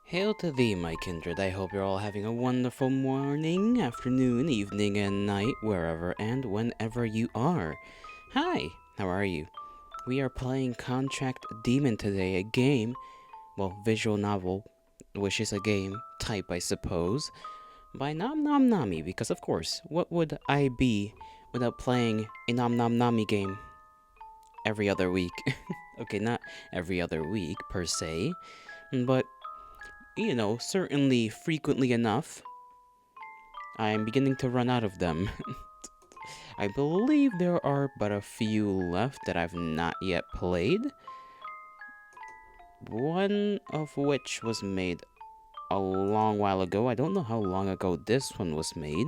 Hail to thee, my kindred. I hope you're all having a wonderful morning, afternoon, evening, and night, wherever and whenever you are. Hi, how are you? We are playing Contract Demon today, a game, well, visual novel, which is a game type, I suppose, by Nom Nom Nami, because of course, what would I be without playing a Nom Nom Nami game every other week? Okay, not every other week, per se, but certainly frequently enough, I'm beginning to run out of them. I believe there are but a few left that I've not yet played. One of which was made a long while ago. I don't know how long ago this one was made.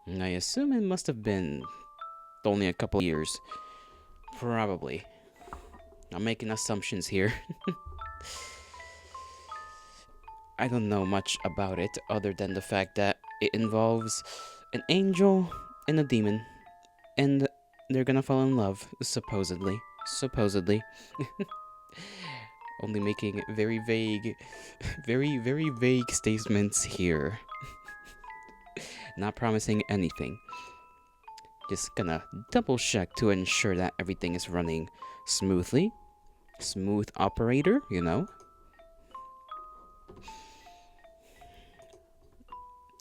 And I assume it must have been only a couple years. Probably. I'm making assumptions here. I don't know much about it other than the fact that it involves an angel and a demon, and they're gonna fall in love, supposedly. Supposedly. Only making very vague, very, very vague statements here. Not promising anything. Just gonna double check to ensure that everything is running smoothly. Smooth operator, you know.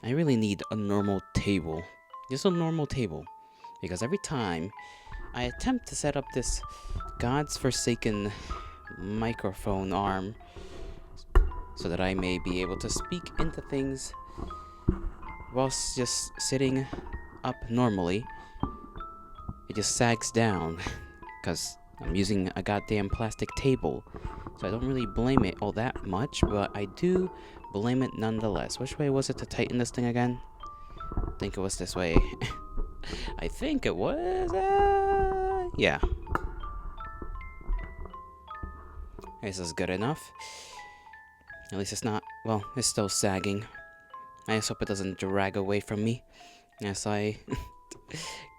I really need a normal table. Just a normal table. Because every time I attempt to set up this God's forsaken microphone arm so that I may be able to speak into things whilst just sitting up normally, it just sags down because I'm using a goddamn plastic table. So I don't really blame it all that much, but I do blame it nonetheless. Which way was it to tighten this thing again? I think it was this way. I think it was, yeah. This is good enough. At least it's not, well, it's still sagging. I just hope it doesn't drag away from me as I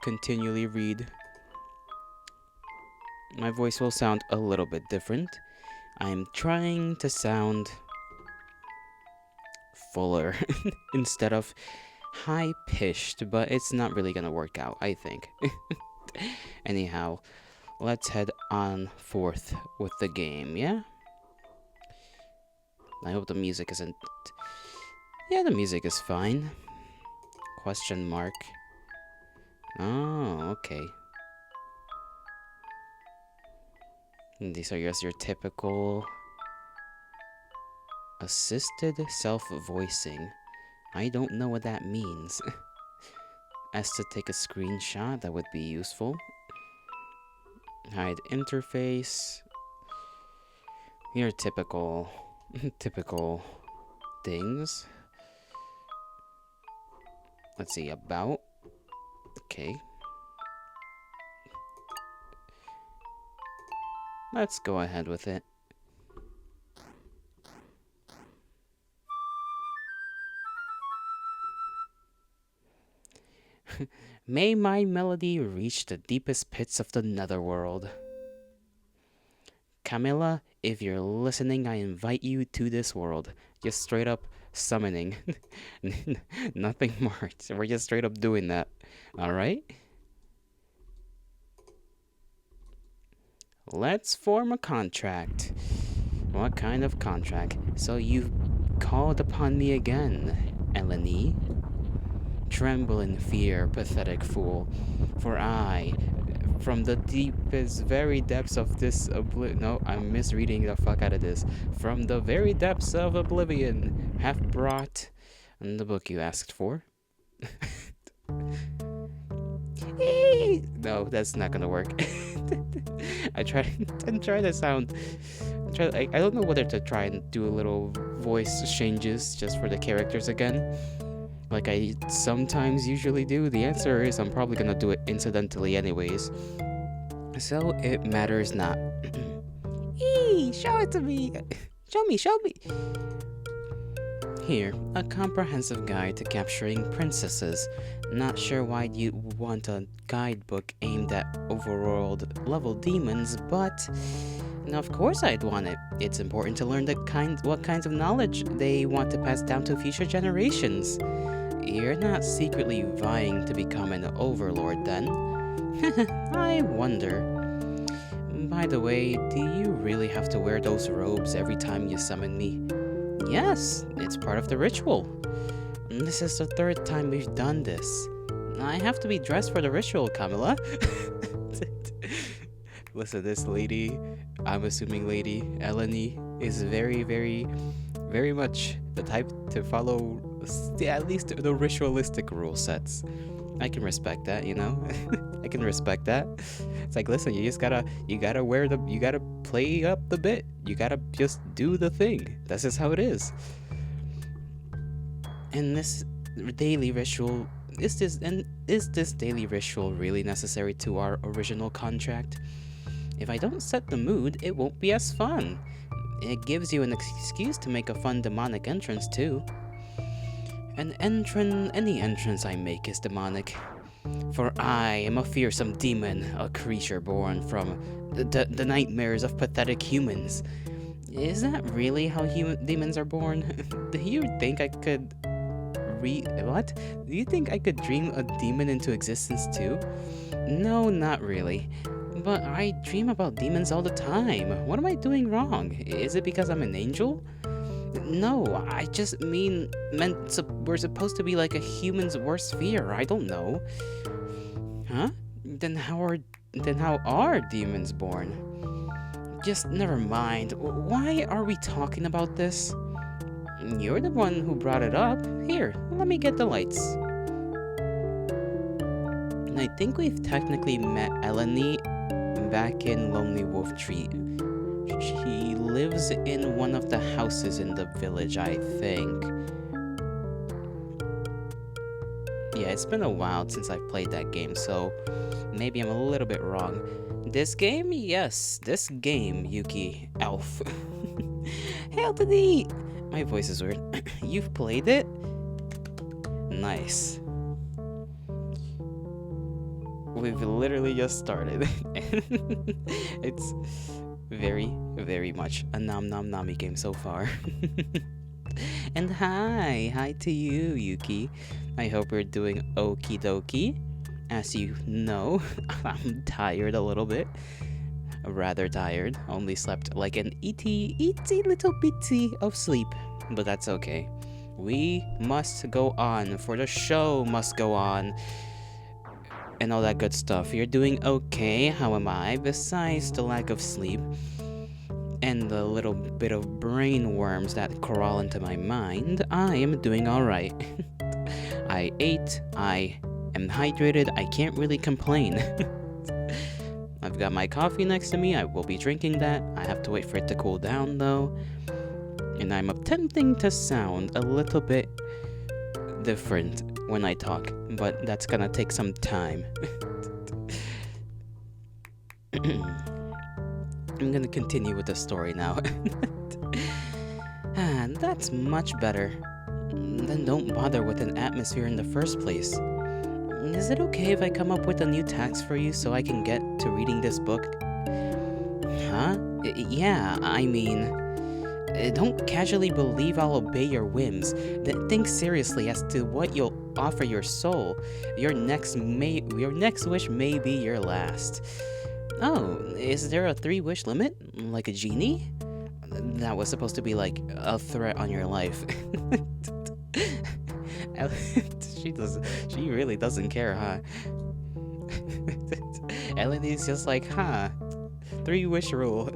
continually read. My voice will sound a little bit different. I'm trying to sound fuller instead of high-pitched, but it's not really gonna work out, I think. Anyhow, let's head on forth with the game, yeah? I hope the music isn't... Yeah, the music is fine. Question mark. Oh, okay. These are just your typical assisted self-voicing. I don't know what that means. As to take a screenshot, that would be useful. Hide interface. Your typical things. Let's see, about. Okay. Let's go ahead with it. May my melody reach the deepest pits of the netherworld. Camilla, if you're listening, I invite you to this world. Just straight up summoning. Nothing more. So we're just straight up doing that. Alright? Let's form a contract. What kind of contract? So you've called upon me again, Eleni? Tremble in fear, pathetic fool, for I, from the deepest, very depths of this no, I'm misreading the fuck out of this. From the very depths of oblivion, have brought the book you asked for. No, that's not gonna work. I don't know whether to try and do a little voice changes just for the characters again, like I sometimes usually do. The answer is I'm probably gonna do it incidentally anyways, so it matters not. Show it to me. Show me. Here, a comprehensive guide to capturing princesses. Not sure why you'd want a guidebook aimed at overworld level demons, but Now, of course I'd want it. It's important to learn what kinds of knowledge they want to pass down to future generations. You're not secretly vying to become an overlord then? I wonder. By the way, do you really have to wear those robes every time you summon me? Yes, it's part of the ritual. This is the third time we've done this. I have to be dressed for the ritual, Camilla. Listen, this lady, I'm assuming Lady Eleni, is very, very, very much the type to follow at least the ritualistic rule sets. I can respect that, you know? I can respect that. It's like, listen, you gotta play up the bit. You gotta just do the thing. That's just how it is. And this daily ritual, is this daily ritual really necessary to our original contract? If I don't set the mood, it won't be as fun. It gives you an excuse to make a fun demonic entrance too. Any entrance I make is demonic. For I am a fearsome demon, a creature born from the nightmares of pathetic humans. Is that really how demons are born? Do you think I could what? Do you think I could dream a demon into existence too? No, not really. But I dream about demons all the time. What am I doing wrong? Is it because I'm an angel? No, I just we're supposed to be like a human's worst fear. I don't know. Huh? Then how are demons born? Just never mind. Why are we talking about this? You're the one who brought it up. Here, let me get the lights. I think we've technically met Eleni back in Lonely Wolf Tree. She lives in one of the houses in the village, I think. Yeah, it's been a while since I've played that game, so maybe I'm a little bit wrong. This game? Yes, this game, Yuki. Elf. Hail to thee! My voice is weird. You've played it? Nice. We've literally just started. It's very, very much a nom nom nami game so far. And hi to you, Yuki. I hope you're doing okie dokie. As you know, I'm tired a little bit. Rather tired. Only slept like an itsy little bitty of sleep. But that's okay. We must go on, for the show must go on. And all that good stuff. You're doing okay. How am I? Besides the lack of sleep and the little bit of brain worms that crawl into my mind, I am doing alright. I ate, I am hydrated, I can't really complain. I've got my coffee next to me, I will be drinking that. I have to wait for it to cool down though. And I'm attempting to sound a little bit different when I talk, but that's gonna take some time. I'm gonna continue with the story now. That's much better. Then don't bother with an atmosphere in the first place. Is it okay if I come up with a new task for you so I can get to reading this book? Huh? Yeah, I mean, don't casually believe I'll obey your whims. Think seriously as to what you'll offer your soul. Your next wish may be your last. Oh, is there a 3-wish limit? Like a genie? That was supposed to be like a threat on your life. She really doesn't care, huh? Eleni's just like, 3-wish rule.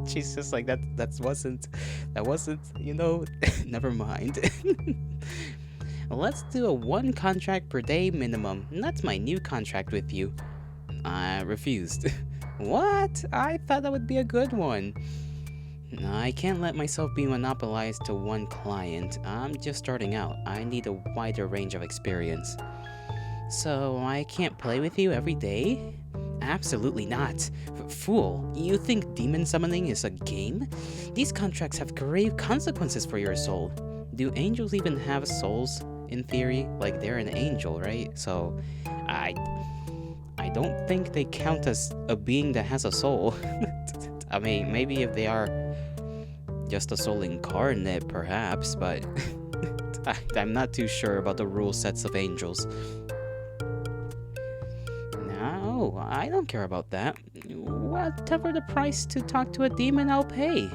She's just like, that wasn't, you know, never mind. Let's do a 1 contract per day minimum. That's my new contract with you. I refused. What? I thought that would be a good one. No, I can't let myself be monopolized to 1 client. I'm just starting out. I need a wider range of experience. So I can't play with you every day? Absolutely not. Fool, you think demon summoning is a game? These contracts have grave consequences for your soul. Do angels even have souls, in theory? Like, they're an angel, right? So, I don't think they count as a being that has a soul. I mean, maybe if they are just a soul incarnate, perhaps, but I'm not too sure about the rule sets of angels. No, I don't care about that. Whatever the price to talk to a demon, I'll pay.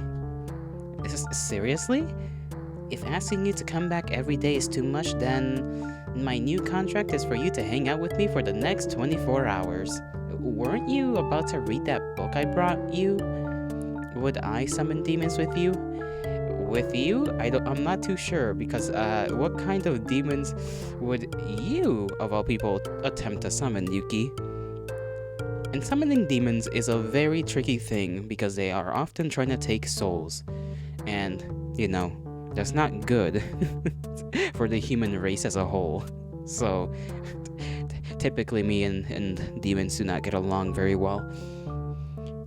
Seriously? If asking you to come back every day is too much, then my new contract is for you to hang out with me for the next 24 hours. Weren't you about to read that book I brought you? Would I summon demons with you? With you? I'm not too sure, because what kind of demons would you, of all people, attempt to summon, Yuki? And summoning demons is a very tricky thing because they are often trying to take souls. And, that's not good for the human race as a whole. So, typically me and demons do not get along very well.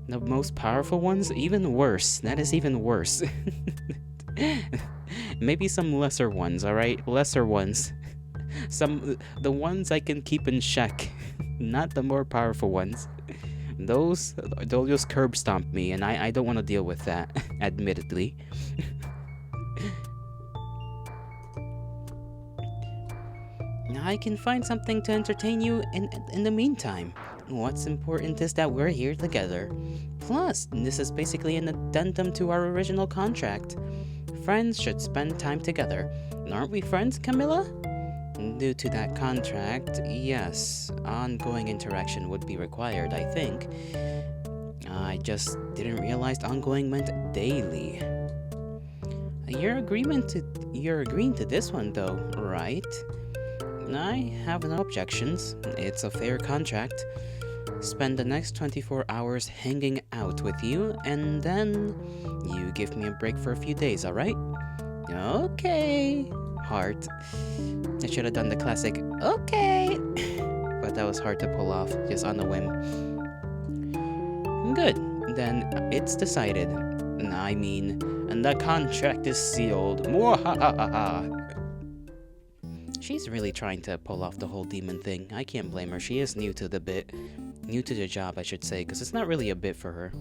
The most powerful ones, even worse. That is even worse. Maybe some lesser ones, alright? Lesser ones. The ones I can keep in check. Not the more powerful ones. They'll just curb stomp me, and I don't want to deal with that, admittedly. I can find something to entertain you in the meantime. What's important is that we're here together. Plus, this is basically an addendum to our original contract. Friends should spend time together. Aren't we friends, Camilla? Due to that contract, yes, ongoing interaction would be required, I think. I just didn't realize ongoing meant daily. You're agreeing to this one though, right? I have no objections. It's a fair contract. Spend the next 24 hours hanging out with you, and then you give me a break for a few days, alright? Okay. Heart. I should have done the classic, okay. But that was hard to pull off, just on a whim. Good. Then it's decided. And the contract is sealed. Mwahahaha. She's really trying to pull off the whole demon thing. I can't blame her. She is new to the bit. New to the job, I should say, because it's not really a bit for her.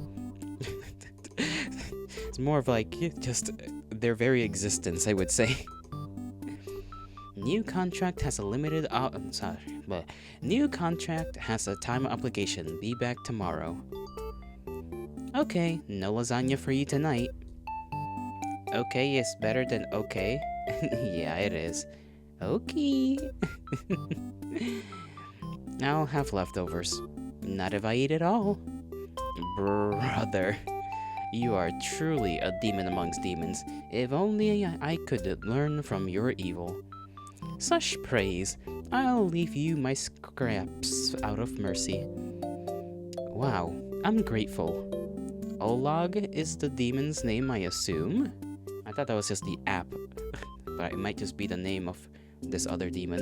It's more of like just their very existence, I would say. New contract has a New contract has a time obligation. Be back tomorrow. Okay, no lasagna for you tonight. Okay is better than okay. Yeah, it is. Okay. I'll have leftovers. Not if I eat it all. Brother, you are truly a demon amongst demons. If only I could learn from your evil. Such praise. I'll leave you my scraps out of mercy. Wow, I'm grateful. Olag is the demon's name, I assume? I thought that was just the app. But it might just be the name of this other demon.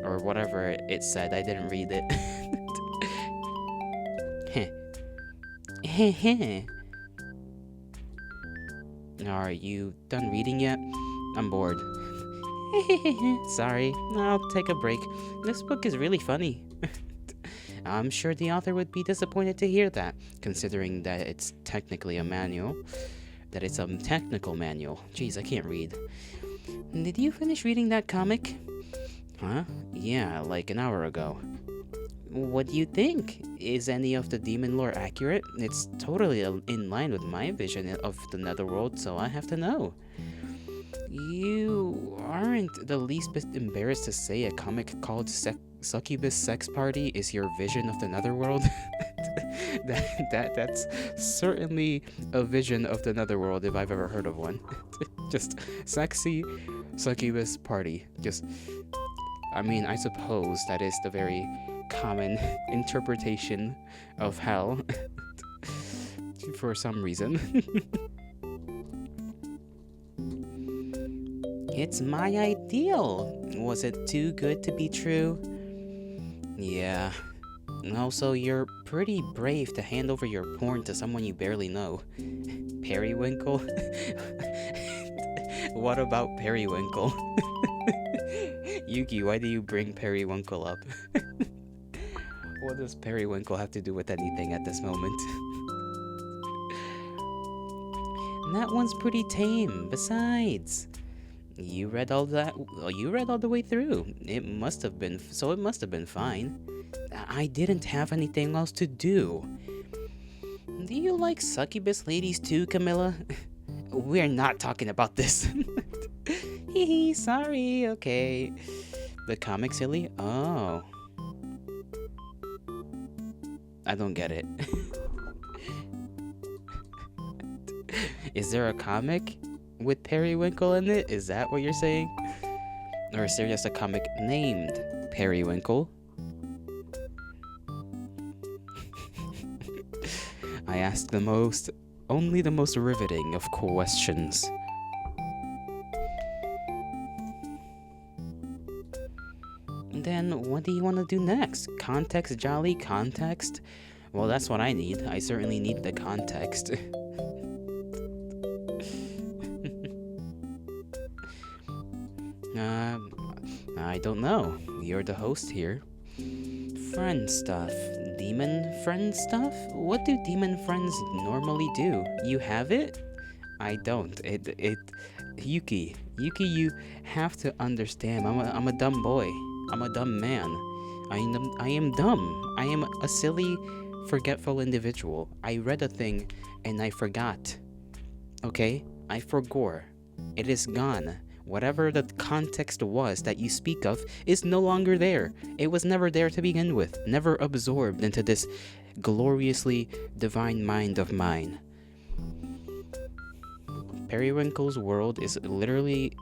Or whatever it said, I didn't read it. Heh. Are you done reading yet? I'm bored. Sorry, I'll take a break. This book is really funny. I'm sure the author would be disappointed to hear that, considering that it's technically a manual. That it's a technical manual. Jeez, I can't read. Did you finish reading that comic? Huh? Yeah, like an hour ago. What do you think? Is any of the demon lore accurate? It's totally in line with my vision of the netherworld, so I have to know. You aren't the least bit embarrassed to say a comic called Succubus Sex Party is your vision of the netherworld? That's certainly a vision of the netherworld if I've ever heard of one. Just sexy succubus party. I suppose that is the very common interpretation of hell for some reason. It's my ideal. Was it too good to be true? Yeah. Also, you're pretty brave to hand over your porn to someone you barely know. Periwinkle? What about Periwinkle? Yuki, why do you bring Periwinkle up? What does Periwinkle have to do with anything at this moment? that one's pretty tame. Besides, you read all that. You read all the way through. It must have been fine. I didn't have anything else to do. Do you like succubus ladies too, Camilla? We're not talking about this. Hehe, sorry, okay. The comic silly? Oh. I don't get it. Is there a comic with Periwinkle in it? Is that what you're saying? Or is there just a comic named Periwinkle? I ask only the most riveting of questions. Then what do you want to do next? Context, Jolly? Context? Well, that's what I need. I certainly need the context. I don't know. You're the host here. Friend stuff. Demon friend stuff? What do demon friends normally do? You have it? I don't. Yuki, you have to understand. I'm a dumb boy. I'm a dumb man. I am dumb. I am a silly, forgetful individual. I read a thing and I forgot. Okay? I forgot. It is gone. Whatever the context was that you speak of is no longer there. It was never there to begin with. Never absorbed into this gloriously divine mind of mine. Periwinkle's world is literally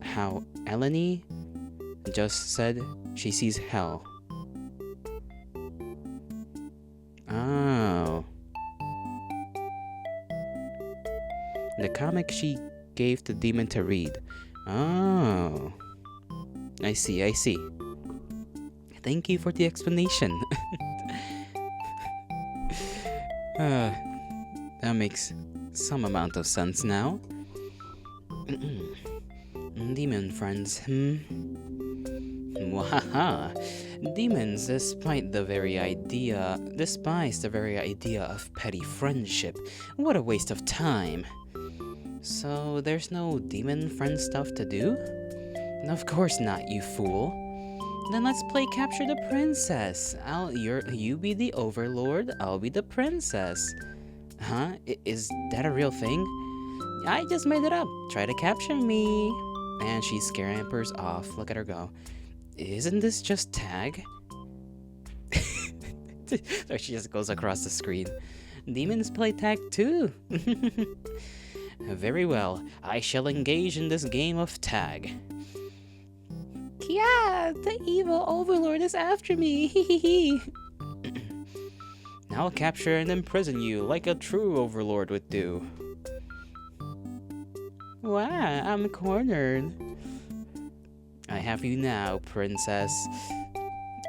how Eleni just said she sees hell. Oh. The comic she gave the demon to read. Oh. I see. Thank you for the explanation. That makes some amount of sense now. Demon friends, Wahaha. Demons despise the very idea of petty friendship. What a waste of time. So there's no demon friend stuff to do? Of course not, you fool. Then let's play Capture the Princess. You be the overlord, I'll be the princess. Huh? Is that a real thing? I just made it up. Try to capture me. And she scampers off. Look at her go. Isn't this just tag? So she just goes across the screen. Demons play tag too. Very well. I shall engage in this game of tag. Yeah, the evil overlord is after me. I'll capture and imprison you like a true overlord would do. Wow, I'm cornered. I have you now, princess.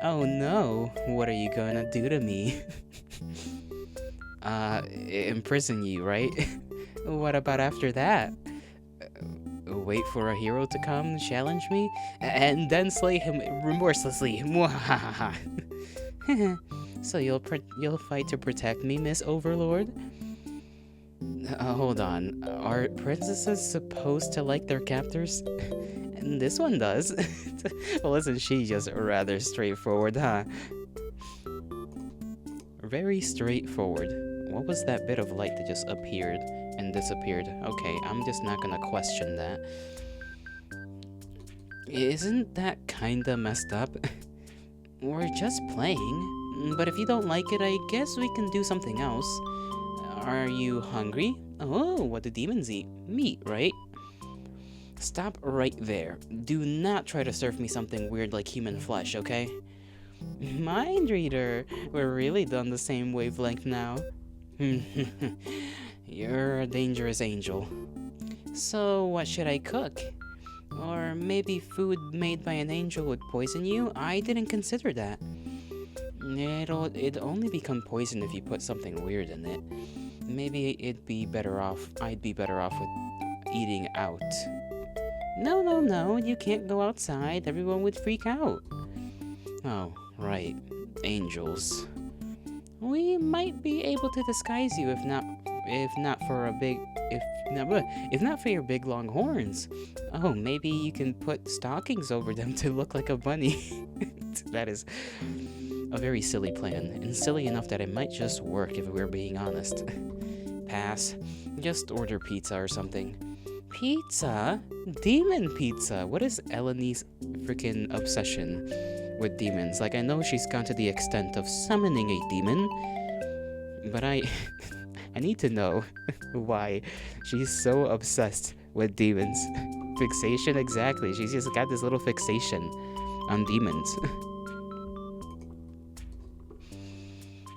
Oh no, what are you gonna do to me? Imprison you, right? What about after that? Wait for a hero to come challenge me, and then slay him remorselessly. So you'll fight to protect me, Miss Overlord? Hold on. Are princesses supposed to like their captors? And this one does. Well, isn't she just rather straightforward, huh? Very straightforward. What was that bit of light that just appeared and disappeared? Okay, I'm just not gonna question that. Isn't that kinda messed up? We're just playing. But if you don't like it, I guess we can do something else. Are you hungry? Oh, what do demons eat? Meat, right? Stop right there. Do not try to serve me something weird like human flesh, okay? Mind reader, we're really on the same wavelength now. You're a dangerous angel. So what should I cook? Or maybe food made by an angel would poison you? I didn't consider that. It'd only become poison if you put something weird in it. Maybe I'd be better off with eating out. No, you can't go outside. Everyone would freak out. Oh, right. Angels. We might be able to disguise you if No, but if not for your big long horns, oh, maybe you can put stockings over them to look like a bunny. That is a very silly plan, and silly enough that it might just work if we're being honest. Pass. Just order pizza or something. Pizza? Demon pizza? What is Eleni's freaking obsession with demons? Like, I know she's gone to the extent of summoning a demon, but I need to know why she's so obsessed with demons. Fixation? Exactly. She's just got this little fixation on demons.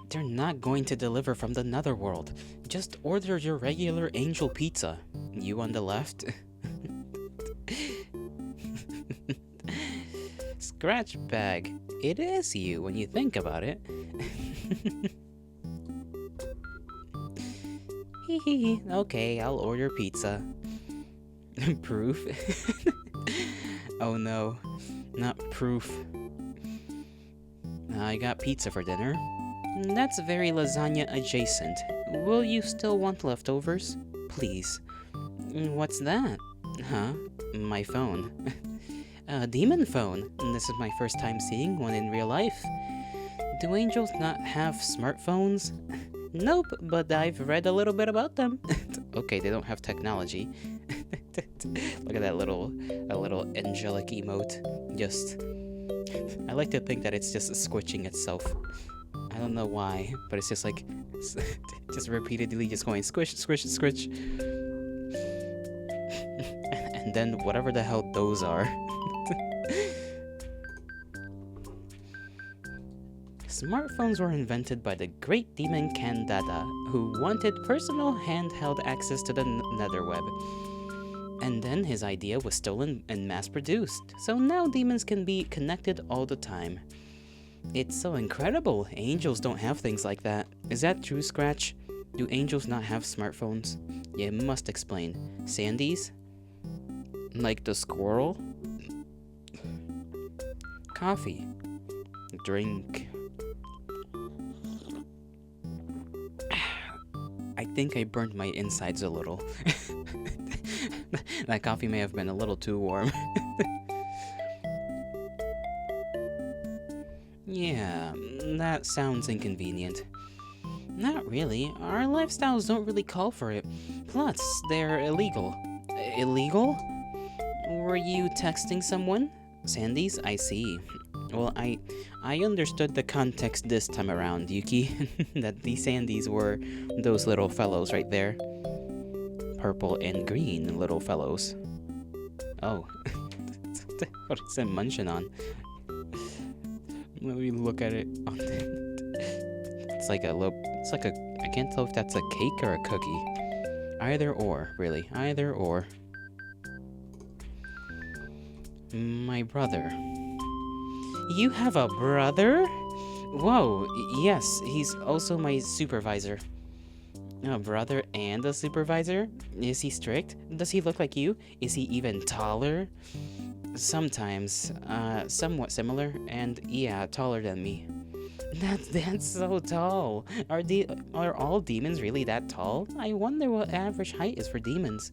They're not going to deliver from the netherworld. Just order your regular angel pizza. You on the left? Scratch bag. It is you when you think about it. Hee. Okay, I'll order pizza. Proof? Oh no, not proof. I got pizza for dinner. That's very lasagna adjacent. Will you still want leftovers? Please. What's that? Huh? My phone. A demon phone. This is my first time seeing one in real life. Do angels not have smartphones? Nope, but I've read a little bit about them. Okay, they don't have technology. Look at that little angelic emote. I like to think that it's just squishing itself. I don't know why, but it's just like, just repeatedly just going squish, squish, squish. And then whatever the hell those are. Smartphones were invented by the great demon Candada, who wanted personal handheld access to the netherweb. And then his idea was stolen and mass-produced, so now demons can be connected all the time. It's so incredible. Angels don't have things like that. Is that true, Scratch? Do angels not have smartphones? You must explain. Sandy's? Like the squirrel? Coffee. Drink. I think I burned my insides a little. That coffee may have been a little too warm. Yeah, that sounds inconvenient. Not really. Our lifestyles don't really call for it. Plus, they're illegal. Illegal? Were you texting someone? Sandy's? I see. Well, I understood the context this time around, Yuki. That the Sandys were those little fellows right there. Purple and green little fellows. Oh. What is it munching on? Let me look at it. It's like I can't tell if that's a cake or a cookie. Either or, really. Either or. My brother. You have a brother? Whoa, yes, he's also my supervisor. A brother and a supervisor? Is he strict? Does he look like you? Is he even taller? Sometimes, somewhat similar, and yeah, taller than me. That's so tall. Are all demons really that tall? I wonder what average height is for demons.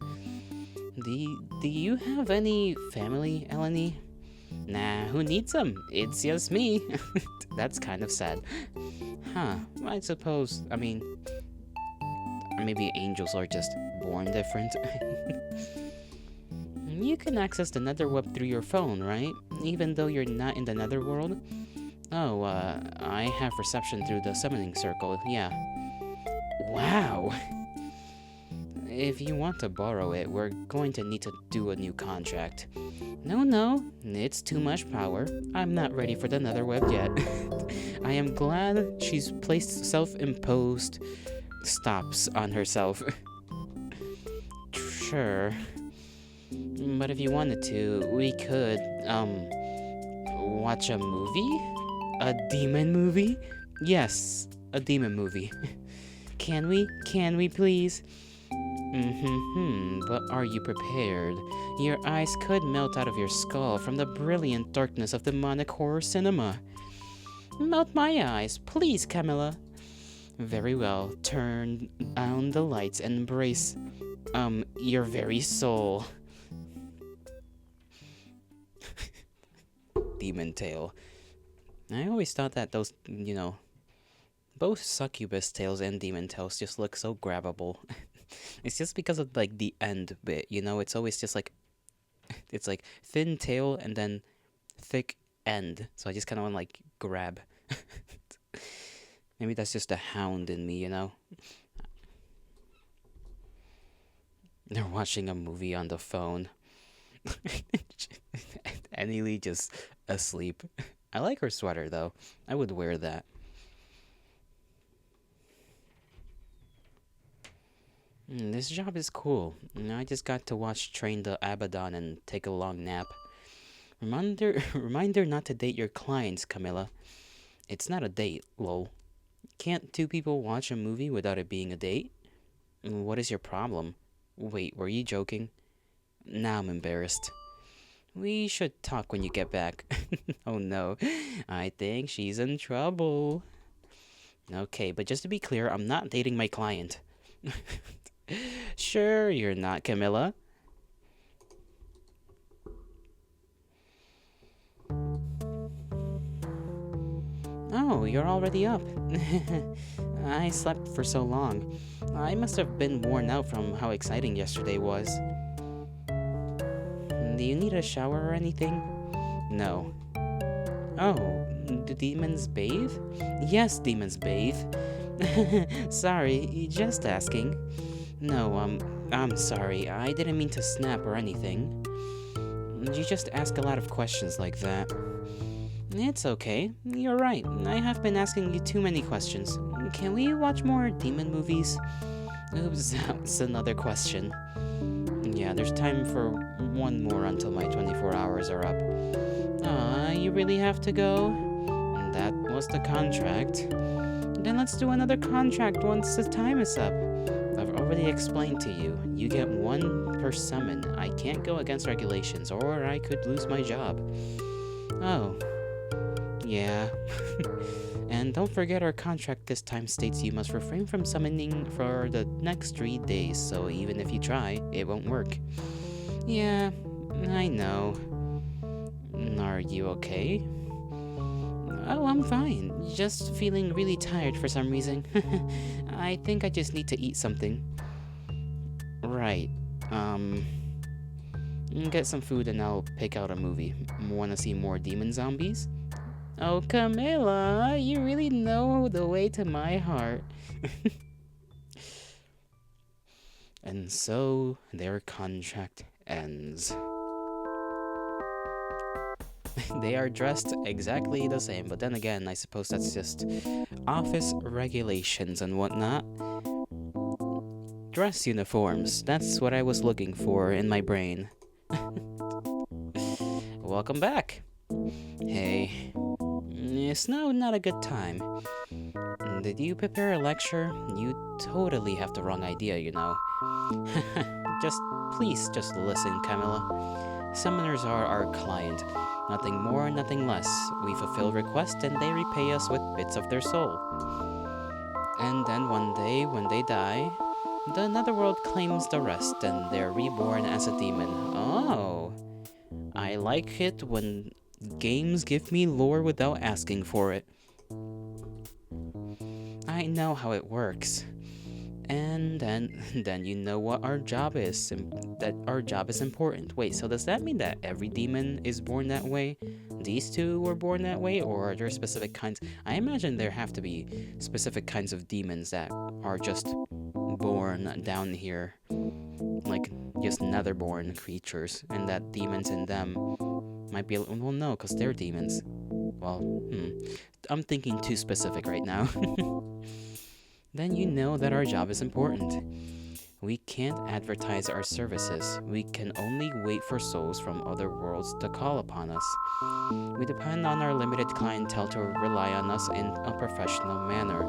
Do you have any family, Eleni? Nah, who needs them? It's just me. That's kind of sad. Huh, I suppose, I mean, maybe angels are just born different. You can access the netherweb through your phone, right? Even though you're not in the netherworld? Oh, I have reception through the summoning circle, yeah. Wow! If you want to borrow it, we're going to need to do a new contract. No, it's too much power. I'm not ready for the netherweb yet. I am glad she's placed self-imposed stops on herself. Sure. But if you wanted to, we could, watch a movie? A demon movie? Yes, a demon movie. Can we? Can we please? But are you prepared? Your eyes could melt out of your skull from the brilliant darkness of demonic horror cinema. Melt my eyes, please, Camilla. Very well, turn down the lights and brace. Your very soul. Demon tail. I always thought that those, both succubus tails and demon tails just look so grabbable. It's just because of like the end bit, it's always just like it's like thin tail and then thick end. So I just kind of want to like grab. Maybe that's just a hound in me. They're watching a movie on the phone. Annie just asleep. I like her sweater though. I would wear that. This job is cool. I just got to watch Train the Abaddon and take a long nap. Reminder not to date your clients, Camilla. It's not a date, lol. Can't two people watch a movie without it being a date? What is your problem? Wait, were you joking? Now I'm embarrassed. We should talk when you get back. Oh no, I think she's in trouble. Okay, but just to be clear, I'm not dating my client. Sure, you're not, Camilla. Oh, you're already up. I slept for so long. I must have been worn out from how exciting yesterday was. Do you need a shower or anything? No. Oh, do demons bathe? Yes, demons bathe. Sorry, just asking. No, I'm sorry. I didn't mean to snap or anything. You just ask a lot of questions like that. It's okay. You're right. I have been asking you too many questions. Can we watch more demon movies? Oops, that's another question. Yeah, there's time for one more until my 24 hours are up. You really have to go? That was the contract. Then let's do another contract once the time is up. I've already explained to you. You get one per summon. I can't go against regulations, or I could lose my job. Oh. Yeah. And don't forget our contract this time states you must refrain from summoning for the next 3 days, so even if you try, it won't work. Yeah, I know. Are you okay? Oh, I'm fine. Just feeling really tired for some reason. I think I just need to eat something. Right. Get some food and I'll pick out a movie. Wanna see more demon zombies? Oh, Camilla, you really know the way to my heart. And so their contract ends. They are dressed exactly the same, but then again, I suppose that's just office regulations and whatnot. Dress uniforms, that's what I was looking for in my brain. Welcome back. Hey, it's now not a good time. Did you prepare a lecture? You totally have the wrong idea, Please just listen, Camilla. Summoners are our client. Nothing more, nothing less. We fulfill requests and they repay us with bits of their soul. And then one day, when they die, the netherworld claims the rest and they're reborn as a demon. Oh, I like it when games give me lore without asking for it. I know how it works. And then you know what our job is, and that our job is important. Wait, so does that mean that every demon is born that way? These two were born that way, or are there specific kinds? I imagine there have to be specific kinds of demons that are just born down here, like just netherborn creatures, and that demons in them might be, well, no, because they're demons. Well, I'm thinking too specific right now. Then you know that our job is important. We can't advertise our services. We can only wait for souls from other worlds to call upon us. We depend on our limited clientele to rely on us in a professional manner.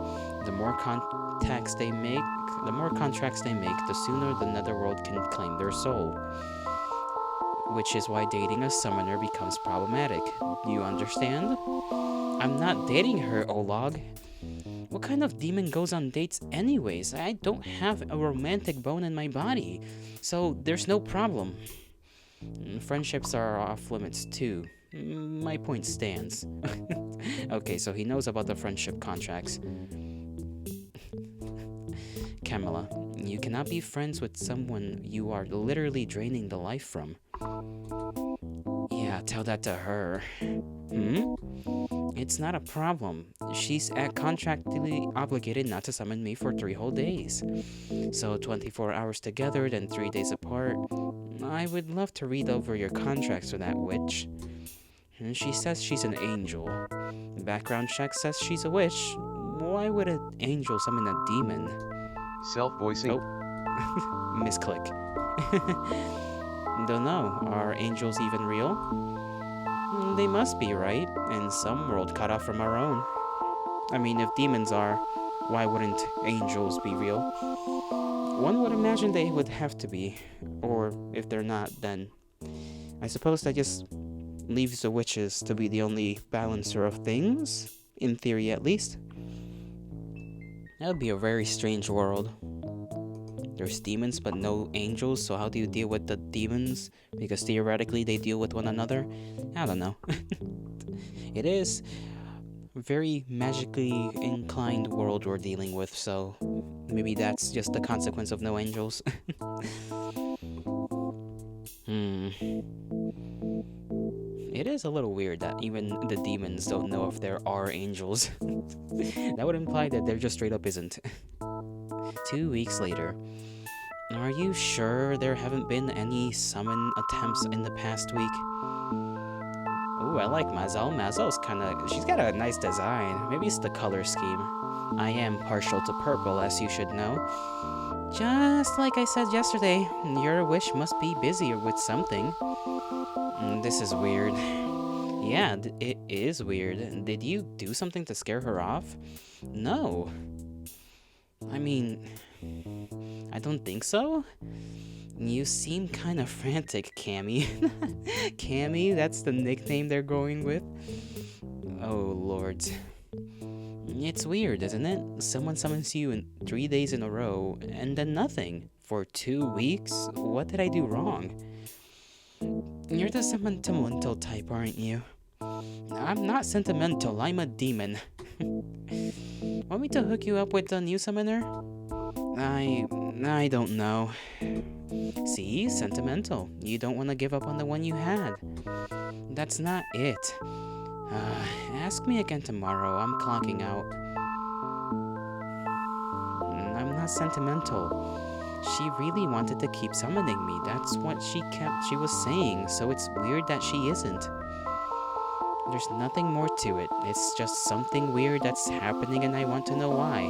The more contracts they make, the sooner the netherworld can claim their soul. Which is why dating a summoner becomes problematic. You understand? I'm not dating her, Olog. What kind of demon goes on dates anyways? I don't have a romantic bone in my body, so there's no problem. Friendships are off limits too. My point stands. Okay, so he knows about the friendship contracts. Camilla, you cannot be friends with someone you are literally draining the life from. Yeah, tell that to her. It's not a problem. She's contractually obligated not to summon me for 3 whole days. So 24 hours together, then 3 days apart. I would love to read over your contracts with that witch. And she says she's an angel. Background check says she's a witch. Why would an angel summon a demon? Self-voicing. Oh. Misclick. Don't know. Are angels even real? They must be, right? In some world cut off from our own. I mean, if demons are, why wouldn't angels be real? One would imagine they would have to be. Or if they're not, then I suppose that just leaves the witches to be the only balancer of things, in theory at least. That would be a very strange world. There's demons but no angels, so how do you deal with the demons? Because theoretically they deal with one another? I don't know. It is a very magically inclined world we're dealing with, so maybe that's just the consequence of no angels. It is a little weird that even the demons don't know if there are angels. That would imply that there just straight up isn't. 2 weeks later. Are you sure there haven't been any summon attempts in the past week? Ooh, I like Mazel. Mazel's she's got a nice design. Maybe it's the color scheme. I am partial to purple, as you should know. Just like I said yesterday, your wish must be busy with something. This is weird. Yeah, it is weird. Did you do something to scare her off? No. I mean, I don't think so. You seem kind of frantic, Cammy. Cammy, that's the nickname they're going with? Oh, Lord. It's weird, isn't it? Someone summons you in 3 days in a row, and then nothing. For 2 weeks? What did I do wrong? You're the sentimental type, aren't you? I'm not sentimental, I'm a demon. Want me to hook you up with the new summoner? I don't know. See? Sentimental. You don't want to give up on the one you had. That's not it. Ask me again tomorrow. I'm clocking out. I'm not sentimental. She really wanted to keep summoning me. That's what she was saying, so it's weird that she isn't. There's nothing more to it. It's just something weird that's happening and I want to know why.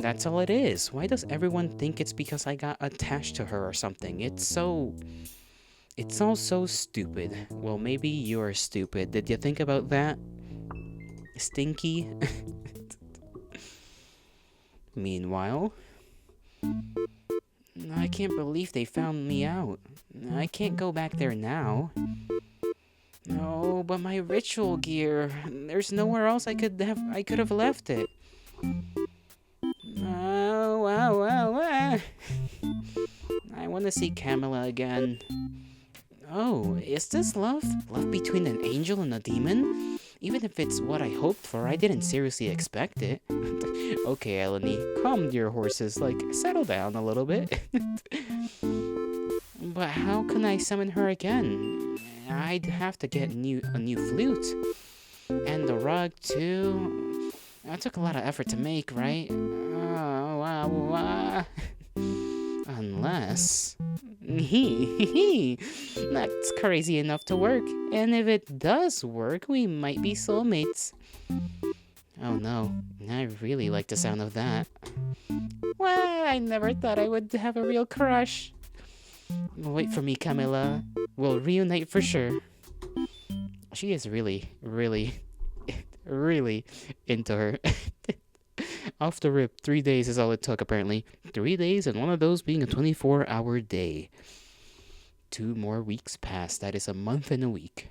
That's all it is. Why does everyone think it's because I got attached to her or something? It's all so stupid. Well, maybe you're stupid. Did you think about that? Stinky? Meanwhile, I can't believe they found me out. I can't go back there now. No, but my ritual gear. There's nowhere else I could have left it. Wow. I want to see Camilla again. Oh, is this love? Love between an angel and a demon? Even if it's what I hoped for, I didn't seriously expect it. Okay, Eleni, calm your horses, settle down a little bit. But how can I summon her again? I'd have to get a new flute. And the rug, too. That took a lot of effort to make, right? Unless... That's crazy enough to work. And if it does work, we might be soulmates. Oh no, I really like the sound of that. Well, I never thought I would have a real crush. Wait for me, Camilla. We'll reunite for sure. She is really, really, really into her. Off the rip, 3 days is all it took, apparently. 3 days, and one of those being a 24-hour day. 2 more weeks pass. That is a month and a week.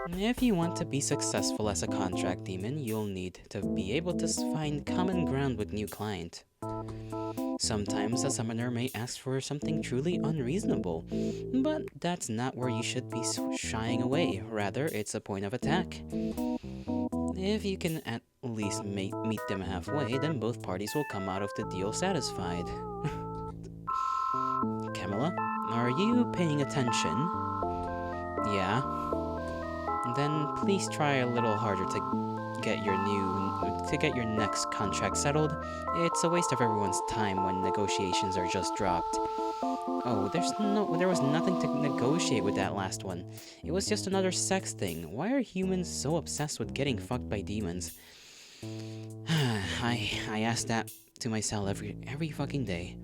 If you want to be successful as a contract demon, you'll need to be able to find common ground with new client. Sometimes a summoner may ask for something truly unreasonable, but that's not where you should be shying away. Rather, it's a point of attack. If you can at least meet them halfway, then both parties will come out of the deal satisfied. Camilla, are you paying attention? Yeah. Then please try a little harder to get your next contract settled. It's a waste of everyone's time when negotiations are just dropped. Oh, there was nothing to negotiate with that last one. It was just another sex thing. Why are humans so obsessed with getting fucked by demons? I ask that to myself every fucking day.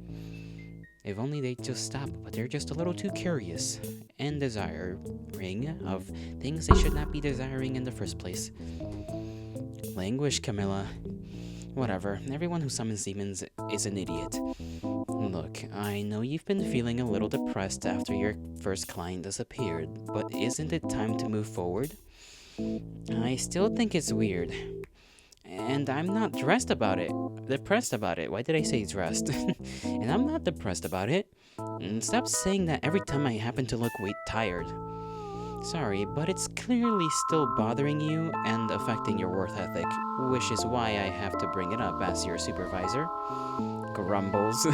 If only they'd just stop, but they're just a little too curious and desiring of things they should not be desiring in the first place. Languish, Camilla. Whatever, everyone who summons demons is an idiot. Look, I know you've been feeling a little depressed after your first client disappeared, but isn't it time to move forward? I still think it's weird. And I'm not depressed about it. Why did I say dressed? And I'm not depressed about it. And stop saying that every time I happen to look tired. Sorry, but it's clearly still bothering you and affecting your work ethic, which is why I have to bring it up as your supervisor. Grumbles. Do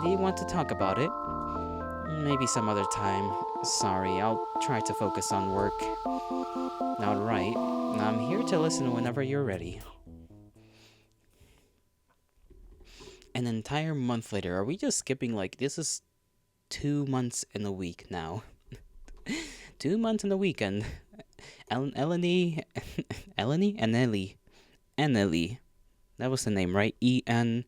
you want to talk about it? Maybe some other time. Sorry, I'll try to focus on work. Alright, I'm here to listen whenever you're ready. An entire month later, are we just skipping this is 2 months in a week now. 2 months in a weekend. Eleni and Eneli. That was the name, right? Eneli.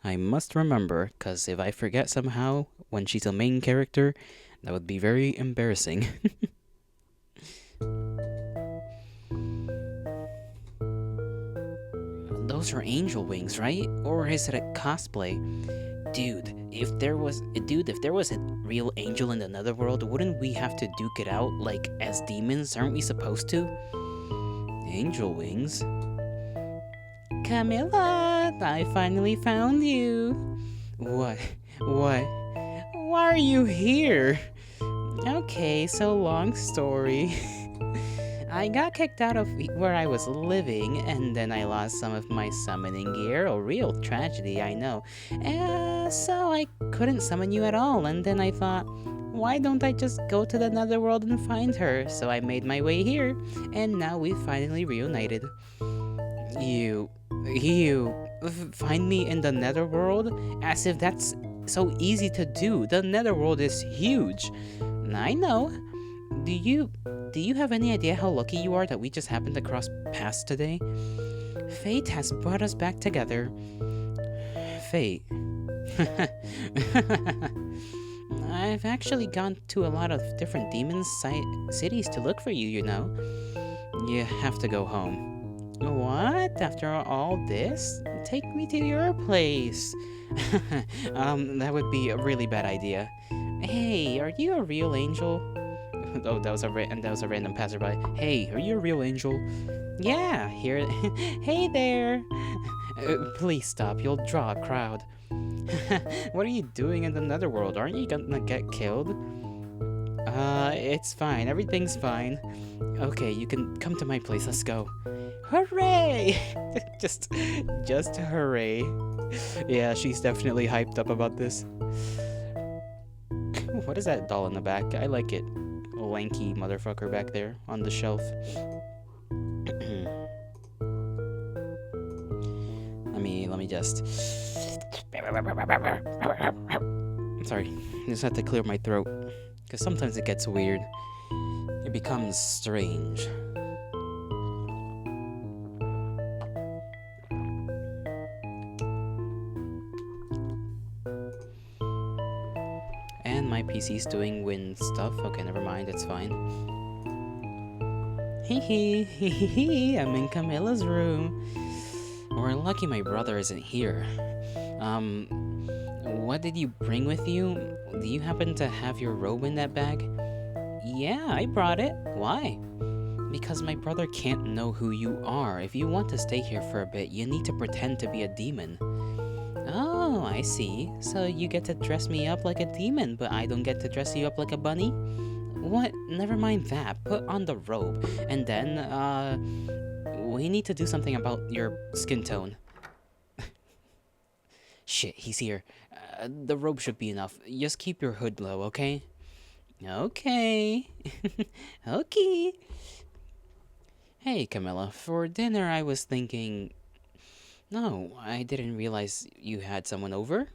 I must remember, because if I forget somehow when she's a main character, that would be very embarrassing. Those are angel wings, right? Or is it a cosplay? Dude, if there was a real angel in the netherworld, wouldn't we have to duke it out as demons? Aren't we supposed to? Angel wings? Camilla, I finally found you. What? Why are you here? Okay, so long story. I got kicked out of where I was living, and then I lost some of my summoning gear. A real tragedy, I know. So I couldn't summon you at all, and then I thought, why don't I just go to the netherworld and find her? So I made my way here, and now we've finally reunited. You find me in the netherworld? As if that's so easy to do. The netherworld is huge. I know. Do you have any idea how lucky you are that we just happened to cross paths today? Fate has brought us back together. Fate. I've actually gone to a lot of different demon cities to look for you, you know. You have to go home. What? After all this? Take me to your place. That would be a really bad idea. Hey, are you a real angel? Oh, that was a random passerby. Hey, are you a real angel? Yeah, here. Hey there. Please stop. You'll draw a crowd. What are you doing in the netherworld? Aren't you gonna get killed? It's fine. Everything's fine. Okay, you can come to my place. Let's go. Hooray! just hooray. Yeah, she's definitely hyped up about this. What is that doll in the back? I like it. A lanky motherfucker back there on the shelf. Let me just... Sorry, I just have to clear my throat. Because sometimes it gets weird. It becomes strange. And my PC's doing Win stuff. Okay, never mind, it's fine. Hee, I'm in Camilla's room. We're lucky my brother isn't here. What did you bring with you? Do you happen to have your robe in that bag? Yeah, I brought it. Why? Because my brother can't know who you are. If you want to stay here for a bit, you need to pretend to be a demon. Oh, I see. So you get to dress me up like a demon, but I don't get to dress you up like a bunny? What? Never mind that. Put on the robe. And then, we need to do something about your skin tone. Shit, he's here. The robe should be enough. Just keep your hood low, okay? Okay. Okay. Hey, Camilla. For dinner, I was thinking. No, I didn't realize you had someone over.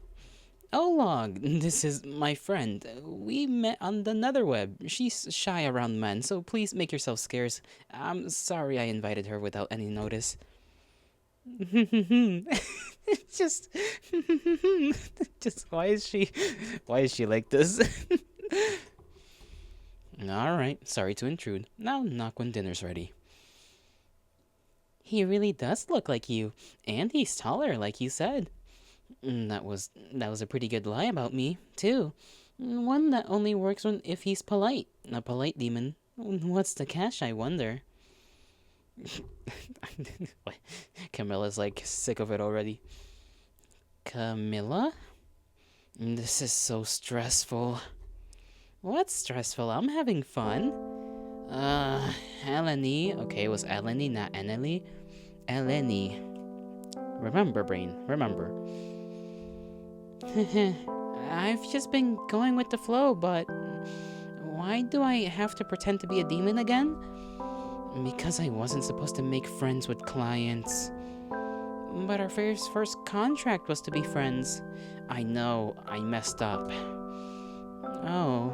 Olog, this is my friend. We met on the netherweb. She's shy around men, so please make yourself scarce. I'm sorry I invited her without any notice. just just why is she like this? All right, sorry to intrude. Now knock when dinner's ready. He really does look like you, and he's taller, like you said. That was a pretty good lie about me, too. One that only works if he's polite. A polite demon. What's the catch, I wonder? Camilla's like sick of it already. Camilla? This is so stressful. What's stressful? I'm having fun. Eleni. Okay, it was Eleni, not Eneli. Eleni. Remember, brain. Remember. I've just been going with the flow, but why do I have to pretend to be a demon again? Because I wasn't supposed to make friends with clients. But our first contract was to be friends. I know, I messed up. Oh,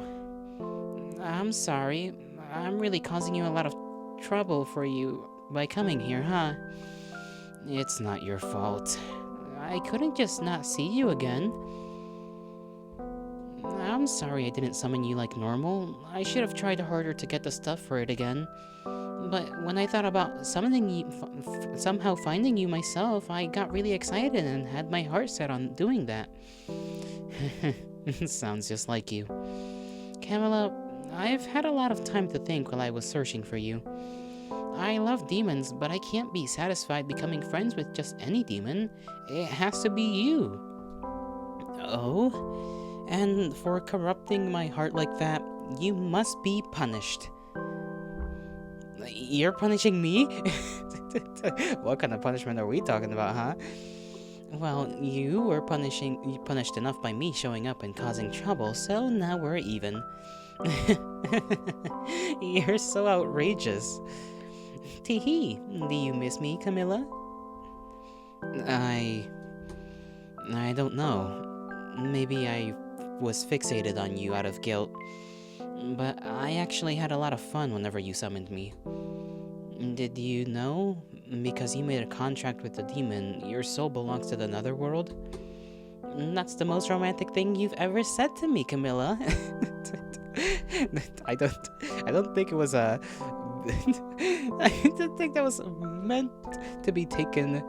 I'm sorry. I'm really causing you a lot of trouble for you by coming here, huh? It's not your fault. I couldn't just not see you again. I'm sorry I didn't summon you like normal. I should have tried harder to get the stuff for it again. But when I thought about summoning you, somehow finding you myself, I got really excited and had my heart set on doing that. Sounds just like you. Camilla, I've had a lot of time to think while I was searching for you. I love demons, but I can't be satisfied becoming friends with just any demon. It has to be you. Oh? And for corrupting my heart like that, you must be punished. You're punishing me? What kind of punishment are we talking about, huh? Well, you were punished enough by me showing up and causing trouble, so now we're even. You're so outrageous. Teehee, do you miss me, Camilla? I don't know. Maybe I was fixated on you out of guilt. But I actually had a lot of fun whenever you summoned me. Did you know? Because you made a contract with the demon, your soul belongs to the netherworld? That's the most romantic thing you've ever said to me, Camilla. I don't think it was I don't think that was meant to be taken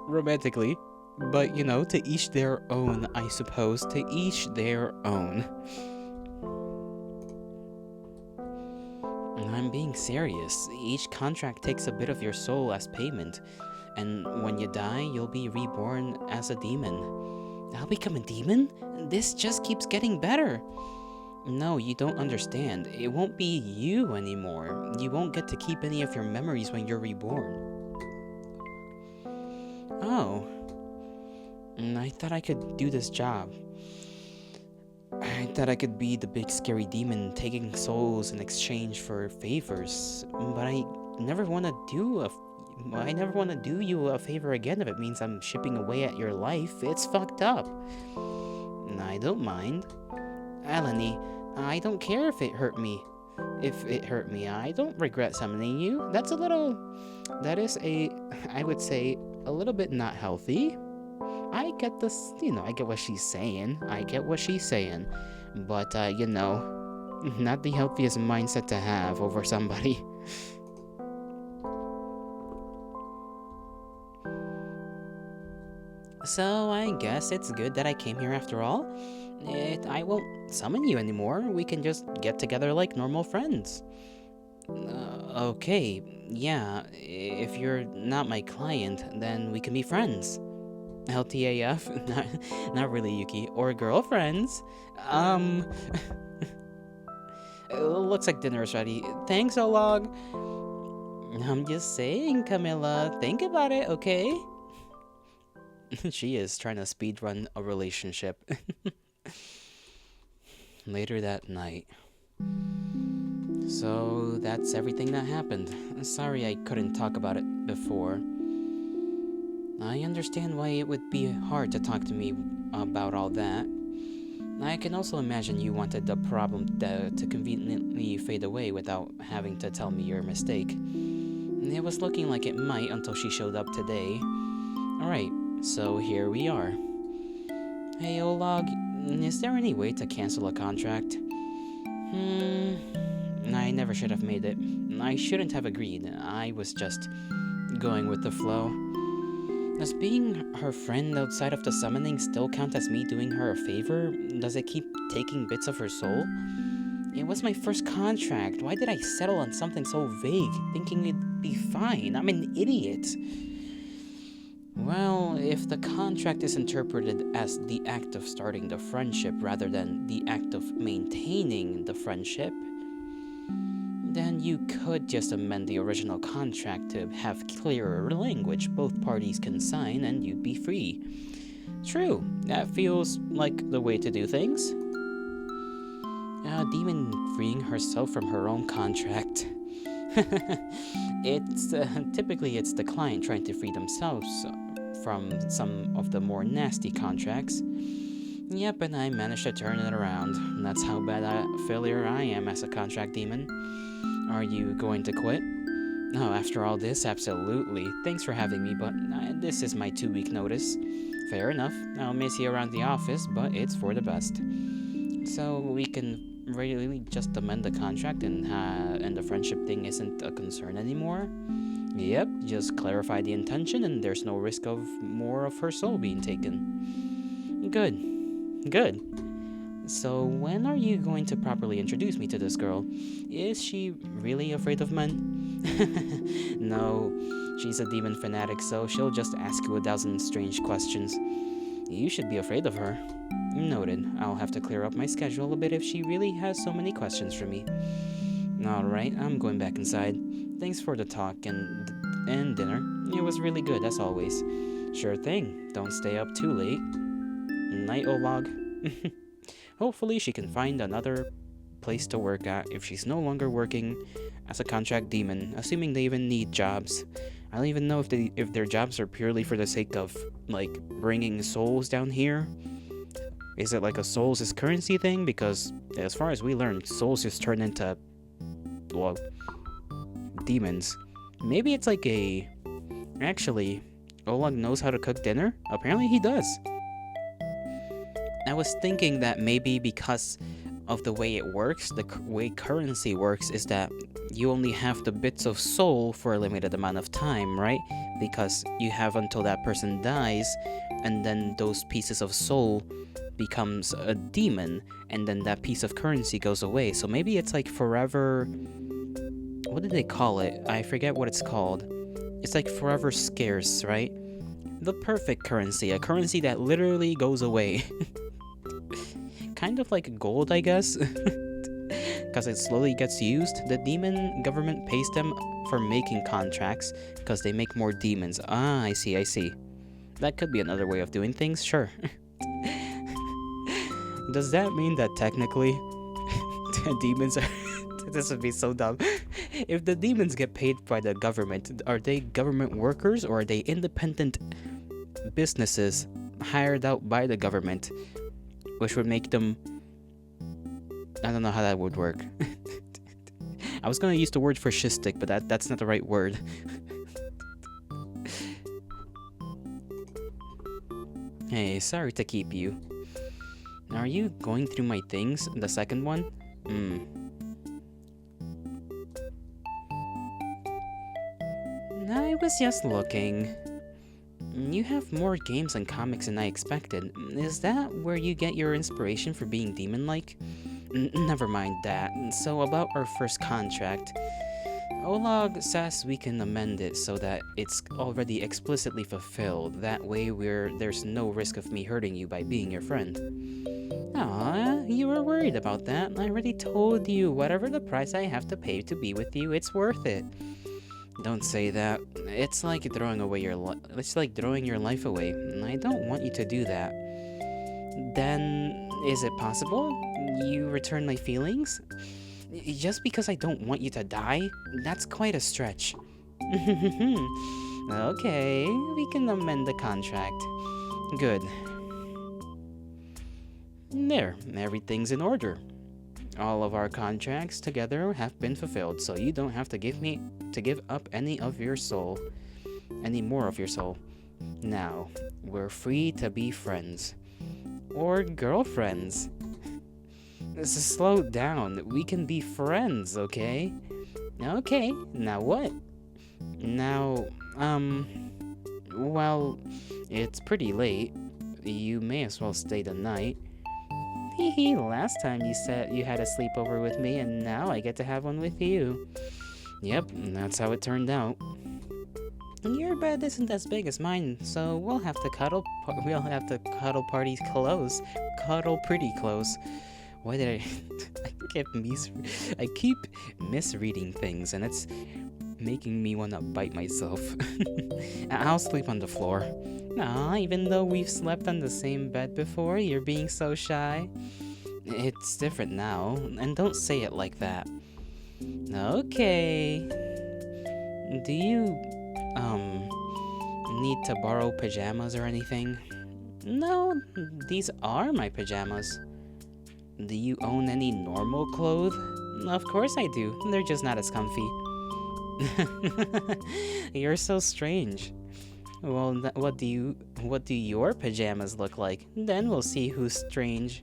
romantically. But, to each their own, I suppose. To each their own. I'm being serious. Each contract takes a bit of your soul as payment. And when you die, you'll be reborn as a demon. I'll become a demon? This just keeps getting better. No, you don't understand. It won't be you anymore. You won't get to keep any of your memories when you're reborn. Oh. I thought I could do this job. I thought I could be the big scary demon taking souls in exchange for favors, but I never want to do you a favor again if it means I'm chipping away at your life. It's fucked up. I don't mind. Eleni, I don't care if it hurt me. I don't regret summoning you. That is I would say, a little bit not healthy. I get this, I get what she's saying. But, not the healthiest mindset to have over somebody. So I guess it's good that I came here after all. I won't summon you anymore. We can just get together like normal friends. Okay, yeah, if you're not my client, then we can be friends. LTAF? Not really, Yuki. Or girlfriends. Um, looks like dinner's ready. Thanks, Olog. I'm just saying, Camilla. Think about it, okay? She is trying to speedrun a relationship. Later that night. So that's everything that happened. Sorry I couldn't talk about it before. I understand why it would be hard to talk to me about all that. I can also imagine you wanted the problem to conveniently fade away without having to tell me your mistake. It was looking like it might until she showed up today. Alright, so here we are. Hey Olog, is there any way to cancel a contract? I never should have made it. I shouldn't have agreed. I was just going with the flow. Does being her friend outside of the summoning still count as me doing her a favor? Does it keep taking bits of her soul? It was my first contract. Why did I settle on something so vague, thinking it'd be fine? I'm an idiot. Well, if the contract is interpreted as the act of starting the friendship rather than the act of maintaining the friendship, then you could just amend the original contract to have clearer language both parties can sign and you'd be free. True, that feels like the way to do things. A demon freeing herself from her own contract. Typically it's the client trying to free themselves from some of the more nasty contracts. Yep, and I managed to turn it around. That's how bad a failure I am as a contract demon. Are you going to quit? Oh, after all this, absolutely. Thanks for having me, but this is my 2-week notice. Fair enough. I'll miss you around the office, but it's for the best. So we can really just amend the contract and the friendship thing isn't a concern anymore? Yep, just clarify the intention and there's no risk of more of her soul being taken. Good. So when are you going to properly introduce me to this girl? Is she really afraid of men? No, she's a demon fanatic, so she'll just ask you 1,000 strange questions. You should be afraid of her. Noted. I'll have to clear up my schedule a bit if she really has so many questions for me. Alright, I'm going back inside. Thanks for the talk and dinner. It was really good, as always. Sure thing. Don't stay up too late. Night, Olog. Hopefully she can find another place to work at if she's no longer working as a contract demon, assuming they even need jobs. I don't even know if their jobs are purely for the sake of, like, bringing souls down here. Is it like a souls is currency thing? Because as far as we learned, souls just turn into, well, demons. Maybe it's like a... Actually, Olog knows how to cook dinner? Apparently he does. I was thinking that maybe because of the way it works, the way currency works is that you only have the bits of soul for a limited amount of time, right? Because you have until that person dies, and then those pieces of soul becomes a demon, and then that piece of currency goes away. So maybe it's like forever... What did they call it? I forget what it's called. It's like forever scarce, right? The perfect currency, a currency that literally goes away. Kind of like gold, I guess. Because it slowly gets used. The demon government pays them for making contracts because they make more demons. Ah, I see. That could be another way of doing things, sure. Does that mean that technically the demons are... This would be so dumb. If the demons get paid by the government, are they government workers or are they independent businesses hired out by the government? Which would make them... I don't know how that would work. I was gonna use the word fascistic, but that's not the right word. Hey, sorry to keep you. Are you going through my things? The second one? I was just looking. You have more games and comics than I expected. Is that where you get your inspiration for being demon-like? Never mind that. So about our first contract, Olag says we can amend it so that it's already explicitly fulfilled. That way there's no risk of me hurting you by being your friend. Aw, you were worried about that. I already told you, whatever the price I have to pay to be with you, it's worth it. Don't say that. It's like throwing your life away, and I don't want you to do that. Then, is it possible you return my feelings? Just because I don't want you to die? That's quite a stretch. Okay, we can amend the contract. Good. There, everything's in order. All of our contracts together have been fulfilled, so you don't have to give up any more of your soul. Now, we're free to be friends. Or girlfriends. Slow down, we can be friends, okay? Okay, now what? Now, well, it's pretty late. You may as well stay the night. Hee, last time you said you had a sleepover with me, and now I get to have one with you. Yep, that's how it turned out. Your bed isn't as big as mine, so we'll have to cuddle parties close. Cuddle pretty close. Why did I keep misreading things, and it's making me want to bite myself. I'll sleep on the floor. Aw, even though we've slept on the same bed before, you're being so shy. It's different now, and don't say it like that. Okay. Do you, need to borrow pajamas or anything? No, these are my pajamas. Do you own any normal clothes? Of course I do. They're just not as comfy. You're so strange. Well, what do your pajamas look like? Then we'll see who's strange.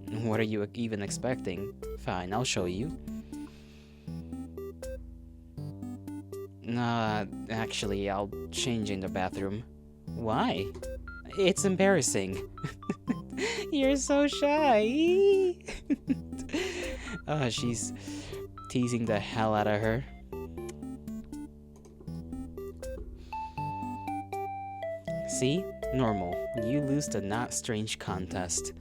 What are you even expecting? Fine, I'll show you. Actually, I'll change in the bathroom. Why? It's embarrassing. You're so shy. She's teasing the hell out of her. See? Normal. You lose the not strange contest.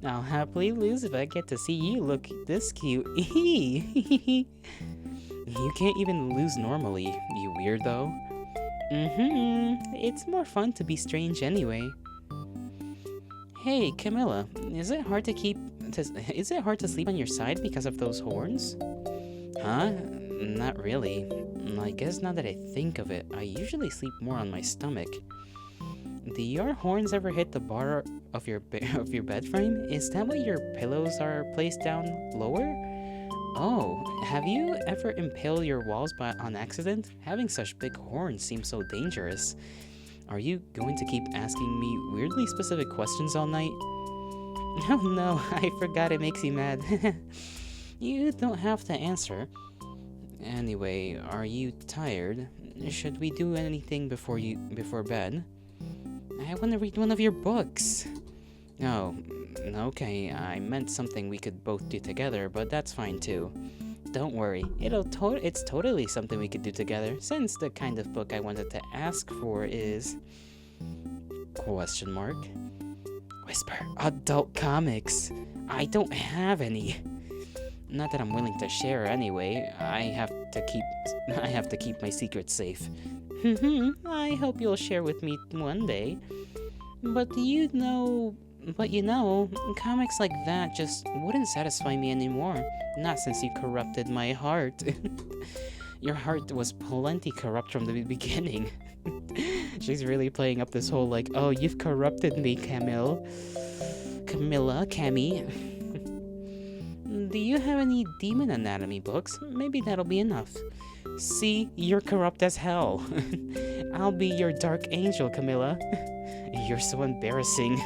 I'll happily lose if I get to see you look this cute. You can't even lose normally, you weirdo. It's more fun to be strange anyway. Hey, Camilla, is it hard to sleep on your side because of those horns? Huh? Not really. I guess now that I think of it, I usually sleep more on my stomach. Do your horns ever hit the bar of your bed frame? Is that why your pillows are placed down lower? Oh, have you ever impaled your walls on accident? Having such big horns seems so dangerous. Are you going to keep asking me weirdly specific questions all night? Oh no, I forgot it makes you mad. You don't have to answer. Anyway, are you tired? Should we do anything before bed? I want to read one of your books. Oh, okay, I meant something we could both do together, but that's fine too. Don't worry, it's totally something we could do together, since the kind of book I wanted to ask for is... ? Whisper, adult comics. I don't have any. Not that I'm willing to share anyway. I have to keep my secret safe. I hope you'll share with me one day. But you know, comics like that just wouldn't satisfy me anymore. Not since you corrupted my heart. Your heart was plenty corrupt from the beginning. She's really playing up this whole like, oh, you've corrupted me, Camilla, Cammy. Do you have any demon anatomy books? Maybe that'll be enough. See, you're corrupt as hell. I'll be your dark angel, Camilla. You're so embarrassing.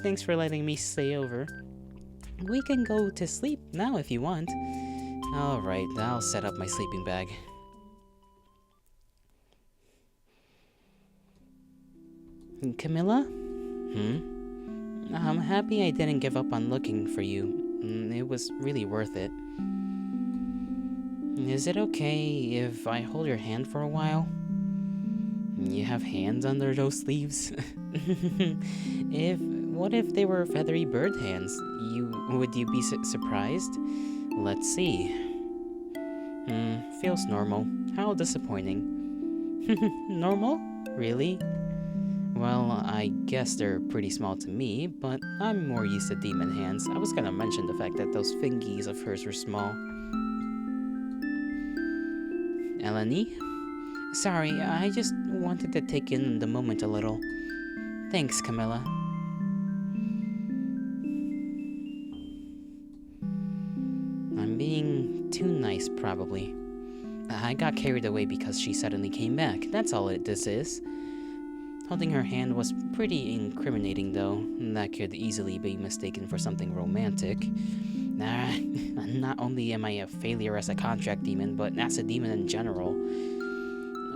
Thanks for letting me stay over. We can go to sleep now if you want. Alright, I'll set up my sleeping bag. Camilla? I'm happy I didn't give up on looking for you. It was really worth it. Is it okay if I hold your hand for a while? You have hands under those sleeves? What if they were feathery bird hands? Would you be surprised? Let's see. Feels normal. How disappointing. Normal? Really? Well, I guess they're pretty small to me, but I'm more used to demon hands. I was gonna mention the fact that those fingies of hers were small. Eleni? Sorry, I just wanted to take in the moment a little. Thanks, Camilla. I'm being too nice, probably. I got carried away because she suddenly came back. That's all this is. Holding her hand was pretty incriminating, though. That could easily be mistaken for something romantic. Not only am I a failure as a contract demon, but as a demon in general.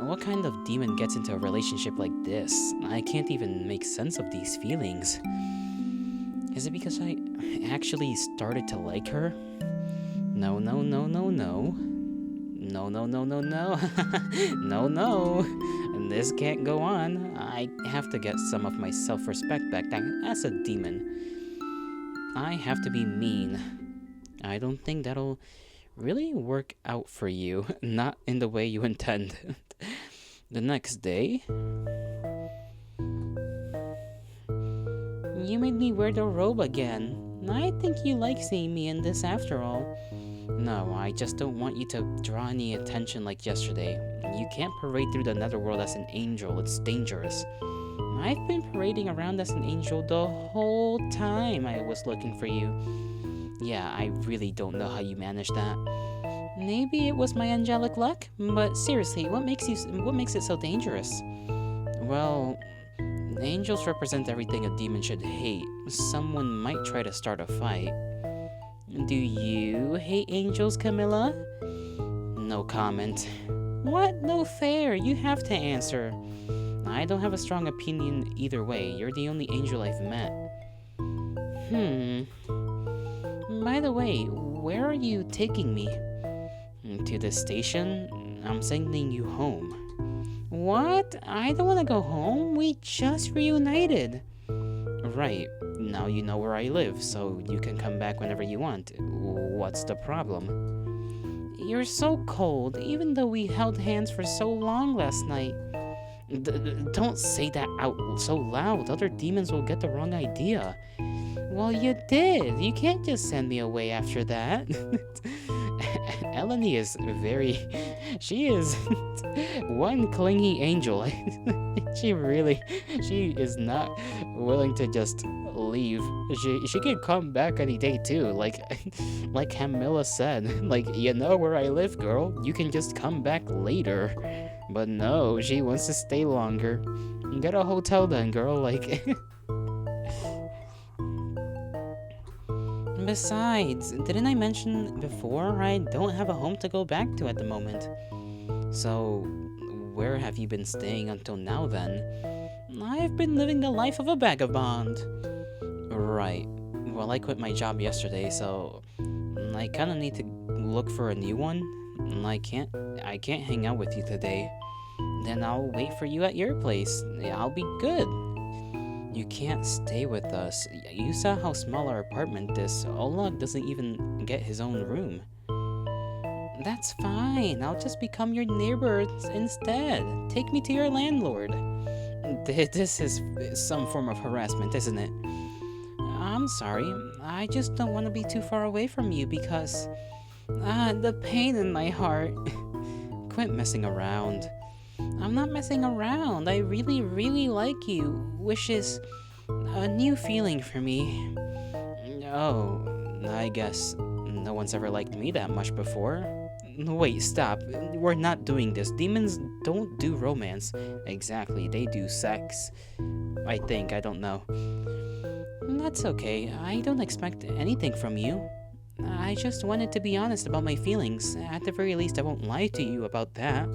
What kind of demon gets into a relationship like this? I can't even make sense of these feelings. Is it because I actually started to like her? No. No. No. This can't go on. I have to get some of my self-respect back as a demon. I have to be mean. I don't think that'll really work out for you. Not in the way you intend. The next day... You made me wear the robe again. I think you like seeing me in this after all. No, I just don't want you to draw any attention like yesterday. You can't parade through the netherworld as an angel, it's dangerous. I've been parading around as an angel the whole time I was looking for you. Yeah, I really don't know how you managed that. Maybe it was my angelic luck, but seriously, what makes it so dangerous? Well, angels represent everything a demon should hate. Someone might try to start a fight. Do you hate angels, Camilla? No comment. What? No fair. You have to answer. I don't have a strong opinion either way. You're the only angel I've met. By the way, where are you taking me? To the station? I'm sending you home. What? I don't want to go home. We just reunited. Right. Now you know where I live, so you can come back whenever you want. What's the problem? You're so cold, even though we held hands for so long last night. Don't say that out so loud. Other demons will get the wrong idea. Well, you did. You can't just send me away after that. Eleni is she is one clingy angel. She is not willing to just leave. She could come back any day too, like Camilla said. Like, you know where I live, girl. You can just come back later. But no, she wants to stay longer. Get a hotel then, girl, like... Besides, didn't I mention before I don't have a home to go back to at the moment? So, where have you been staying until now then? I've been living the life of a vagabond. Right. Well, I quit my job yesterday, so I kinda need to look for a new one. I can't hang out with you today. Then I'll wait for you at your place. I'll be good. You can't stay with us. You saw how small our apartment is. Oleg doesn't even get his own room. That's fine. I'll just become your neighbor instead. Take me to your landlord. This is some form of harassment, isn't it? I'm sorry. I just don't want to be too far away from you because... the pain in my heart. Quit messing around. I'm not messing around. I really, really like you, which is a new feeling for me. Oh, I guess no one's ever liked me that much before. Wait, stop. We're not doing this. Demons don't do romance. Exactly, they do sex. I think, I don't know. That's okay. I don't expect anything from you. I just wanted to be honest about my feelings. At the very least, I won't lie to you about that.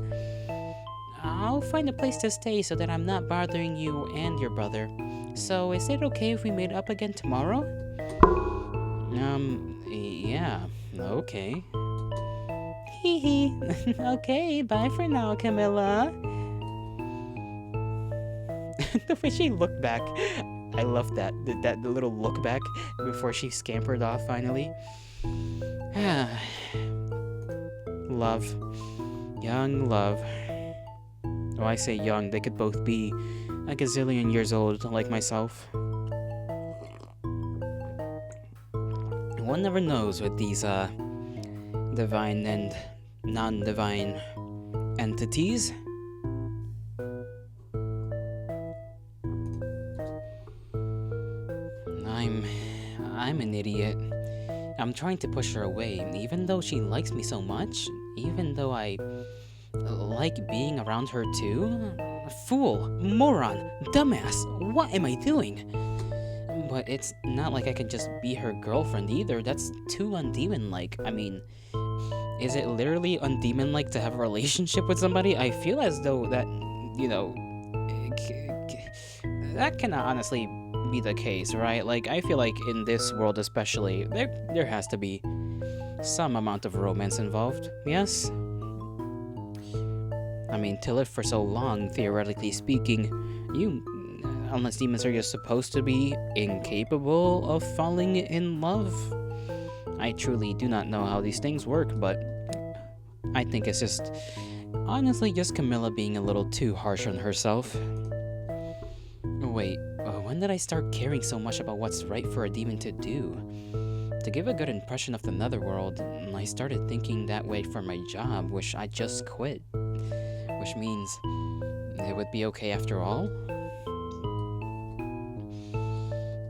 I'll find a place to stay so that I'm not bothering you and your brother. So, is it okay if we meet up again tomorrow? Yeah, okay. Hee hee. Okay, bye for now, Camilla. The way she looked back, I love that. That little look back before she scampered off finally. Love. Young love. Oh, I say young, they could both be a gazillion years old, like myself. One never knows with these, divine and non-divine entities. I'm an idiot. I'm trying to push her away, even though she likes me so much, even though I like being around her too. Fool, moron, dumbass, what am I doing? But it's not like I can just be her girlfriend either. That's too undemon-like. I mean, is it literally undemon-like to have a relationship with somebody? I feel as though that, that cannot honestly be the case, right? Like, I feel like in this world especially, there has to be some amount of romance involved, yes? I mean, to live for so long, theoretically speaking, unless demons are just supposed to be incapable of falling in love. I truly do not know how these things work, but I think it's just, honestly, just Camilla being a little too harsh on herself. Wait, when did I start caring so much about what's right for a demon to do? To give a good impression of the netherworld, I started thinking that way for my job, which I just quit. Which means it would be okay after all?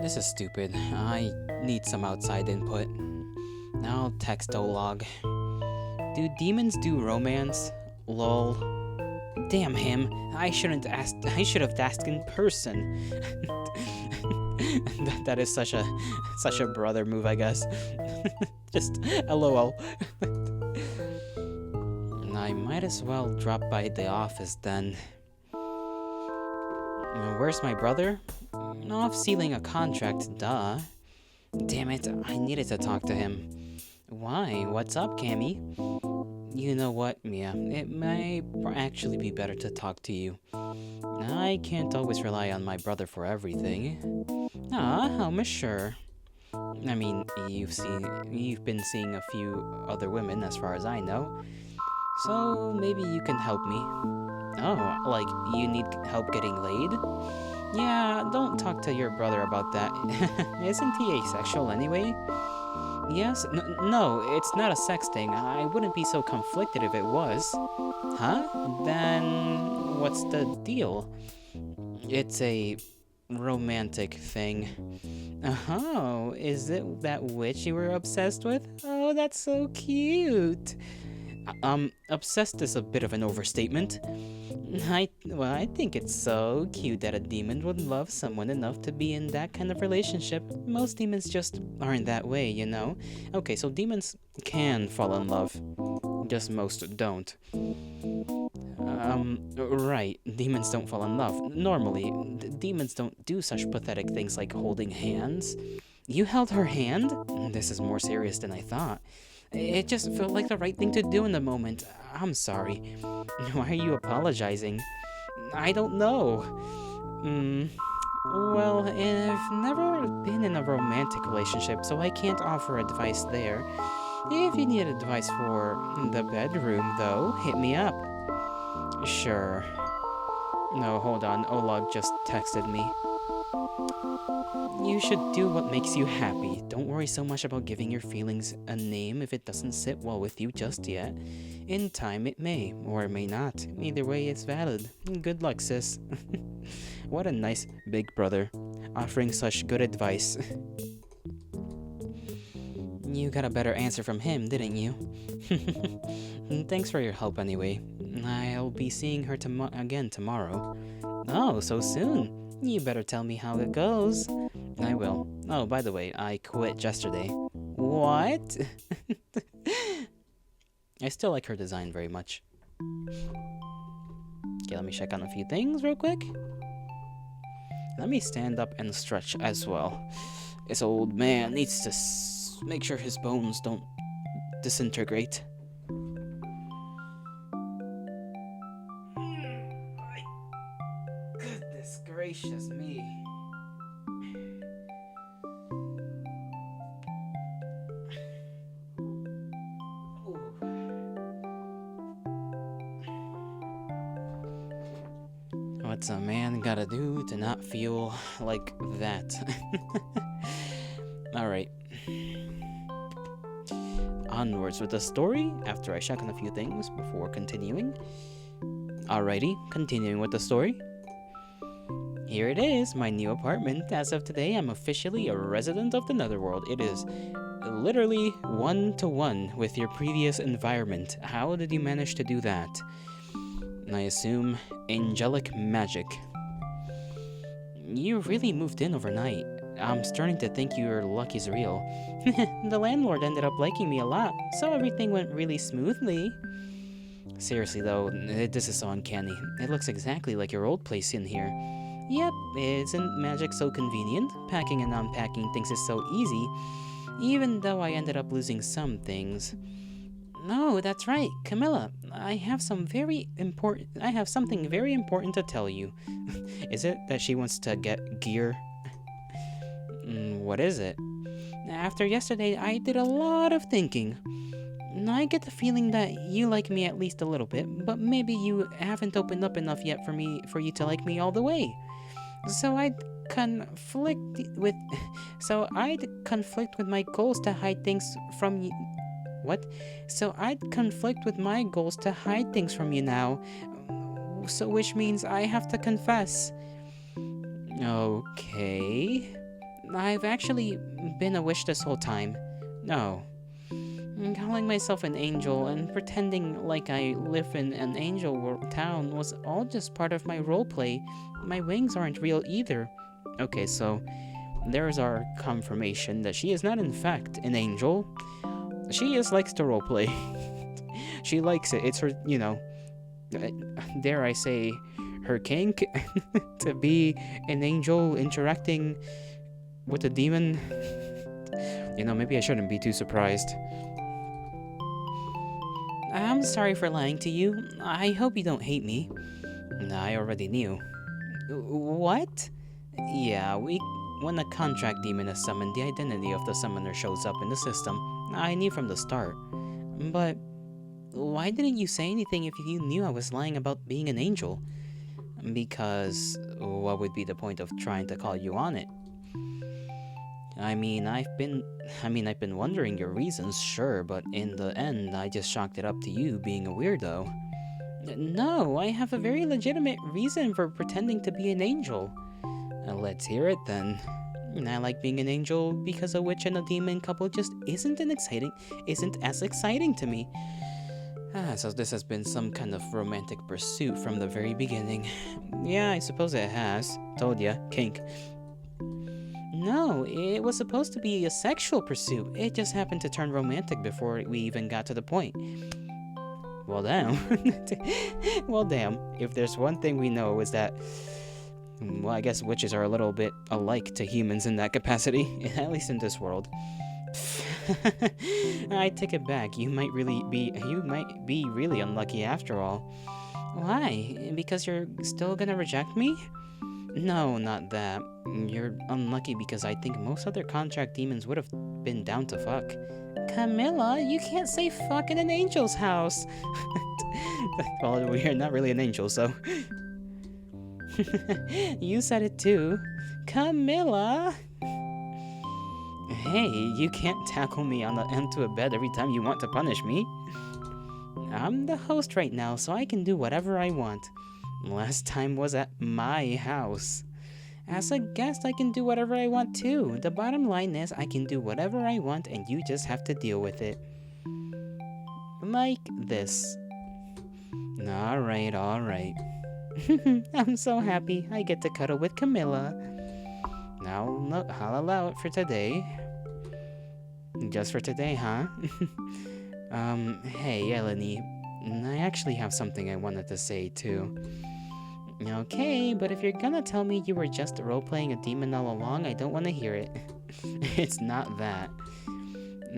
This is stupid. I need some outside input. I'll text Olog. Do demons do romance? Lol. Damn him. I should have asked in person. That is such a brother move, I guess. Just LOL. I might as well drop by the office then. Where's my brother? Off sealing a contract, duh. Damn it, I needed to talk to him. Why? What's up, Cammy? You know what, Mia? It might actually be better to talk to you. I can't always rely on my brother for everything. How mature. I mean, you've been seeing a few other women as far as I know. So maybe you can help me. Oh, like you need help getting laid? Yeah, don't talk to your brother about that. Isn't he asexual anyway? Yes? No, it's not a sex thing. I wouldn't be so conflicted if it was. Huh? Then what's the deal? It's a romantic thing. Oh, is it that witch you were obsessed with? Oh, that's so cute. Obsessed is a bit of an overstatement. I think it's so cute that a demon would love someone enough to be in that kind of relationship. Most demons just aren't that way, you know? Okay, so demons can fall in love. Just most don't. Right. Demons don't fall in love. Normally, demons don't do such pathetic things like holding hands. You held her hand? This is more serious than I thought. It just felt like the right thing to do in the moment. I'm sorry. Why are you apologizing? I don't know. Well, I've never been in a romantic relationship, so I can't offer advice there. If you need advice for the bedroom, though, hit me up. Sure. No, hold on. Oleg just texted me. You should do what makes you happy. Don't worry so much about giving your feelings a name if it doesn't sit well with you just yet. In time it may, or it may not. Either way, it's valid. Good luck, sis. What a nice big brother, offering such good advice. You got a better answer from him, didn't you? Thanks for your help anyway. I'll be seeing her again tomorrow. Oh, so soon? You better tell me how it goes. I will. Oh, by the way, I quit yesterday. What? I still like her design very much. Okay, let me check on a few things real quick. Let me stand up and stretch as well. This old man needs to make sure his bones don't disintegrate. Goodness gracious me. What's a man gotta do to not feel like that? Alright. Onwards with the story after I check on a few things before continuing. Alrighty, continuing with the story. Here it is, my new apartment. As of today, I'm officially a resident of the Netherworld. It is literally 1-to-1 with your previous environment. How did you manage to do that? I assume angelic magic. You really moved in overnight. I'm starting to think your luck is real. The landlord ended up liking me a lot, so everything went really smoothly. Seriously though, this is so uncanny. It looks exactly like your old place in here. Yep, isn't magic so convenient? Packing and unpacking things is so easy, even though I ended up losing some things. No, that's right, Camilla. I have something very important to tell you. Is it that she wants to get gear? What is it? After yesterday, I did a lot of thinking. I get the feeling that you like me at least a little bit, but maybe you haven't opened up enough yet for you to like me all the way. So I'd conflict with my goals to hide things from you. What? So I'd conflict with my goals to hide things from you now. So which means I have to confess. Okay. I've actually been a witch this whole time. No. Calling myself an angel and pretending like I live in an angel town was all just part of my roleplay. My wings aren't real either. Okay, so there's our confirmation that she is not in fact an angel. She just likes to roleplay. She likes it. It's her, dare I say, her kink to be an angel interacting with a demon. Maybe I shouldn't be too surprised. I'm sorry for lying to you. I hope you don't hate me. I already knew. What? Yeah, when a contract demon is summoned, the identity of the summoner shows up in the system. I knew from the start. But why didn't you say anything if you knew I was lying about being an angel? Because what would be the point of trying to call you on it? I've been wondering your reasons, sure, but in the end, I just chalked it up to you being a weirdo. No, I have a very legitimate reason for pretending to be an angel. Let's hear it then. I like being an angel because a witch and a demon couple just isn't as exciting to me. So this has been some kind of romantic pursuit from the very beginning. Yeah, I suppose it has. Told ya, kink. No, it was supposed to be a sexual pursuit. It just happened to turn romantic before we even got to the point. Well, damn. Well, damn. If there's one thing we know is that, well, I guess witches are a little bit alike to humans in that capacity, at least in this world. I take it back. You might be really unlucky after all. Why? Because you're still gonna reject me? No, not that. You're unlucky because I think most other contract demons would have been down to fuck. Camilla, you can't say fuck in an angel's house. Well, we're not really an angel, so. You said it too. Camilla! Hey, you can't tackle me onto a bed every time you want to punish me. I'm the host right now, so I can do whatever I want. Last time was at my house. As a guest, I can do whatever I want too. The bottom line is I can do whatever I want and you just have to deal with it. Like this. Alright. I'm so happy I get to cuddle with Camilla. Now, I'll allow it for today. Just for today, huh? Hey, Eleni. I actually have something I wanted to say too. Okay, but if you're gonna tell me you were just role-playing a demon all along, I don't want to hear it. It's not that.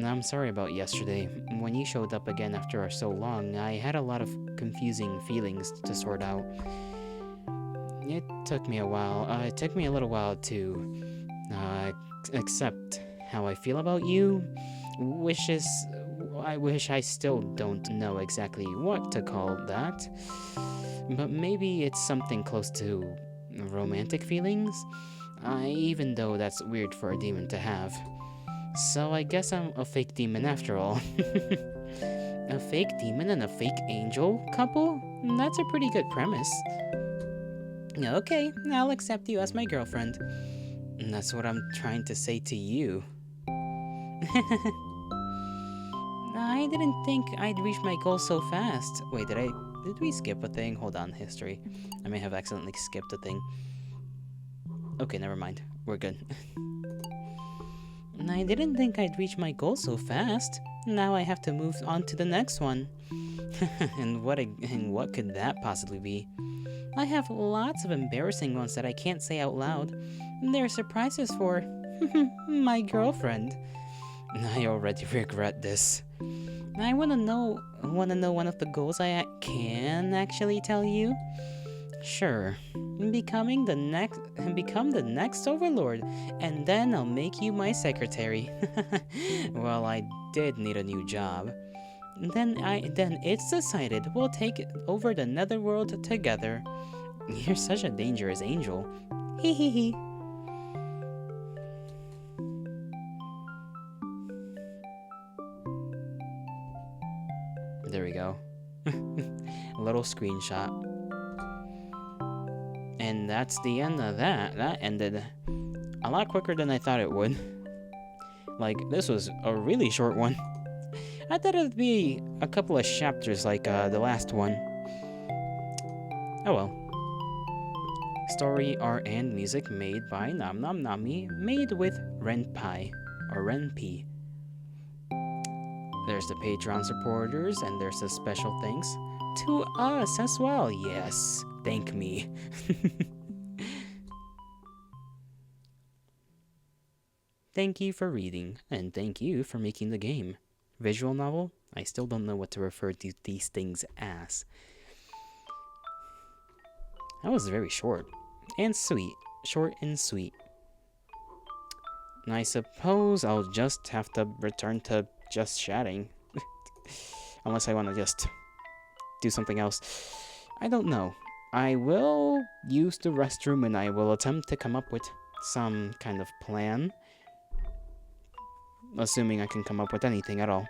I'm sorry about yesterday. When you showed up again after so long, I had a lot of confusing feelings to sort out. It took me a while. It took me a little while to uh, accept how I feel about you. I wish I still don't know exactly what to call that. But maybe it's something close to romantic feelings? Even though that's weird for a demon to have. So I guess I'm a fake demon after all. A fake demon and a fake angel couple? That's a pretty good premise. Okay, I'll accept you as my girlfriend. And that's what I'm trying to say to you. I didn't think I'd reach my goal so fast. Wait, did we skip a thing? Hold on, history. I may have accidentally skipped a thing. Okay, never mind. We're good. I didn't think I'd reach my goal so fast. Now I have to move on to the next one. and what could that possibly be? I have lots of embarrassing ones that I can't say out loud. They're surprises for my girlfriend. I already regret this. I wanna know one of the goals I can actually tell you? Sure. Become the next overlord, and then I'll make you my secretary. Well, I did need a new job. Then it's decided we'll take over the netherworld together. You're such a dangerous angel. Hee hee hee. There we go. A little screenshot. And that's the end of that. That ended a lot quicker than I thought it would. Like, this was a really short one. I thought it'd be a couple of chapters like the last one. Oh well. Story, art, and music made by Nam Nam Nami, made with Renpai, or Renpi. There's the Patreon supporters, and there's a special thanks to us as well. Yes, thank me. Thank you for reading, and thank you for making the game. Visual novel? I still don't know what to refer to these things as. That was very short. And sweet. Short and sweet. And I suppose I'll just have to return to just chatting. Unless I want to just do something else. I don't know. I will use the restroom and I will attempt to come up with some kind of plan. Assuming I can come up with anything at all.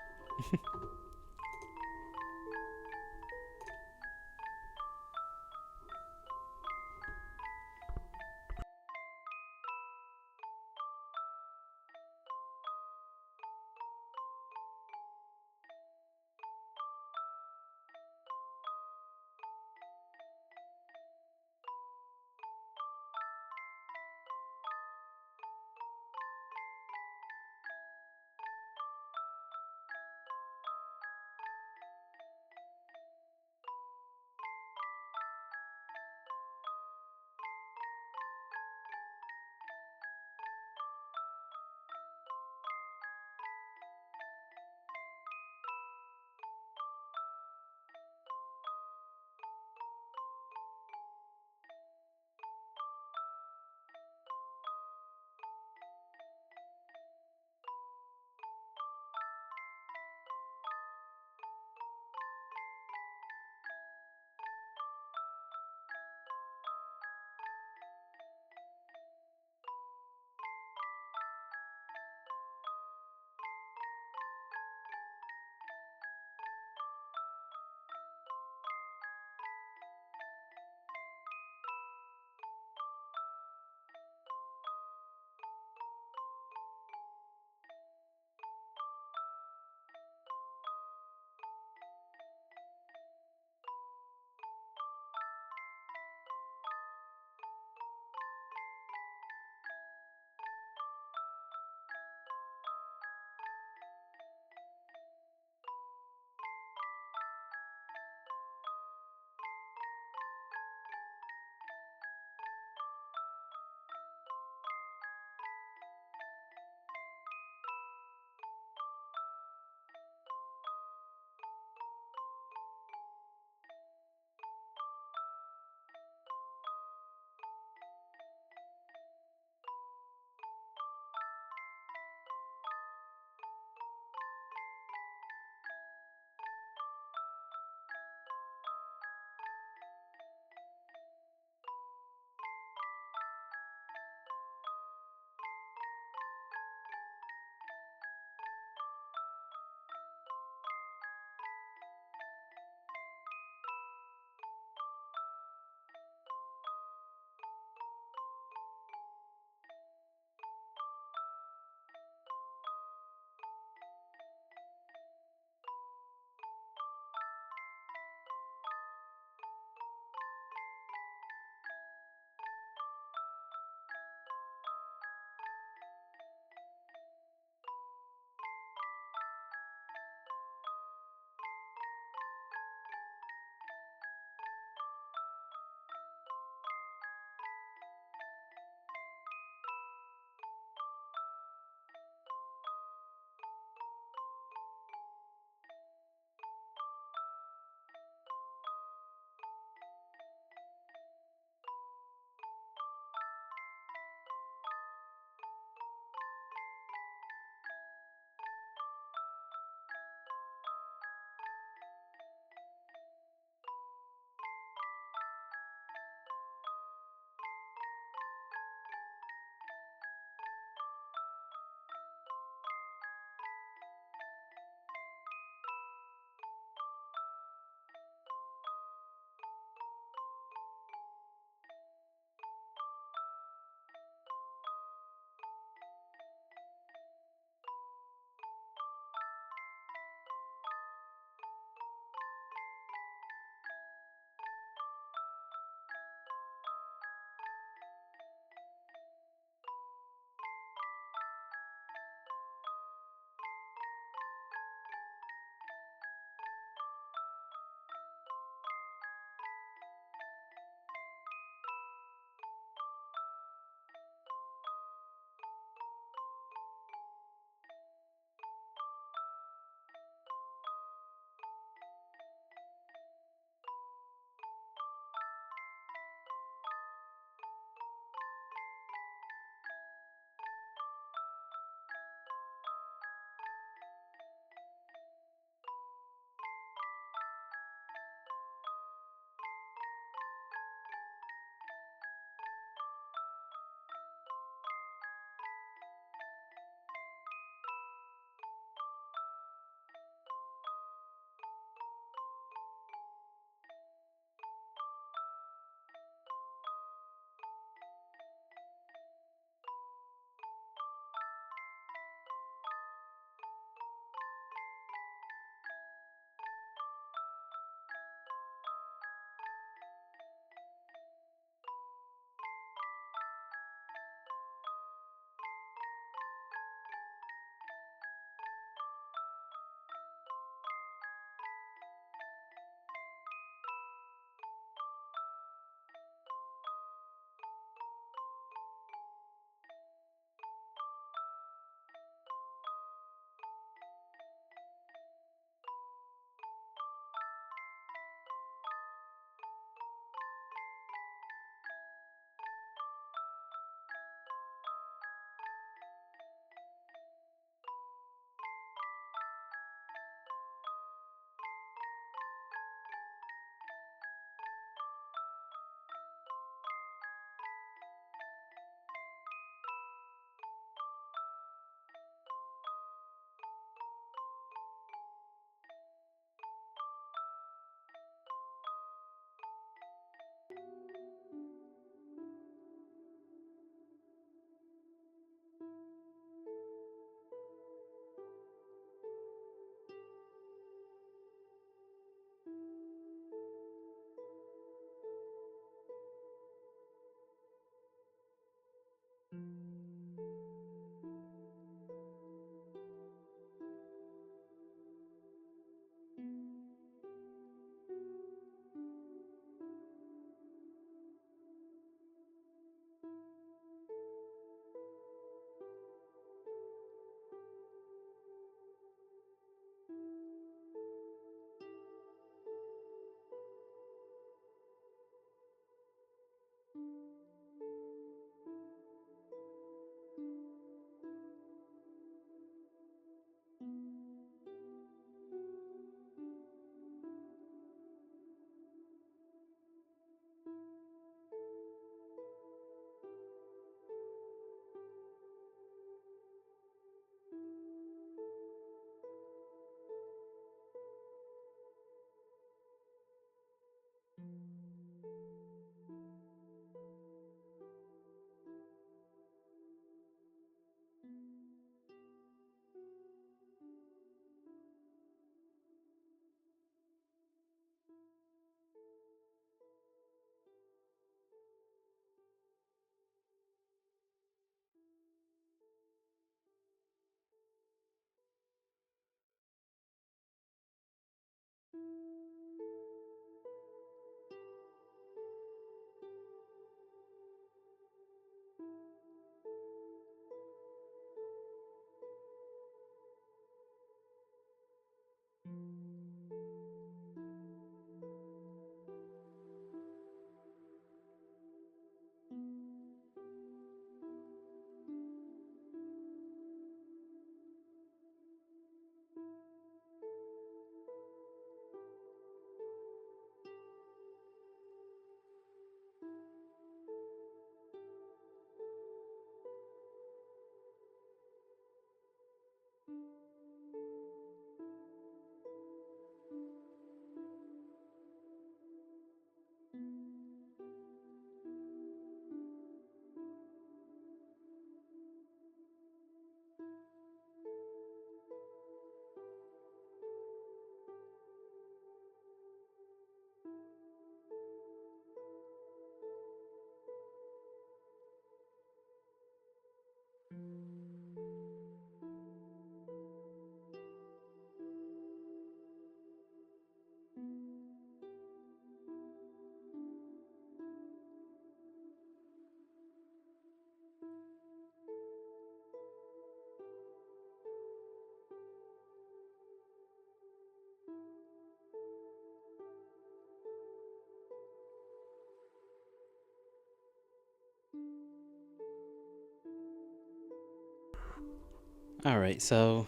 Alright, so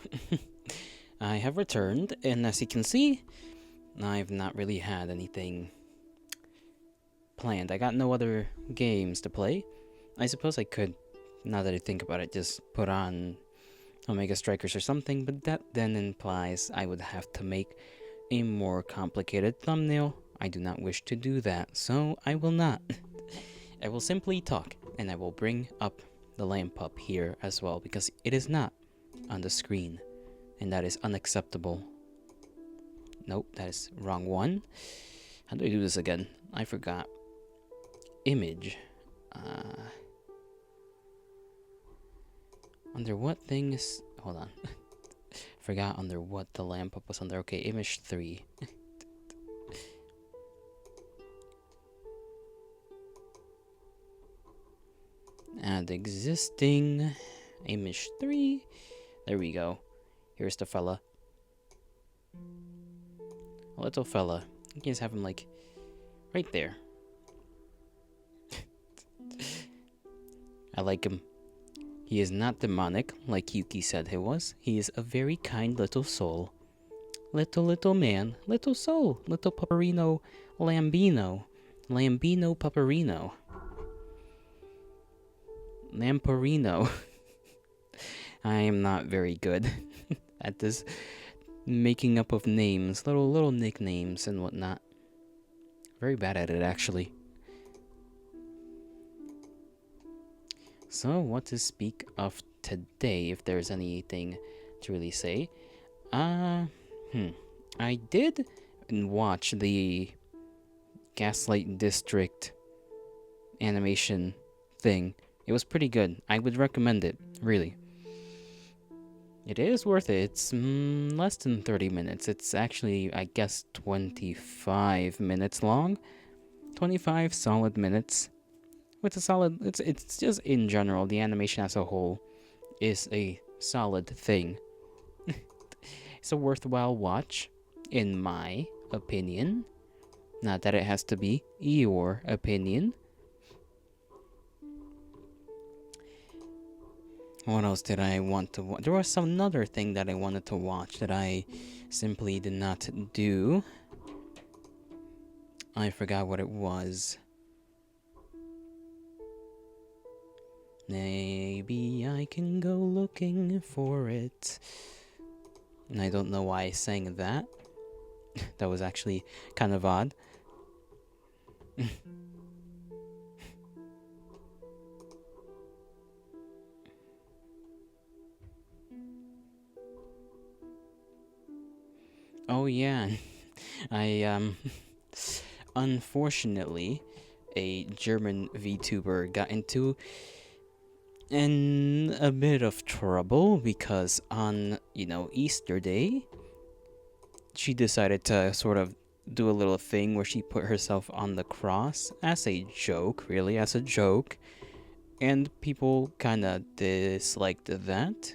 I have returned, and as you can see, I've not really had anything planned. I got no other games to play. I suppose I could, now that I think about it, just put on Omega Strikers or something, but that then implies I would have to make a more complicated thumbnail. I do not wish to do that, so I will not. I will simply talk, and I will bring up the lamp up here as well, because it is not on the screen, and that is unacceptable. Nope, that is wrong one. How do I do this again? I forgot. Image. Under what thing is... Hold on. Forgot under what the lamp up was under. Okay, image 3. Add existing. Image 3. There we go. Here's the fella. A little fella. You can just have him like right there. I like him. He is not demonic, like Yuki said he was. He is a very kind little soul. Little man. Little soul. Little Paparino Lambino. Lambino Paparino. Lamporino. I am not very good at this making up of names. Little nicknames and whatnot. Very bad at it, actually. So, what to speak of today, if there's anything to really say? Uh, I did watch the Gaslight District animation thing. It was pretty good. I would recommend it, really. It is worth it. It's less than 30 minutes. It's actually, I guess, 25 minutes long. 25 solid minutes. With a solid, it's just in general, the animation as a whole is a solid thing. It's a worthwhile watch, in my opinion. Not that it has to be your opinion. What else did I want to watch? There was another thing that I wanted to watch that I simply did not do. I forgot what it was. Maybe I can go looking for it. And I don't know why I sang that. That was actually kind of odd. Oh yeah, I unfortunately, a German VTuber got into a bit of trouble because on, Easter Day, she decided to sort of do a little thing where she put herself on the cross as a joke, really, as a joke, and people kind of disliked that.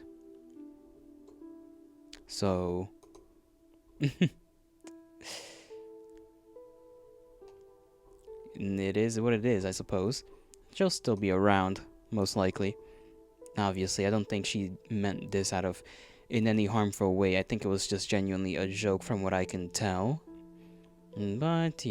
So, it is what it is, I suppose. She'll still be around, most likely. Obviously, I don't think she meant this in any harmful way. I think it was just genuinely a joke from what I can tell. But,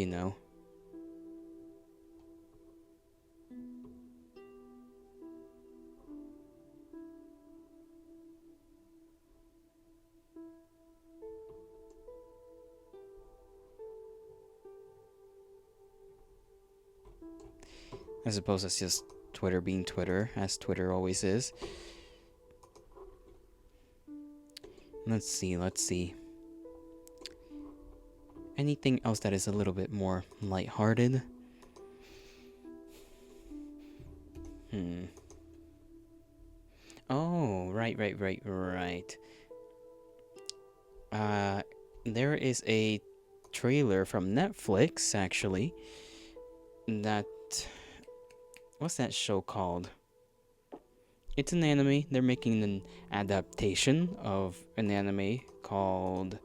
I suppose that's just Twitter being Twitter, as Twitter always is. Let's see. Anything else that is a little bit more lighthearted? Oh, right. There is a trailer from Netflix, actually, that... What's that show called? It's an anime. They're making an adaptation of an anime called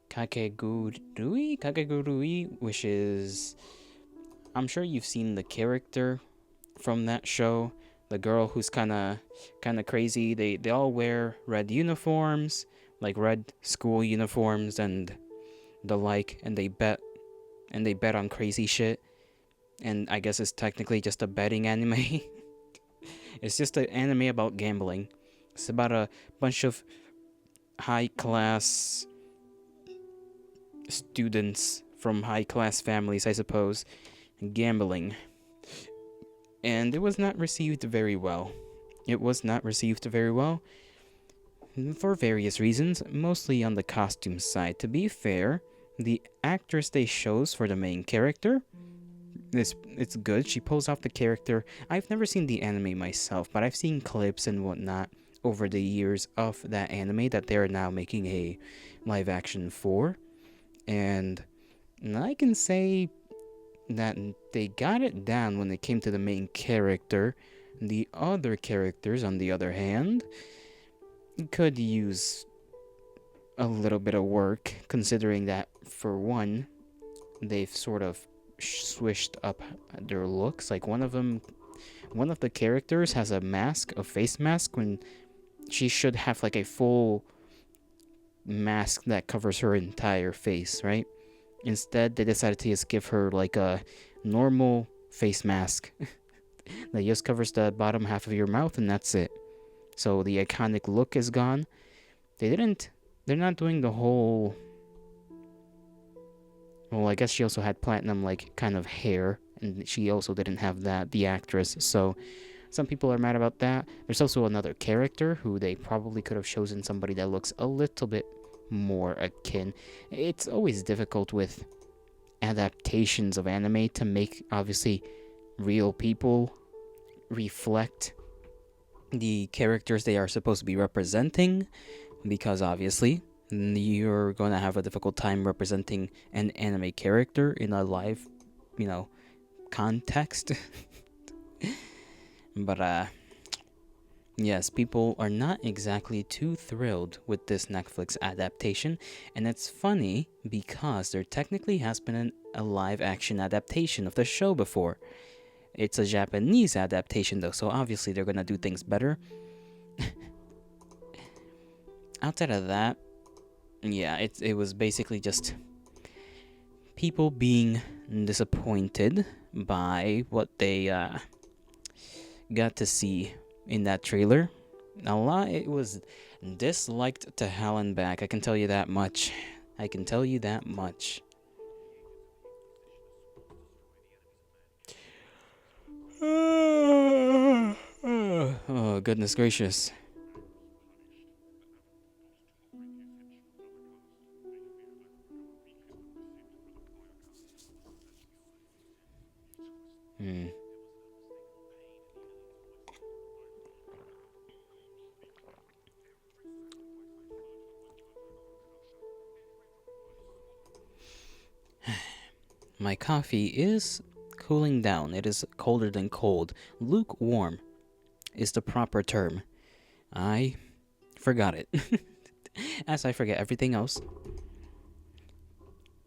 Kakegurui, which is... I'm sure you've seen the character from that show. The girl who's kind of crazy. They all wear red uniforms, like red school uniforms and the like, and they bet on crazy shit. And I guess it's technically just a betting anime. It's just an anime about gambling. It's about a bunch of high class students from high class families, I suppose, gambling. And it was not received very well. For various reasons, mostly on the costume side. To be fair, the actress they chose for the main character, it's good. She pulls off the character. I've never seen the anime myself, but I've seen clips and whatnot over the years of that anime that they're now making a live action for. And I can say that they got it down when it came to the main character. The other characters, on the other hand, could use a little bit of work, considering that, for one, they've sort of swished up their looks. Like one of the characters has a face mask, when she should have like a full mask that covers her entire face, right? Instead, they decided to just give her like a normal face mask that just covers the bottom half of your mouth, and that's it. So the iconic look is gone. They're not doing the whole... Well, I guess she also had platinum, like, kind of hair, and she also didn't have that, the actress, so Some people are mad about that. There's also another character who they probably could have chosen somebody that looks a little bit more akin. It's always difficult with adaptations of anime to make, obviously, real people reflect the characters they are supposed to be representing, because obviously you're going to have a difficult time representing an anime character in a live, you know, context. But yes, people are not exactly too thrilled with this Netflix adaptation, and it's funny because there technically has been a live action adaptation of the show before. It's a Japanese adaptation though, so obviously they're gonna do things better. Outside of that, yeah, it was basically just people being disappointed by what they got to see in that trailer. A lot, it was disliked to hell and back. I can tell you that much. I can tell you that much. Oh, goodness gracious. Hmm. My coffee is cooling down. It is colder than cold. Lukewarm is the proper term. I forgot it. As I forget everything else.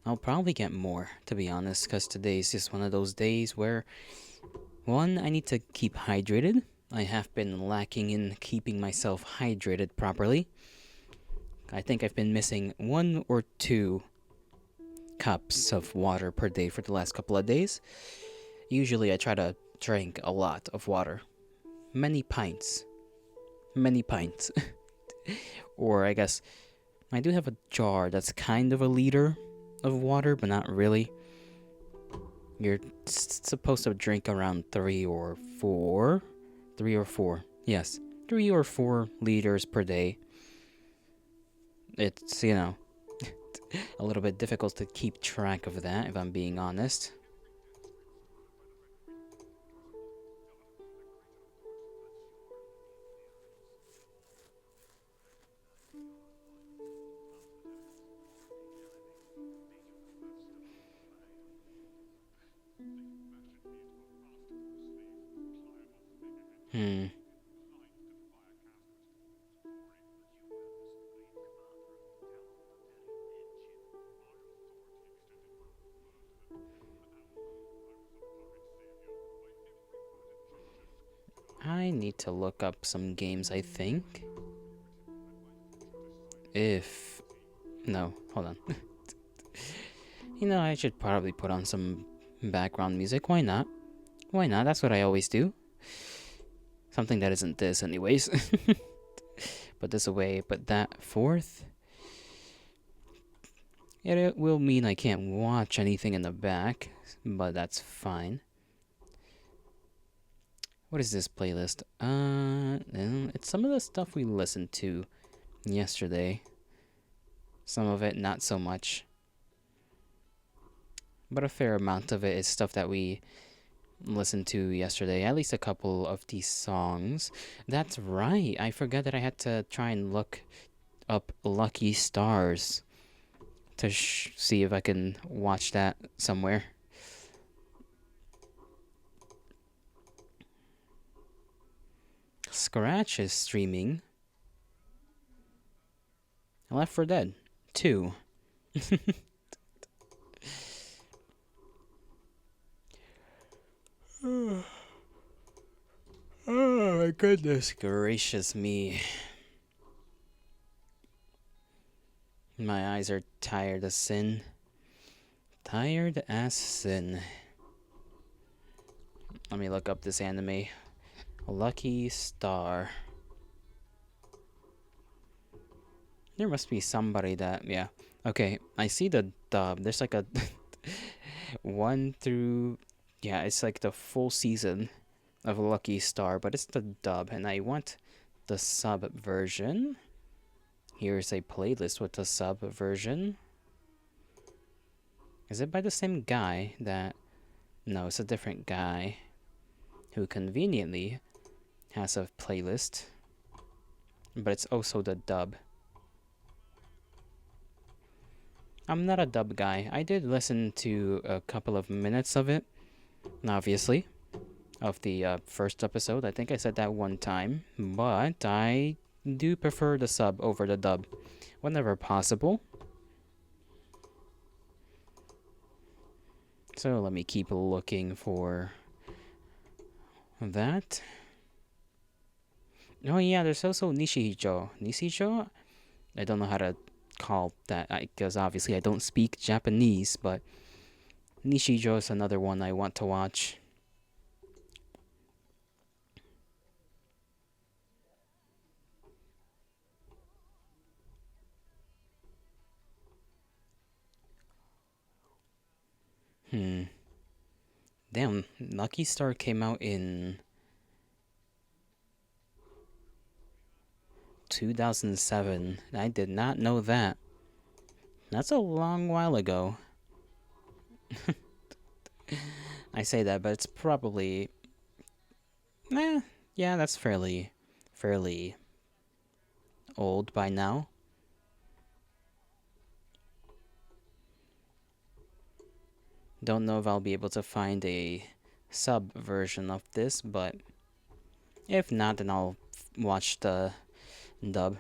I'll probably get more, to be honest, because today is just one of those days where, one, I need to keep hydrated. I have been lacking in keeping myself hydrated properly. I think I've been missing 1 or 2 cups of water per day for the last couple of days. Usually I try to drink a lot of water. Many pints. Many pints. Or I guess I do have a jar that's kind of a liter of water, but not really. You're supposed to drink around 3 or 4. 3 or 4. Yes. 3 or 4 liters per day. It's, a little bit difficult to keep track of that, if I'm being honest. Hmm. I need to look up some games, I think. If. No, hold on. I should probably put on some background music. Why not? Why not? That's what I always do. Something that isn't this, anyways. Put this away, put that forth. It will mean I can't watch anything in the back, but that's fine. What is this playlist? It's some of the stuff we listened to yesterday. Some of it, not so much. But a fair amount of it is stuff that we listened to yesterday. At least a couple of these songs. That's right. I forgot that I had to try and look up Lucky Stars to see if I can watch that somewhere. Scratch is streaming Left 4 Dead 2. Oh my goodness gracious me. My eyes are tired as sin. Tired as sin. Let me look up this anime. Lucky Star. There must be somebody that, yeah. Okay, I see the dub. There's like a 1 through, yeah, it's like the full season of Lucky Star, but it's the dub, and I want the sub version. Here's a playlist with the sub version. Is it by the same guy that... No, it's a different guy who conveniently has a playlist, but it's also the dub. I'm not a dub guy. I did listen to a couple of minutes of it, obviously, of the first episode. I think I said that one time, but I do prefer the sub over the dub whenever possible. So let me keep looking for that. Oh yeah, there's also Nishijo. Nishijo? I don't know how to call that because obviously I don't speak Japanese, but Nishijo is another one I want to watch. Damn, Lucky Star came out in 2007. I did not know that. That's a long while ago. I say that, but it's probably... yeah, that's fairly old by now. Don't know if I'll be able to find a sub version of this, but if not, then I'll watch the dub.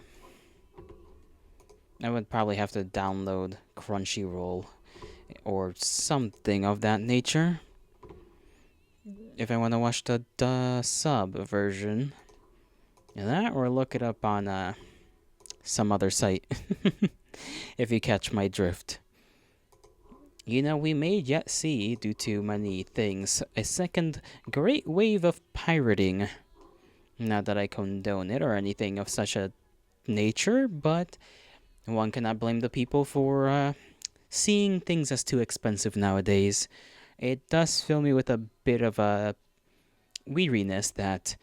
I would probably have to download Crunchyroll or something of that nature if I want to watch the sub version. That, or look it up on some other site, if you catch my drift. You know, we may yet see, due to many things, a second great wave of pirating. Not that I condone it or anything of such a nature, but one cannot blame the people for seeing things as too expensive nowadays. It does fill me with a bit of a weariness that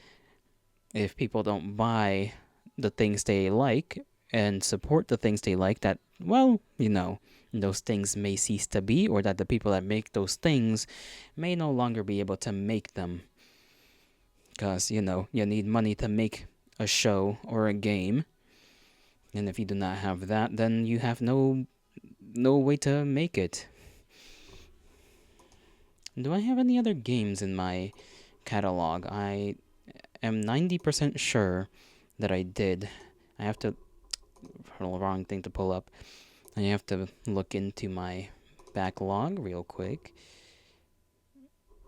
if people don't buy the things they like and support the things they like, that, well, you know, those things may cease to be, or that the people that make those things may no longer be able to make them. Because, you know, you need money to make a show or a game. And if you do not have that, then you have no way to make it. Do I have any other games in my catalog? I am 90% sure that I did. I have to... wrong thing to pull up. I have to look into my backlog real quick.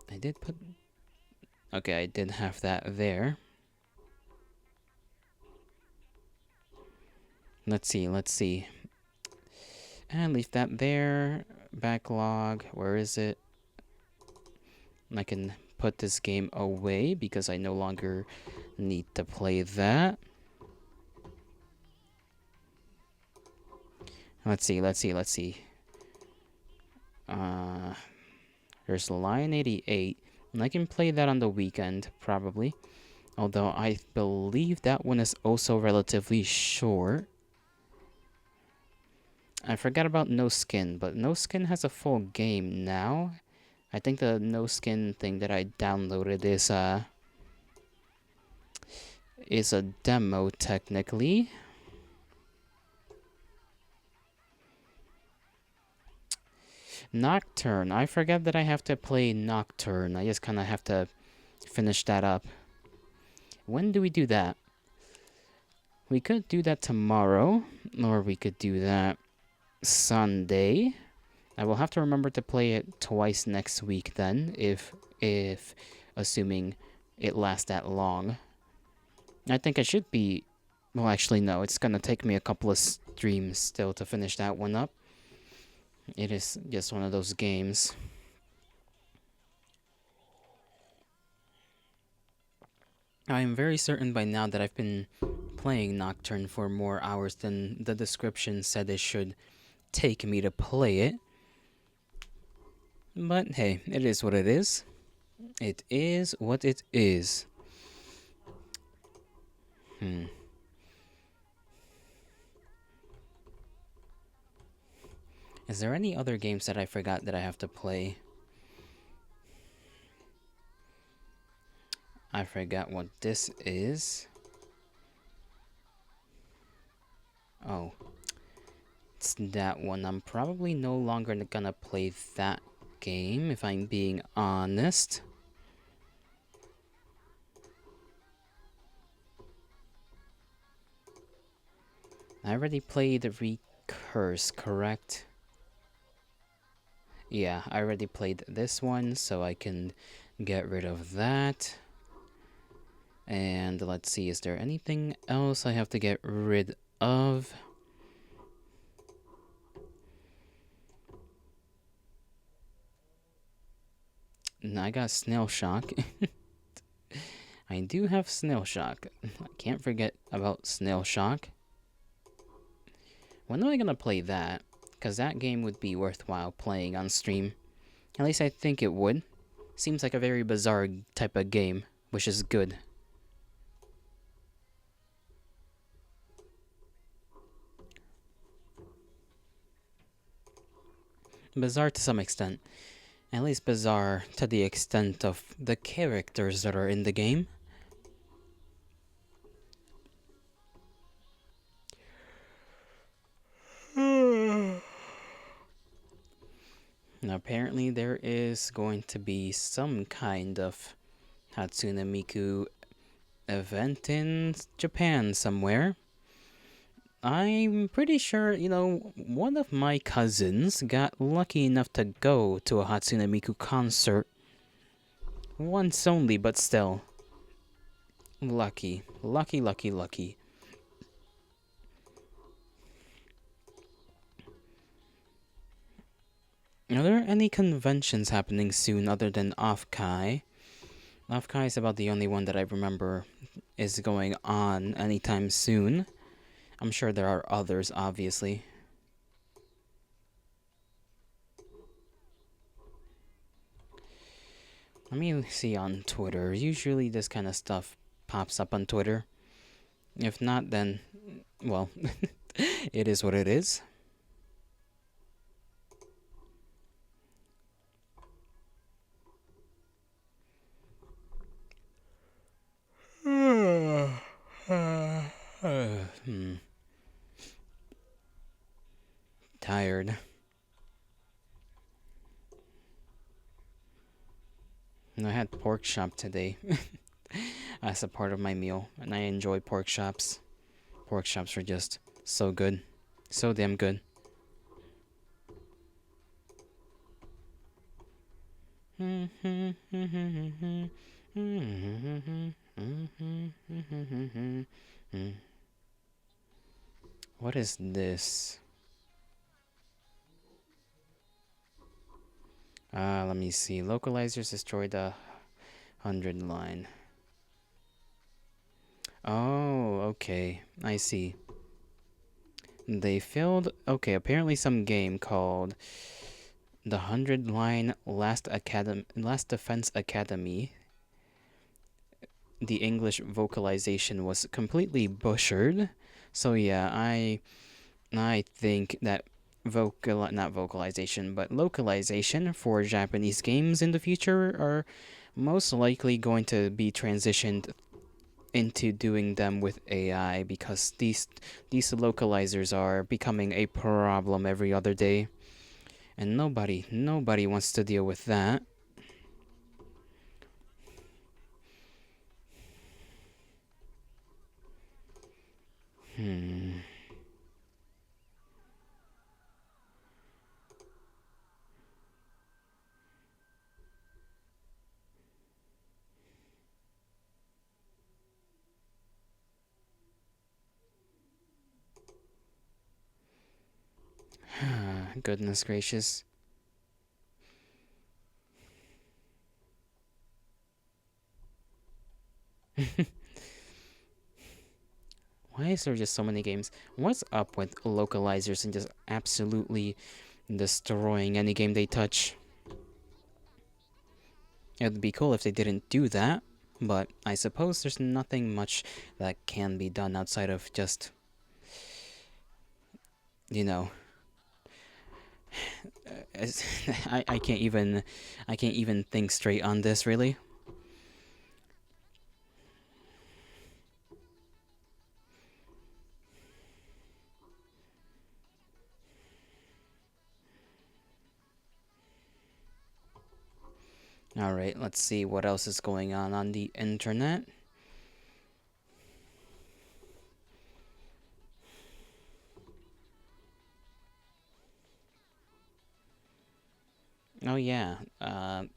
I did put... Okay, I did have that there. Let's see. And leave that there. Backlog, where is it? I can put this game away because I no longer need to play that. Let's see. There's Line 88, and I can play that on the weekend, probably. Although I believe that one is also relatively short. I forgot about No Skin, but No Skin has a full game now. I think the No Skin thing that I downloaded is a demo, technically. Nocturne. I forget that I have to play Nocturne. I just kind of have to finish that up. When do we do that? We could do that tomorrow, or we could do that Sunday. I will have to remember to play it twice next week then, if assuming it lasts that long. I think I should be... Well, actually, no. It's gonna take me a couple of streams still to finish that one up. It is just one of those games. I am very certain by now that I've been playing Nocturne for more hours than the description said it should take me to play it. But hey, it is what it is. It is what it is. Is there any other games that I forgot that I have to play? I forgot what this is. Oh, it's that one. I'm probably no longer gonna play that game if I'm being honest. I already played Recurse, correct? Yeah, I already played this one, so I can get rid of that. And let's see, is there anything else I have to get rid of? I got Snail Shock. I do have Snail Shock. I can't forget about Snail Shock. When am I gonna play that? Because that game would be worthwhile playing on stream. At least I think it would. Seems like a very bizarre type of game, which is good. Bizarre to some extent. At least bizarre to the extent of the characters that are in the game. Now, apparently there is going to be some kind of Hatsune Miku event in Japan somewhere. I'm pretty sure, one of my cousins got lucky enough to go to a Hatsune Miku concert. Once only, but still. Lucky. Lucky, lucky, lucky. Are there any conventions happening soon other than Off-Kai? Off-Kai is about the only one that I remember is going on anytime soon. I'm sure there are others, obviously. Let me see on Twitter. Usually this kind of stuff pops up on Twitter. If not, then, well, it is what it is. Tired. I had pork chop today as a part of my meal, and I enjoy pork chops. Pork chops are just so good. So damn good. What is this? Let me see. Localizers destroyed the 100 line. Oh, okay. I see. They failed. Okay, apparently some game called the 100 line Last Defense Academy. The English vocalization was completely butchered. So yeah, I think that not vocalization, but localization for Japanese games in the future are most likely going to be transitioned into doing them with AI, because these localizers are becoming a problem every other day, and nobody wants to deal with that. Goodness gracious. Why is there just so many games? What's up with localizers and just absolutely destroying any game they touch? It'd be cool if they didn't do that, but I suppose there's nothing much that can be done outside of just, you know, as- I can't even think straight on this really. All right, let's see what else is going on the internet. Oh yeah, I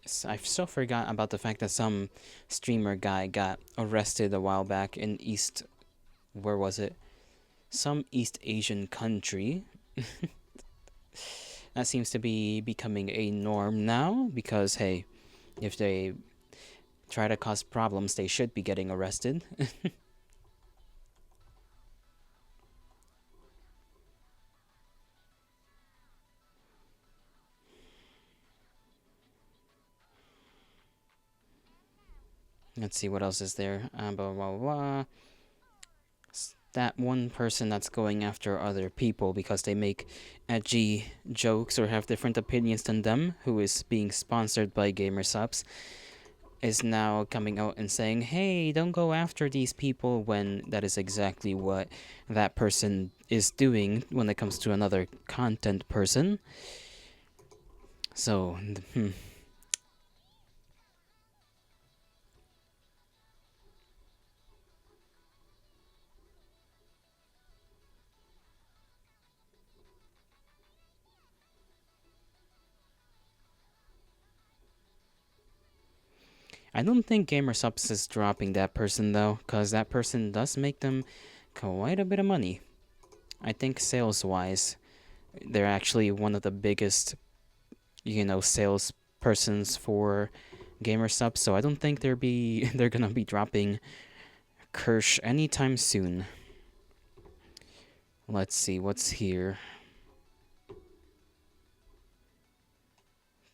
still forgot about the fact that some streamer guy got arrested a while back in East. Where was it? Some East Asian country. That seems to be becoming a norm now because hey, if they try to cause problems, they should be getting arrested. Let's see what else is there. Blah, blah, blah. That one person that's going after other people because they make edgy jokes or have different opinions than them, who is being sponsored by GamerSups, is now coming out and saying, hey, don't go after these people, when that is exactly what that person is doing when it comes to another content person. So, I don't think GamerSups is dropping that person though, because that person does make them quite a bit of money. I think sales wise, they're actually one of the biggest, sales persons for GamerSups. So I don't think they're gonna be dropping Kirsch anytime soon. Let's see what's here.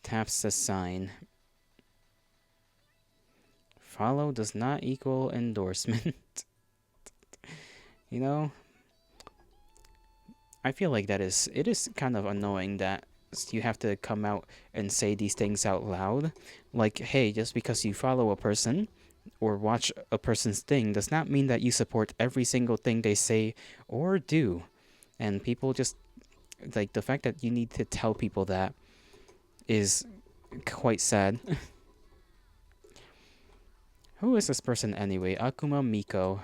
Taps the sign. Follow does not equal endorsement. you know, I feel like it is kind of annoying that you have to come out and say these things out loud. Like, hey, just because you follow a person or watch a person's thing does not mean that you support every single thing they say or do. And people just, like, the fact that you need to tell people that is quite sad. Who is this person anyway? Akuma Miko.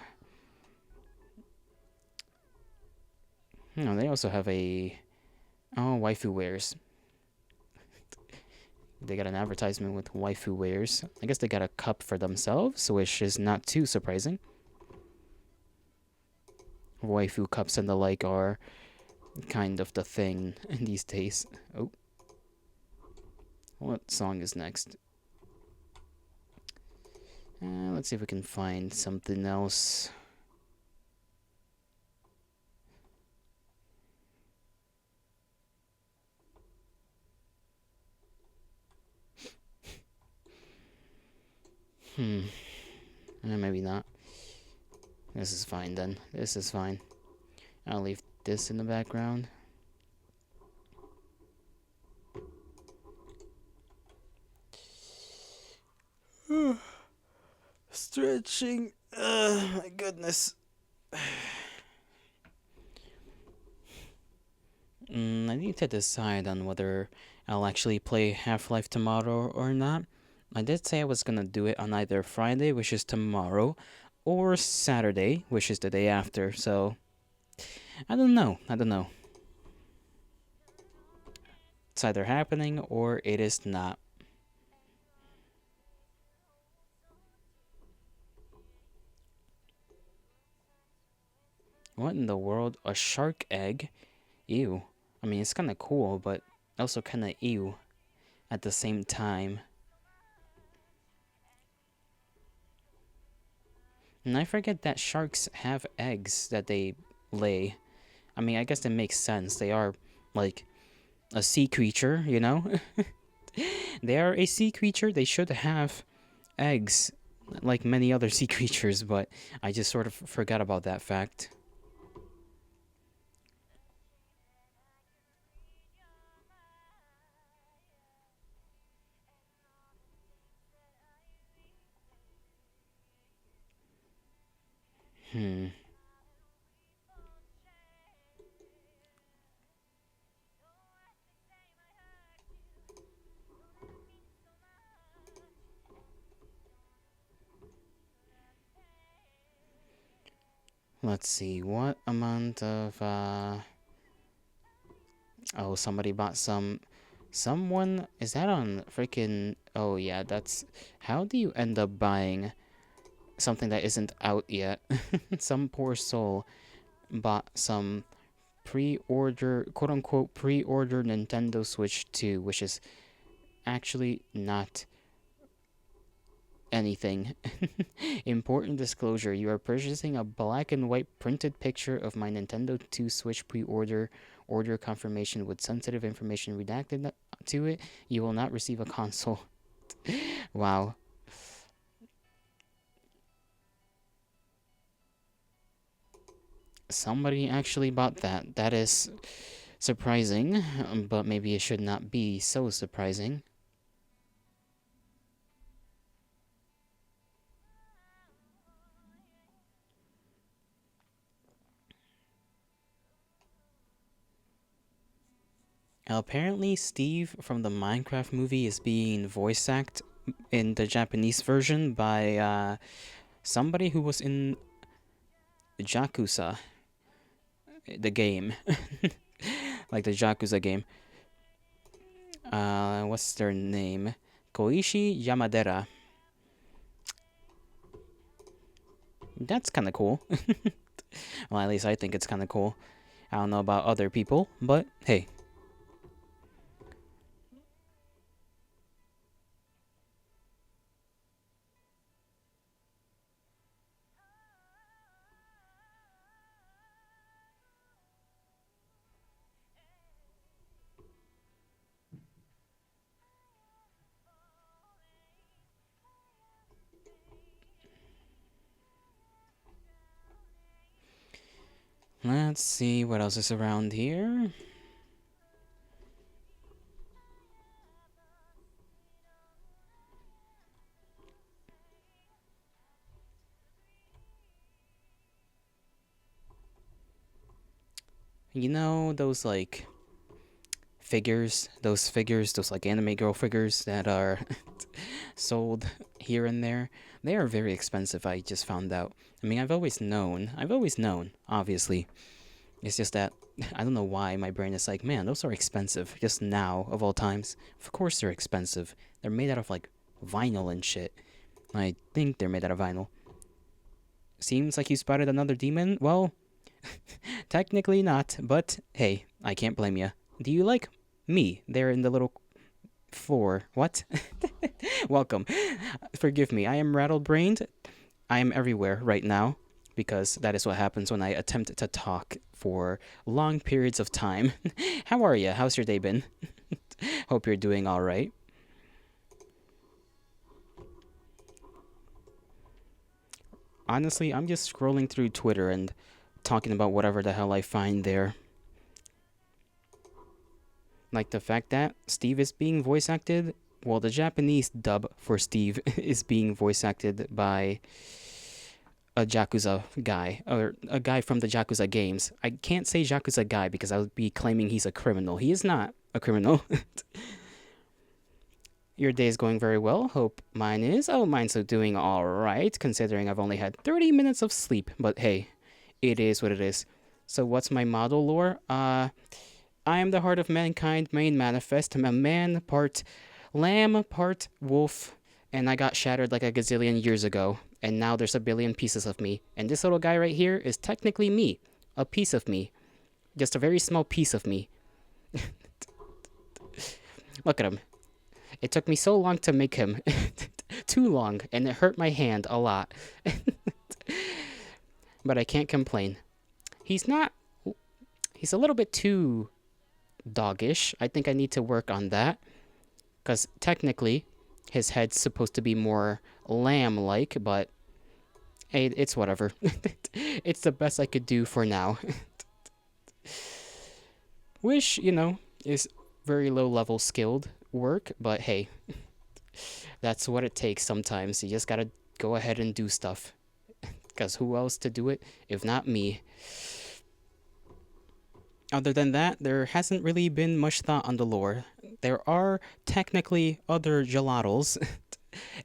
No, they also have a waifu wares. They got an advertisement with waifu wares. I guess they got a cup for themselves, which is not too surprising. Waifu cups and the like are kind of the thing these days. Oh. What song is next? Let's see if we can find something else. Maybe not. This is fine then. This is fine. I'll leave this in the background. Stretching. My goodness. I need to decide on whether I'll actually play Half-Life tomorrow or not. I did say I was gonna do it on either Friday, which is tomorrow, or Saturday, which is the day after, so I don't know. It's either happening or it is not. What in the world? A shark egg? Ew. I mean, it's kind of cool, but also kind of ew at the same time. And I forget that sharks have eggs that they lay. I mean, I guess it makes sense. They are like a sea creature, you know? They are a sea creature. They should have eggs like many other sea creatures, but I just sort of forgot about that fact. Hmm. Let's see. What amount of oh, somebody bought some. Someone is that on freaking? Oh yeah, that's. How do you end up buying something that isn't out yet? Some poor soul bought some pre-order, quote unquote, pre-order Nintendo Switch 2, which is actually not anything. Important disclosure: you are purchasing a black and white printed picture of my Nintendo 2 Switch pre-order order confirmation with sensitive information redacted to it. You will not receive a console. Wow. Somebody actually bought that. That is surprising, but maybe it should not be so surprising. Apparently, Steve from the Minecraft movie is being voice acted in the Japanese version by somebody who was in Jakusa, the game, like the Jakusa game. What's their name? Koichi Yamadera. That's kind of cool. Well, at least I think it's kind of cool. I don't know about other people, but hey. Let's see what else is around here. You know those like figures, those like anime girl figures that are sold here and there. They are very expensive, I just found out. I mean, I've always known, obviously. It's just that I don't know why my brain is like, man, those are expensive. Just now, of all times. Of course they're expensive. They're made out of like vinyl and shit. I think they're made out of vinyl. Seems like you spotted another demon? Well, technically not, but hey, I can't blame you. Do you like me there in the little floor? What? Welcome. Forgive me, I am rattle brained. I am everywhere right now because that is what happens when I attempt to talk for long periods of time. How are you? How's your day been? Hope you're doing all right. Honestly, I'm just scrolling through Twitter and talking about whatever the hell I find there. Like the fact that Steve is being voice acted. Well, the Japanese dub for Steve is being voice acted by a Yakuza guy, or a guy from the Yakuza games. I can't say Yakuza guy because I would be claiming he's a criminal. He is not a criminal. Your day is going very well. Hope mine is. Oh, mine's doing all right, considering I've only had 30 minutes of sleep. But hey, it is what it is. So what's my model lore? I am the heart of mankind, main manifest. I'm a man, part lamb, part wolf, and I got shattered like a gazillion years ago. And now there's a billion pieces of me. And this little guy right here is technically me. A piece of me. Just a very small piece of me. Look at him. It took me so long to make him. Too long, and it hurt my hand a lot. But I can't complain. He's not. He's a little bit too doggish. I think I need to work on that. Because technically, his head's supposed to be more lamb-like, but hey, it's whatever. It's the best I could do for now. Which, is very low-level skilled work, but hey, that's what it takes sometimes. You just gotta go ahead and do stuff. Because who else to do it if not me? Other than that, there hasn't really been much thought on the lore. There are technically other gelatos,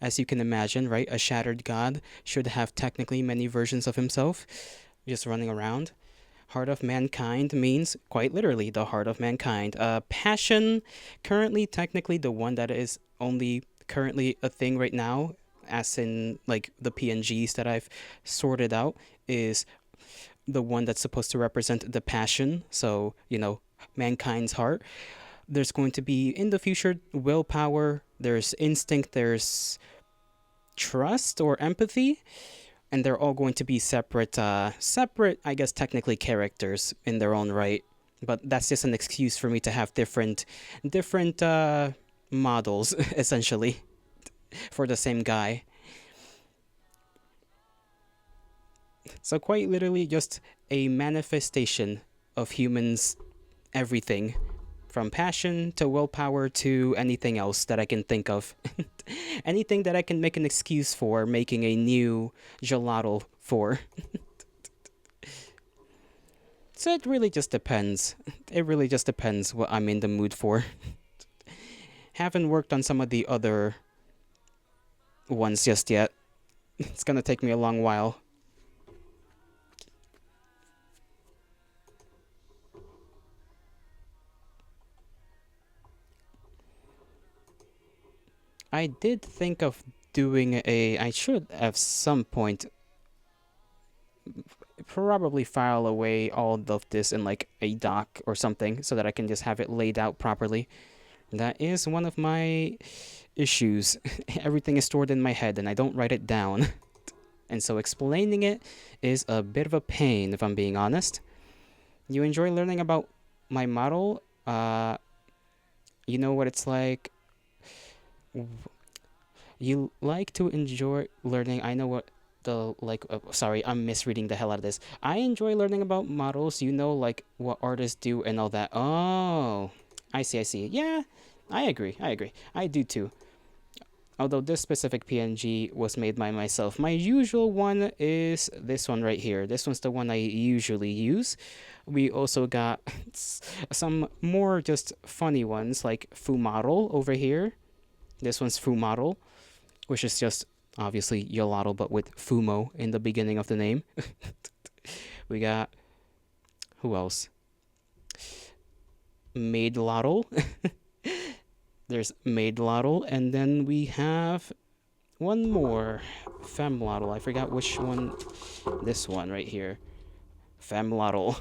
as you can imagine, right? A shattered god should have technically many versions of himself just running around. Heart of mankind means quite literally the heart of mankind. Passion, currently, technically, the one that is only currently a thing right now, as in like the PNGs that I've sorted out, is the one that's supposed to represent the passion. So, mankind's heart. There's going to be in the future willpower, there's instinct, there's trust or empathy, and they're all going to be separate, I guess, technically characters in their own right. But that's just an excuse for me to have different models, essentially, for the same guy. So quite literally just a manifestation of humans' everything, from passion to willpower to anything else that I can think of. Anything that I can make an excuse for making a new gelato for. So it really just depends. It really just depends what I'm in the mood for. Haven't worked on some of the other ones just yet. It's gonna take me a long while. I did think of doing I should at some point probably file away all of this in like a doc or something so that I can just have it laid out properly. That is one of my issues. Everything is stored in my head and I don't write it down. And so explaining it is a bit of a pain, if I'm being honest. You enjoy learning about my model? You know what it's like. You like to enjoy learning. I know what sorry, I'm misreading the hell out of this. I enjoy learning about models. Like what artists do and all that. Oh, I see. Yeah, I agree. I do too. Although this specific PNG was made by myself. My usual one is this one right here. This one's the one I usually use. We also got some more just funny ones like Fumaro over here. This one's Fumaro, which is just obviously Yolato but with Fumo in the beginning of the name. We got, who else? Maid Lotto. There's Maid Lotto, and then we have one more, Fem Lotto. I forgot which one. This one right here, Fem Lotto.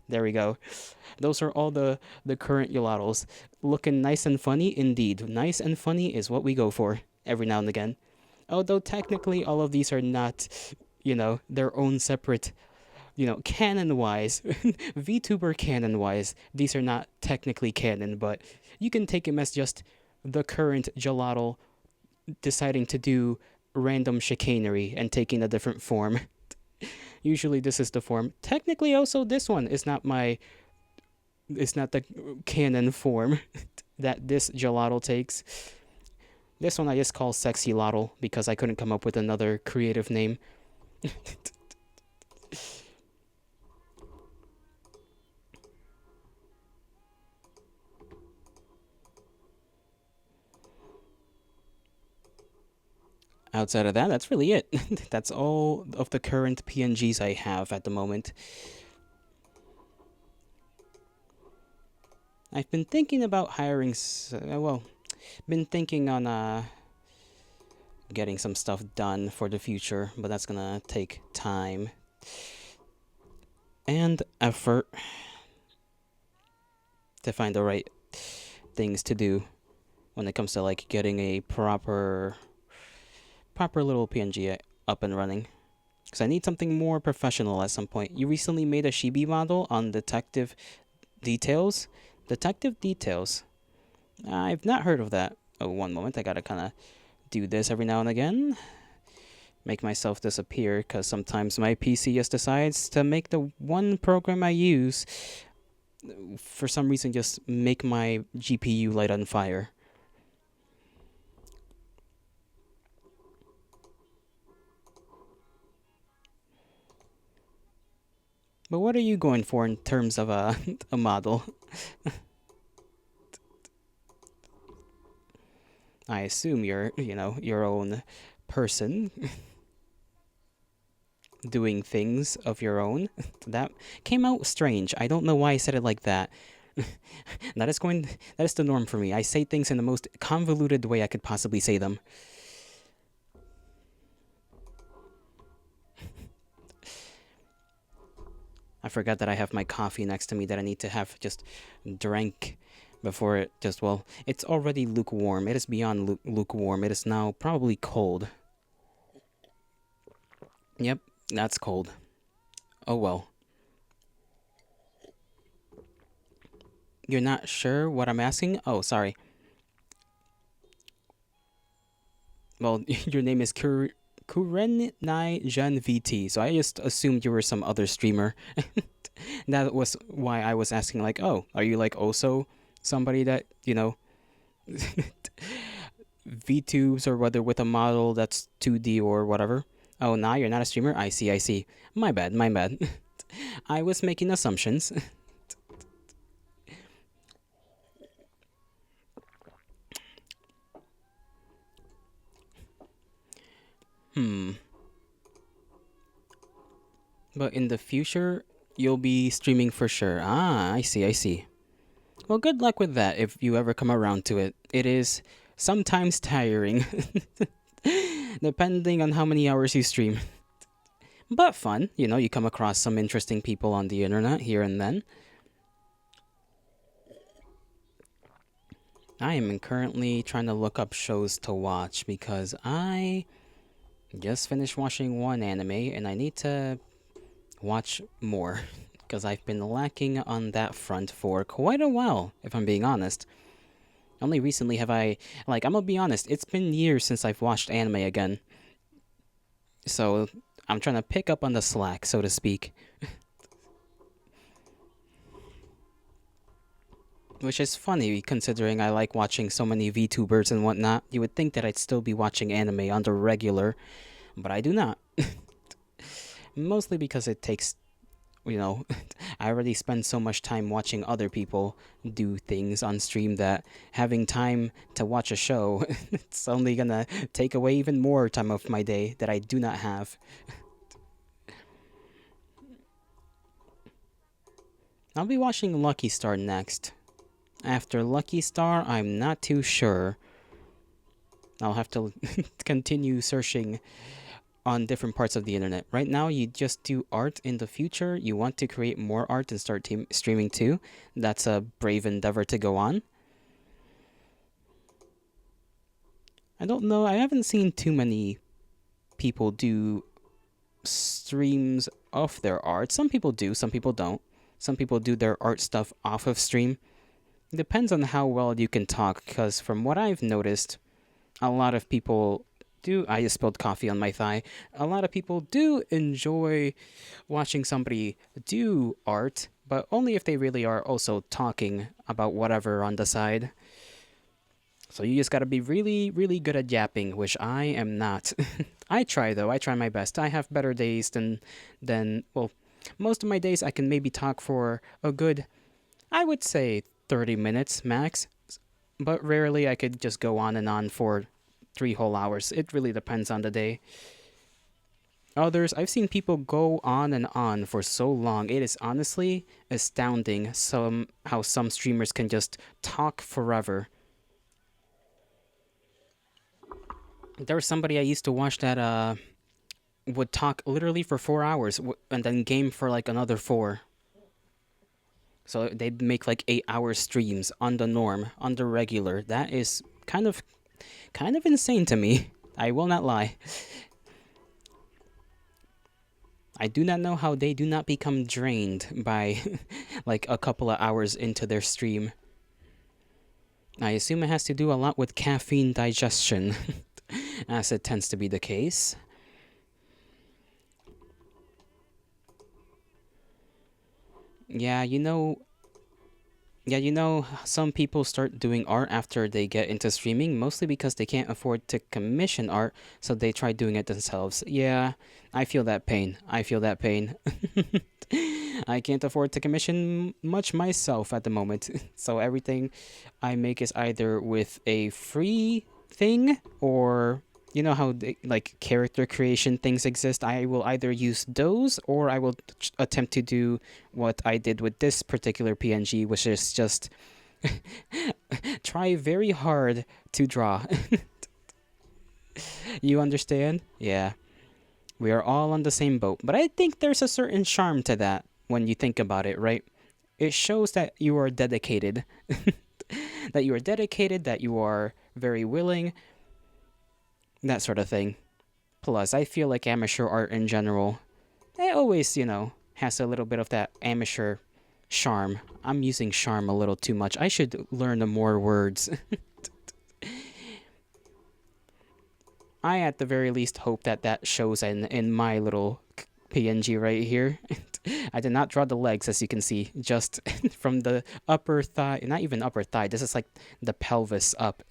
There we go. Those are all the current Yolatos. Looking nice and funny indeed. Nice and funny is what we go for every now and again. Although technically all of these are not, their own separate, canon-wise, VTuber canon-wise, these are not technically canon, but you can take them as just the current gelato deciding to do random chicanery and taking a different form. Usually this is the form. Technically also this one is not the canon form that this gelato takes. This one I just call Sexy Lotto because I couldn't come up with another creative name. Outside of that, that's really it. That's all of the current PNGs I have at the moment. I've been thinking about hiring, been thinking on getting some stuff done for the future, but that's gonna take time and effort to find the right things to do when it comes to like getting a proper little PNG up and running. Because I need something more professional at some point. You recently made a Chibi model on Detective Details? Detective Details? I've not heard of that. Oh, one moment. I gotta kind of do this every now and again. Make myself disappear because sometimes my PC just decides to make the one program I use for some reason just make my GPU light on fire. But what are you going for in terms of a model? I assume you're, your own person doing things of your own. That came out strange. I don't know why I said it like that. that is going that is the norm for me. I say things in the most convoluted way I could possibly say them. I forgot that I have my coffee next to me that I need to have just drank before it just, well, it's already lukewarm. It is beyond lukewarm. It is now probably cold. Yep, that's cold. Oh well. You're not sure what I'm asking? Oh, sorry. Well, your name is Kurenai Jen VT, so I just assumed you were some other streamer. That was why I was asking, like, oh, are you like also somebody that, VTubes or whether with a model that's 2D or whatever? Oh, now you're not a streamer? I see, I see. My bad, my bad. I was making assumptions. Hmm. But in the future, you'll be streaming for sure. Ah, I see, I see. Well, good luck with that if you ever come around to it. It is sometimes tiring, depending on how many hours you stream. But fun, you come across some interesting people on the internet here and then. I am currently trying to look up shows to watch because I just finished watching one anime and I need to watch more because I've been lacking on that front for quite a while, if I'm being honest. Only recently have I'm gonna be honest, it's been years since I've watched anime again. So I'm trying to pick up on the slack, so to speak. Which is funny considering I like watching so many VTubers and whatnot. You would think that I'd still be watching anime on the regular, but I do not. Mostly because it takes, I already spend so much time watching other people do things on stream that having time to watch a show, it's only gonna take away even more time of my day that I do not have. I'll be watching Lucky Star next. After Lucky Star, I'm not too sure. I'll have to continue searching on different parts of the internet. Right now, you just do art. In the future, you want to create more art and start streaming too. That's a brave endeavor to go on. I don't know. I haven't seen too many people do streams of their art. Some people do, some people don't. Some people do their art stuff off of stream. It depends on how well you can talk, because from what I've noticed, a lot of people do. I just spilled coffee on my thigh. A lot of people do enjoy watching somebody do art, but only if they really are also talking about whatever on the side. So you just gotta be really, really good at yapping, which I am not. I try though. I try my best. I have better days than well, most of my days I can maybe talk for a good, I would say 30 minutes max, but rarely I could just go on and on for 3 whole hours. It really depends on the day. Others, I've seen people go on and on for so long. It is honestly astounding how some streamers can just talk forever. There was somebody I used to watch that would talk literally for 4 hours and then game for like another four. So they'd make like 8 hour streams on the norm, on the regular. That is kind of insane to me. I will not lie. I do not know how they do not become drained by like a couple of hours into their stream. I assume it has to do a lot with caffeine digestion, as it tends to be the case. Yeah, some people start doing art after they get into streaming, mostly because they can't afford to commission art, so they try doing it themselves. Yeah, I feel that pain. I feel that pain. I can't afford to commission much myself at the moment, so everything I make is either with a free thing or you know how like character creation things exist. I will either use those or I will attempt to do what I did with this particular PNG, which is just try very hard to draw. You understand? Yeah. We are all on the same boat. But I think there's a certain charm to that when you think about it, right? It shows that you are dedicated. That you are very willing, that sort of thing. Plus, I feel like amateur art in general, it always, has a little bit of that amateur charm. I'm using charm a little too much. I should learn more words. I, at the very least, hope that that shows in my little PNG right here. I did not draw the legs, as you can see, just from the upper thigh. Not even upper thigh. This is like the pelvis up.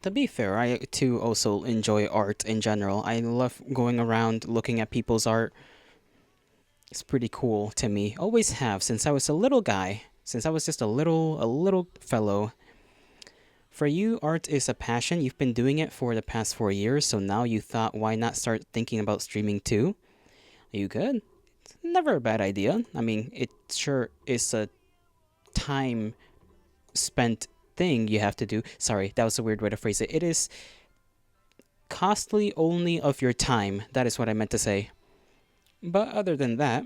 To be fair, I too also enjoy art in general. I love going around looking at people's art. It's pretty cool to me. Always have since I was a little guy. Since I was just a little fellow. For you, art is a passion. You've been doing it for the past 4 years, so now you thought, why not start thinking about streaming too? You could. Never a bad idea. I mean, it sure is a time spent thing you have to do. Sorry, that was a weird way to phrase it. It is costly only of your time. That is what I meant to say. But other than that,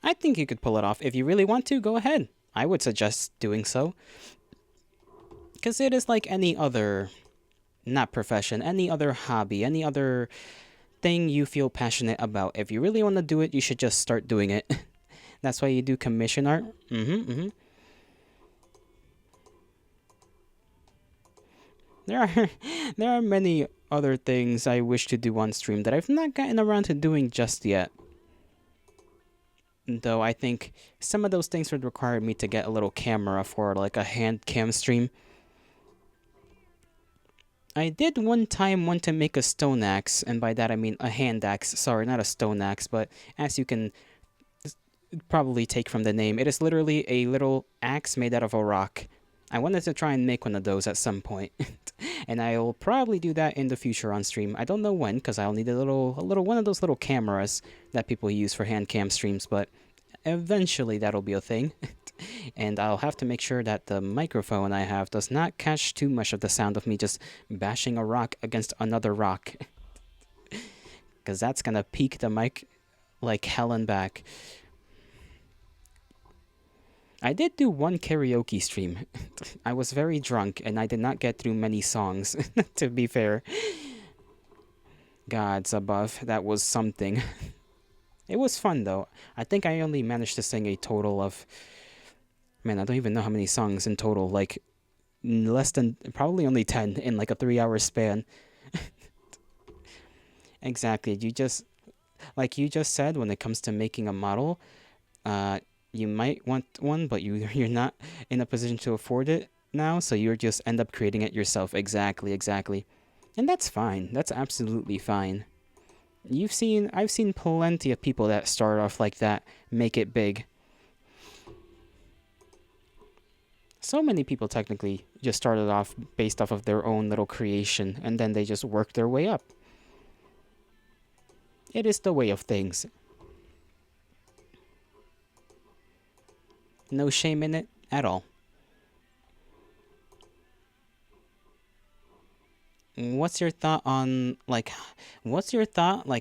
I think you could pull it off. If you really want to, go ahead. I would suggest doing so. Because it is like any other, not profession, any other hobby, any other thing you feel passionate about. If you really want to do it, you should just start doing it. That's why you do commission art. There are there are many other things I wish to do on stream that I've not gotten around to doing just yet. Though I think some of those things would require me to get a little camera for like a hand cam stream. I did one time want to make a stone axe, and by that I mean a hand axe. Sorry, not a stone axe, but as you can probably take from the name, it is literally a little axe made out of a rock. I wanted to try and make one of those at some point, and I'll probably do that in the future on stream. I don't know when, because I'll need a little one of those little cameras that people use for hand cam streams, but eventually that'll be a thing. And I'll have to make sure that the microphone I have does not catch too much of the sound of me just bashing a rock against another rock, because that's gonna peak the mic like hell and back. I did do one karaoke stream. I was very drunk and I did not get through many songs, to be fair. Gods above, that was something. It was fun though. I think I only managed to sing a total of. Man, I don't even know how many songs in total. Like, less than. Probably only 10 in like a 3 hour span. Exactly. Like you just said, when it comes to making a model, you might want one, but you're not in a position to afford it now, so you just end up creating it yourself. Exactly. And that's fine. That's absolutely fine. I've seen plenty of people that start off like that, make it big. So many people technically just started off based off of their own little creation, and then they just worked their way up. It is the way of things. No shame in it at all. What's your thought like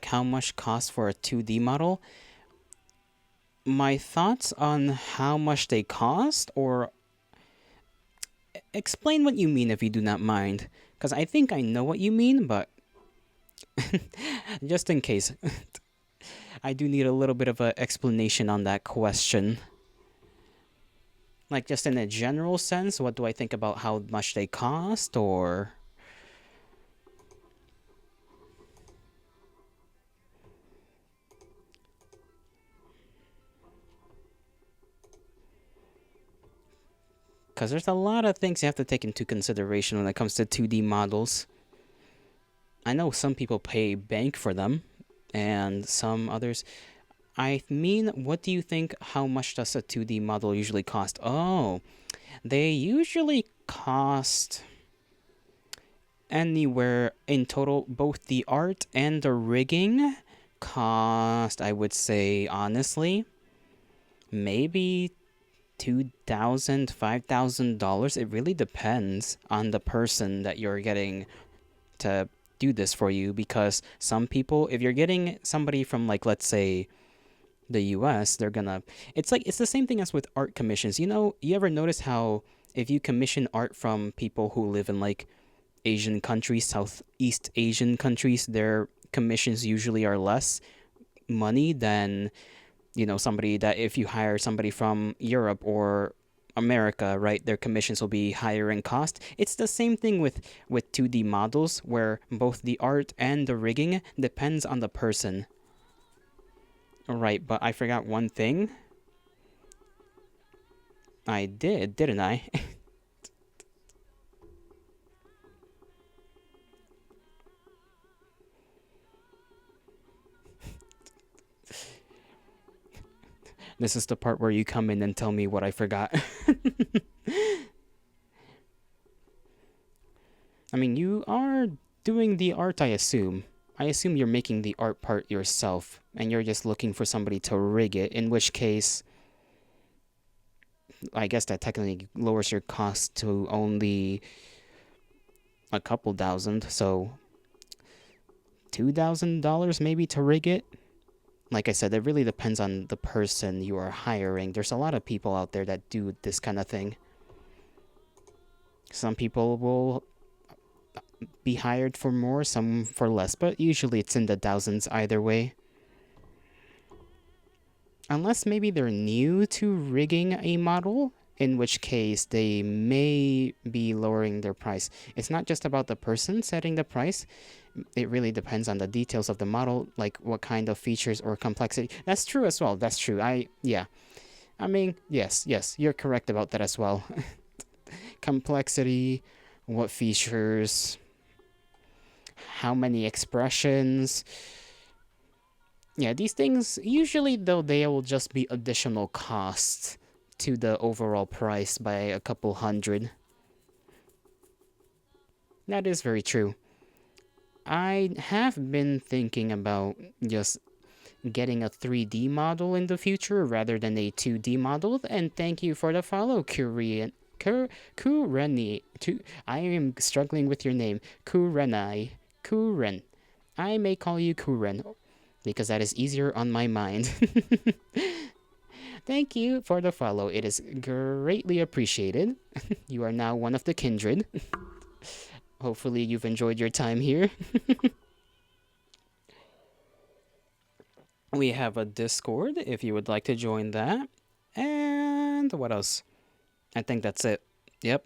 how much costs for a 2D model? My thoughts on how much they cost, or explain what you mean if you do not mind, because I think I know what you mean, but Just in case, I do need a little bit of an explanation on that question. Like, just in a general sense, what do I think about how much they cost, or. Because there's a lot of things you have to take into consideration when it comes to 2D models. I know some people pay bank for them, and some others. I mean, what do you think? How much does a 2D model usually cost? Oh, they usually cost anywhere in total, both the art and the rigging cost, I would say, honestly, maybe $2,000, $5,000. It really depends on the person that you're getting to do this for you, because some people, if you're getting somebody from, like, let's say the US, they're gonna, it's the same thing as with art commissions. You ever notice how if you commission art from people who live in, like, Asian countries, Southeast Asian countries, their commissions usually are less money than, somebody that, if you hire somebody from Europe or America, right, their commissions will be higher in cost. It's the same thing with 2D models, where both the art and the rigging depends on the person. Right, but I forgot one thing. I did, didn't I? This is the part where you come in and tell me what I forgot. I mean, you are doing the art, I assume. I assume you're making the art part yourself, and you're just looking for somebody to rig it, in which case, I guess that technically lowers your cost to only a couple thousand, so $2,000 maybe to rig it. Like I said, it really depends on the person you are hiring. There's a lot of people out there that do this kind of thing. Some people will be hired for more, some for less, but usually it's in the thousands either way. Unless maybe they're new to rigging a model, in which case they may be lowering their price. It's not just about the person setting the price. It really depends on the details of the model, like what kind of features or complexity. That's true as well. That's true. Yeah. I mean, yes, you're correct about that as well. Complexity, what features, how many expressions. Yeah, these things, usually though, they will just be additional costs to the overall price by a couple hundred. That is very true. I have been thinking about just getting a 3D model in the future rather than a 2D model, and thank you for the follow, Korean. Kureni. I am struggling with your name. Kurenai. Kuren. I may call you Kuren because that is easier on my mind. Thank you for the follow. It is greatly appreciated. You are now one of the kindred. Hopefully you've enjoyed your time here. We have a Discord if you would like to join that. And what else? I think that's it. Yep.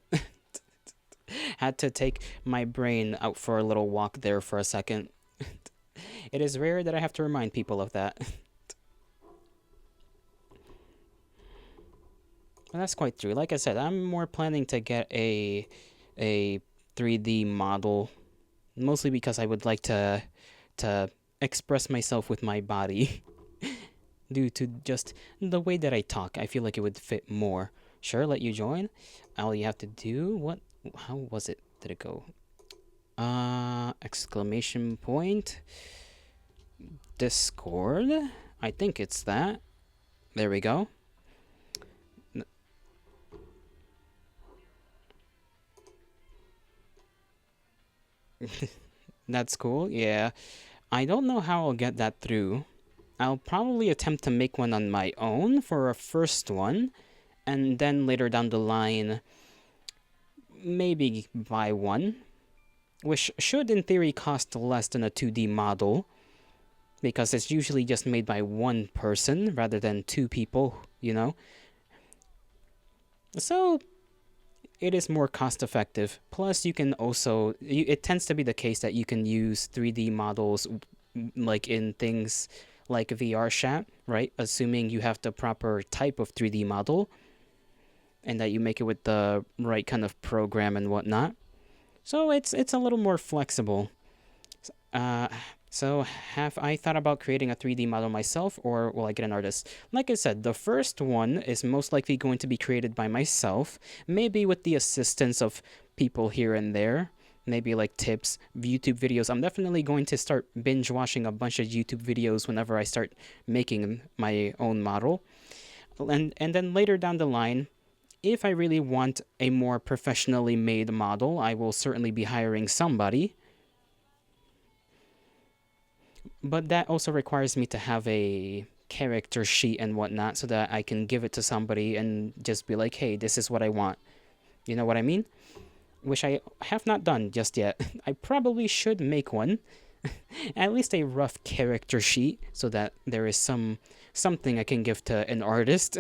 Had to take my brain out for a little walk there for a second. It is rare that I have to remind people of that. But that's quite true. Like I said, I'm more planning to get a 3D model, mostly because I would like to express myself with my body. Due to just the way that I talk, I feel like it would fit more. Sure, let you join. All you have to do, what? How was it? Did it go? Exclamation point. Discord. I think it's that. There we go. That's cool. Yeah. I don't know how I'll get that through. I'll probably attempt to make one on my own for a first one, and then later down the line, maybe buy one. which should in theory cost less than a 2D model because it's usually just made by one person rather than two people, you know? So it is more cost effective. Plus, you can also, it tends to be the case that you can use 3D models like in things like VR chat, right? Assuming you have the proper type of 3D model and that you make it with the right kind of program and whatnot. So it's a little more flexible. Uh, so have I thought about creating a 3D model myself, or will I get an artist? Like I said, the first one is most likely going to be created by myself, maybe with the assistance of people here and there. Maybe like tips, YouTube videos. I'm definitely going to start binge watching a bunch of YouTube videos whenever I start making my own model. And then later down the line, if I really want a more professionally made model, I will certainly be hiring somebody. But that also requires me to have a character sheet and whatnot so that I can give it to somebody and just be like, hey, this is what I want. You know what I mean? Which I have not done just yet. I probably should make one. At least a rough character sheet so that there is something I can give to an artist.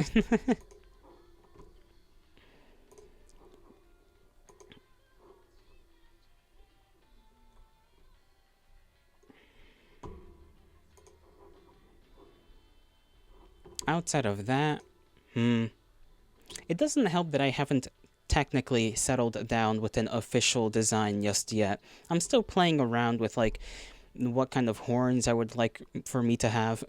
Outside of that, it doesn't help that I haven't technically settled down with an official design just yet. I'm still playing around with like what kind of horns I would like for me to have.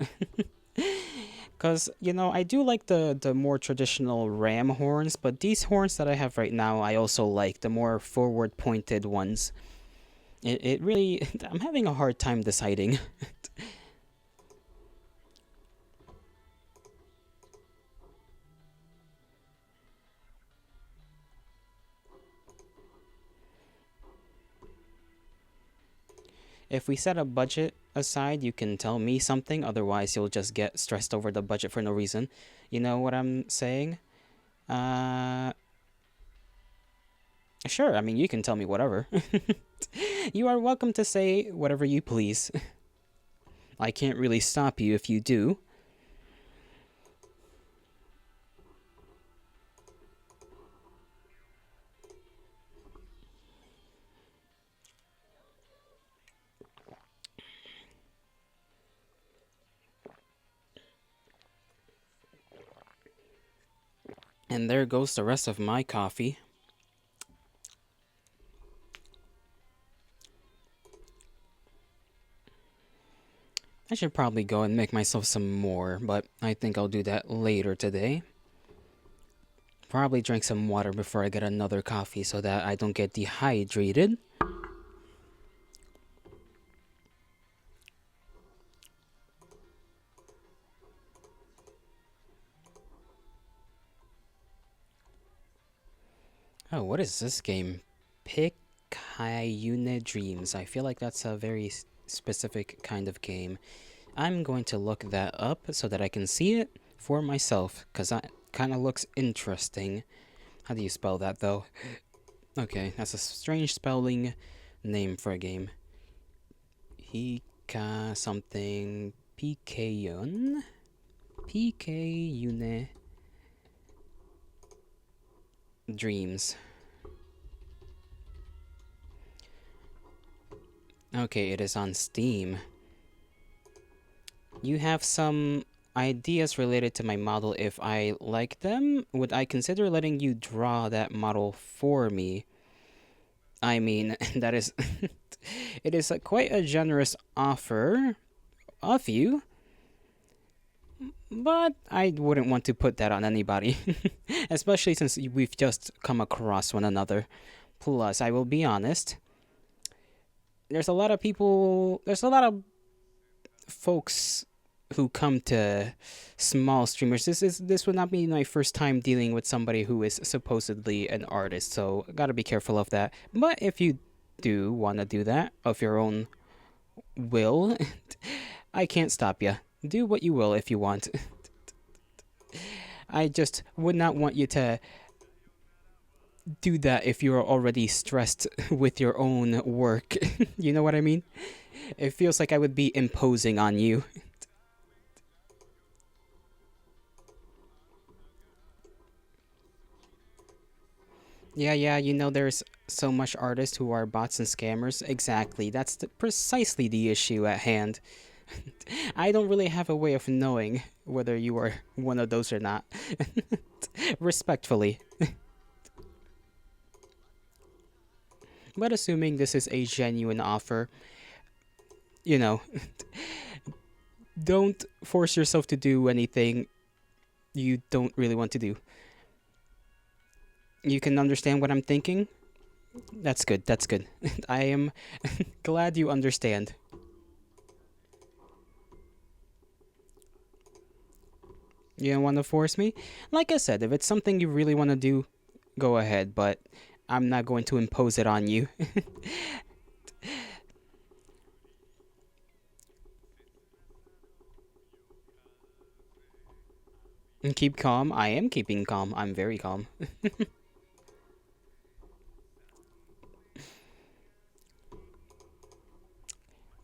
Cause I do like the more traditional ram horns, but these horns that I have right now I also like the more forward pointed ones. It really I'm having a hard time deciding. If we set a budget aside, you can tell me something, otherwise you'll just get stressed over the budget for no reason. You know what I'm saying? Uh sure, I mean you can tell me whatever. You are welcome to say whatever you please. I can't really stop you if you do. And there goes the rest of my coffee. I should probably go and make myself some more, but I think I'll do that later today. Probably drink some water before I get another coffee so that I don't get dehydrated. Oh, what is this game? Picayune Dreams. I feel like that's a very specific kind of game. I'm going to look that up so that I can see it for myself, because that kind of looks interesting. How do you spell that, though? Okay, that's a strange spelling name for a game. Hika something. Picayune? Picayune Dreams. Okay, it is on Steam. You have some ideas related to my model if I like them? Would I consider letting you draw that model for me? I mean, that is... it is quite a generous offer of you, but I wouldn't want to put that on anybody, especially since we've just come across one another. Plus, I will be honest, there's a lot of people, there's a lot of folks who come to small streamers. This would not be my first time dealing with somebody who is supposedly an artist, so gotta be careful of that. But if you do want to do that of your own will, I can't stop you. Do what you will if you want. I just would not want you to do that if you're already stressed with your own work. You know what I mean? It feels like I would be imposing on you. Yeah, yeah, there's so much artists who are bots and scammers. Exactly. That's precisely the issue at hand. I don't really have a way of knowing whether you are one of those or not. Respectfully. But assuming this is a genuine offer, you know, don't force yourself to do anything you don't really want to do. You can understand what I'm thinking? That's good, that's good. I am glad you understand. You don't want to force me? Like I said, if it's something you really want to do, go ahead, but I'm not going to impose it on you. And keep calm. I am keeping calm. I'm very calm.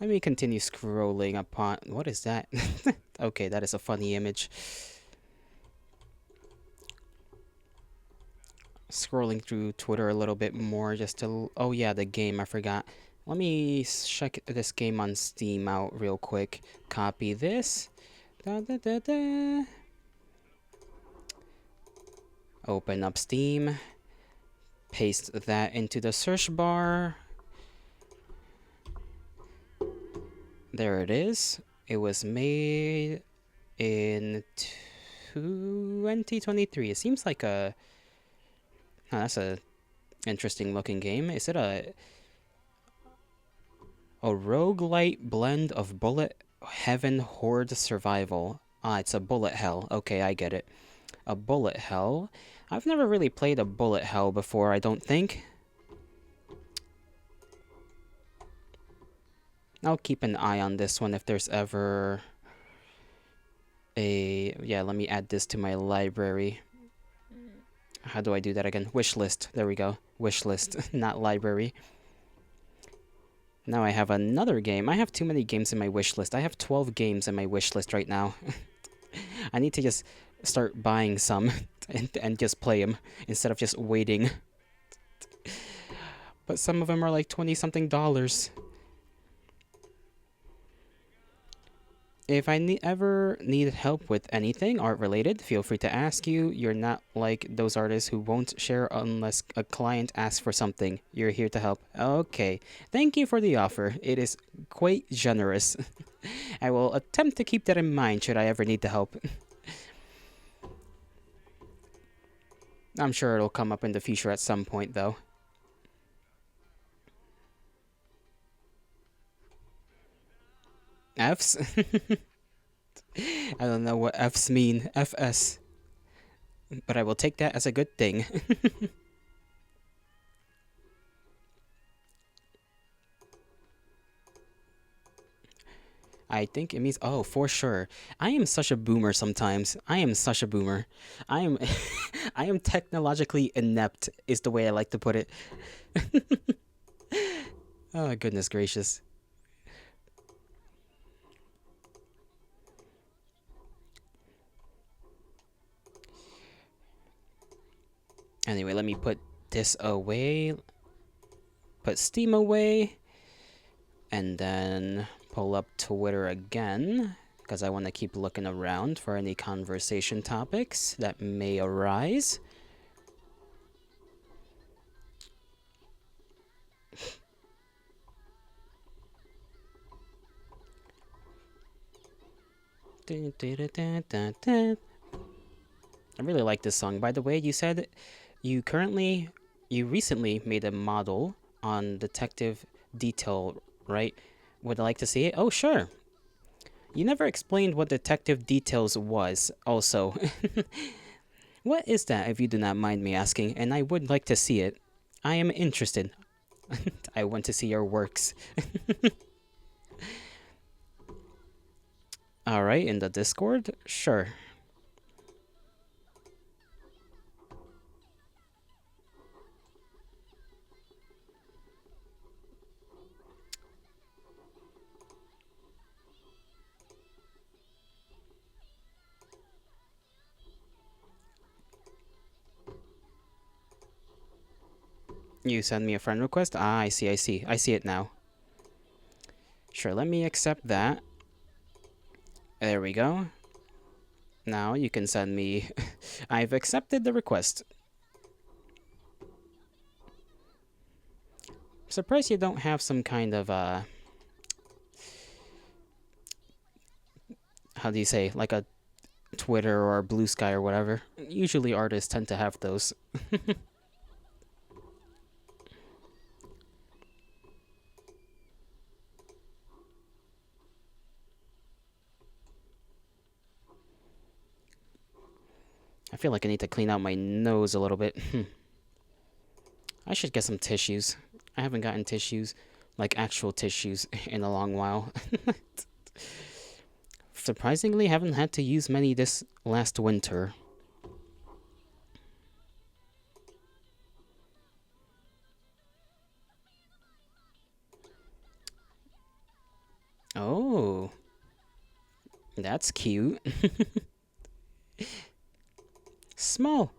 Let me continue scrolling upon. What is that? Okay, that is a funny image. Scrolling through Twitter a little bit more just to. Oh, yeah, the game. I forgot. Let me check this game on Steam out real quick. Copy this. Da, da, da, da. Open up Steam. Paste that into the search bar. There it is. It was made in 2023. It seems like a. Oh, that's a interesting looking game. Is it a roguelite blend of bullet heaven horde survival? Ah, it's a bullet hell. Okay, I get it. A bullet hell. I've never really played a bullet hell before, I don't think. I'll keep an eye on this one if there's ever a. Yeah, let me add this to my library. How do I do that again? Wish list. There we go. Wish list, not library. Now I have another game. I have too many games in my wish list. I have 12 games in my wish list right now. I need to just start buying some and just play them instead of just waiting. But some of them are like 20 something dollars. If I ever need help with anything art related, feel free to ask you. You're not like those artists who won't share unless a client asks for something. You're here to help. Okay. Thank you for the offer. It is quite generous. I will attempt to keep that in mind should I ever need the help. I'm sure it'll come up in the future at some point, though. Fs? I don't know what Fs mean. FS. But I will take that as a good thing. I think it means, oh, for sure. I am such a boomer sometimes. I am such a boomer. I am I am technologically inept is the way I like to put it. Oh, goodness gracious. Anyway, let me put this away. Put Steam away. And then pull up Twitter again, because I want to keep looking around for any conversation topics that may arise. I really like this song. By the way, you said you recently made a model on Detective Detail, right? Would I like to see it? Oh, sure. You never explained what Detective Details was, also. What is that, if you do not mind me asking? And I would like to see it. I am interested. I want to see your works. Alright, in the Discord? Sure. You send me a friend request? Ah, I see, I see. I see it now. Sure, let me accept that. There we go. Now you can send me... I've accepted the request. Surprised you don't have some kind of, how do you say, like a Twitter or Blue Sky or whatever. Usually artists tend to have those. I feel like I need to clean out my nose a little bit. I should get some tissues. I haven't gotten tissues, like actual tissues, in a long while. Surprisingly, haven't had to use many this last winter. Oh, that's cute. Small.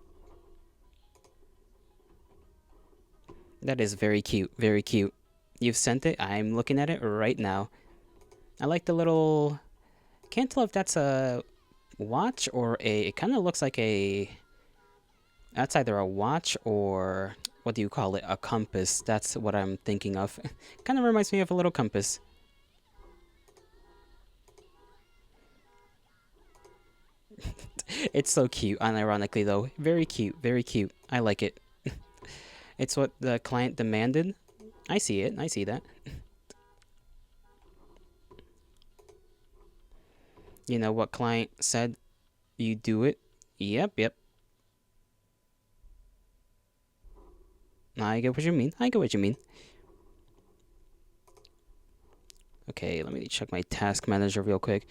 That is very cute, very cute. You've sent it? I'm looking at it right now. I like the little... Can't tell if that's a watch or a... It kind of looks like a... That's either a watch or... What do you call it? A compass. That's what I'm thinking of. Kind of reminds me of a little compass. It's so cute, unironically though. Very cute, very cute. I like it. It's what the client demanded. I see it, I see that. You know what client said you do it? Yep, yep. I get what you mean. I get what you mean. Okay, let me check my task manager real quick.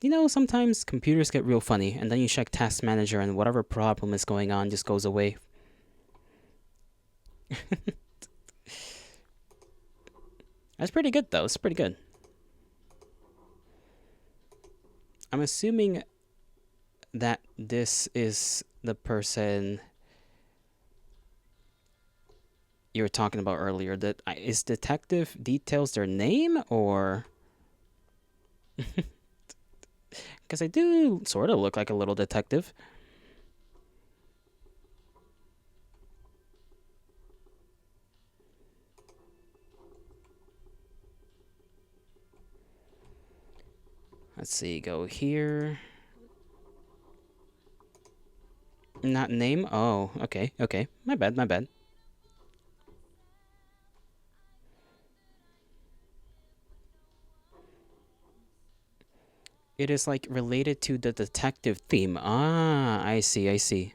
You know, sometimes computers get real funny, and then you check task manager and whatever problem is going on just goes away. That's pretty good, though. It's pretty good. I'm assuming that this is the person you were talking about earlier. That is Detective Details their name, or... Because I do sort of look like a little detective. Let's see, go here. Not name? Oh, okay, okay. My bad, my bad. It is like related to the detective theme. Ah, I see, I see.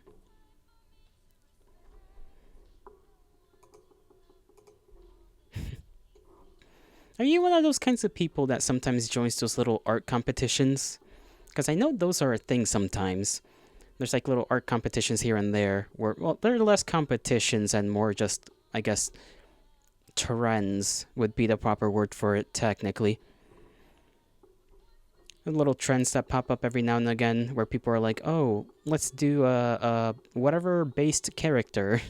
Are you one of those kinds of people that sometimes joins those little art competitions? Because I know those are a thing sometimes. There's like little art competitions here and there where, well, there are less competitions and more just, I guess, trends would be the proper word for it, technically. Little trends that pop up every now and again where people are like, oh, let's do a whatever based character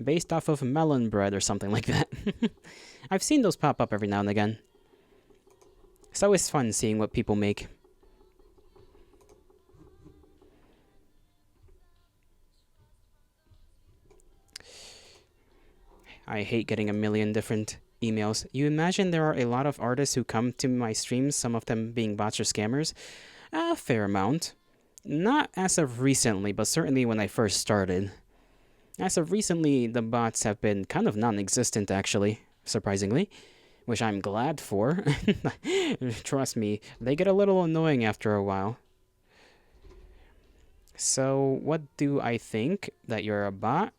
based off of melon bread or something like that. I've seen those pop up every now and again. It's always fun seeing what people make. I hate getting a million different emails. You imagine there are a lot of artists who come to my streams, some of them being bots or scammers? A fair amount. Not as of recently, but certainly when I first started. As of recently, the bots have been kind of non-existent, actually, surprisingly, which I'm glad for. Trust me, they get a little annoying after a while. So, what do I think? That you're a bot?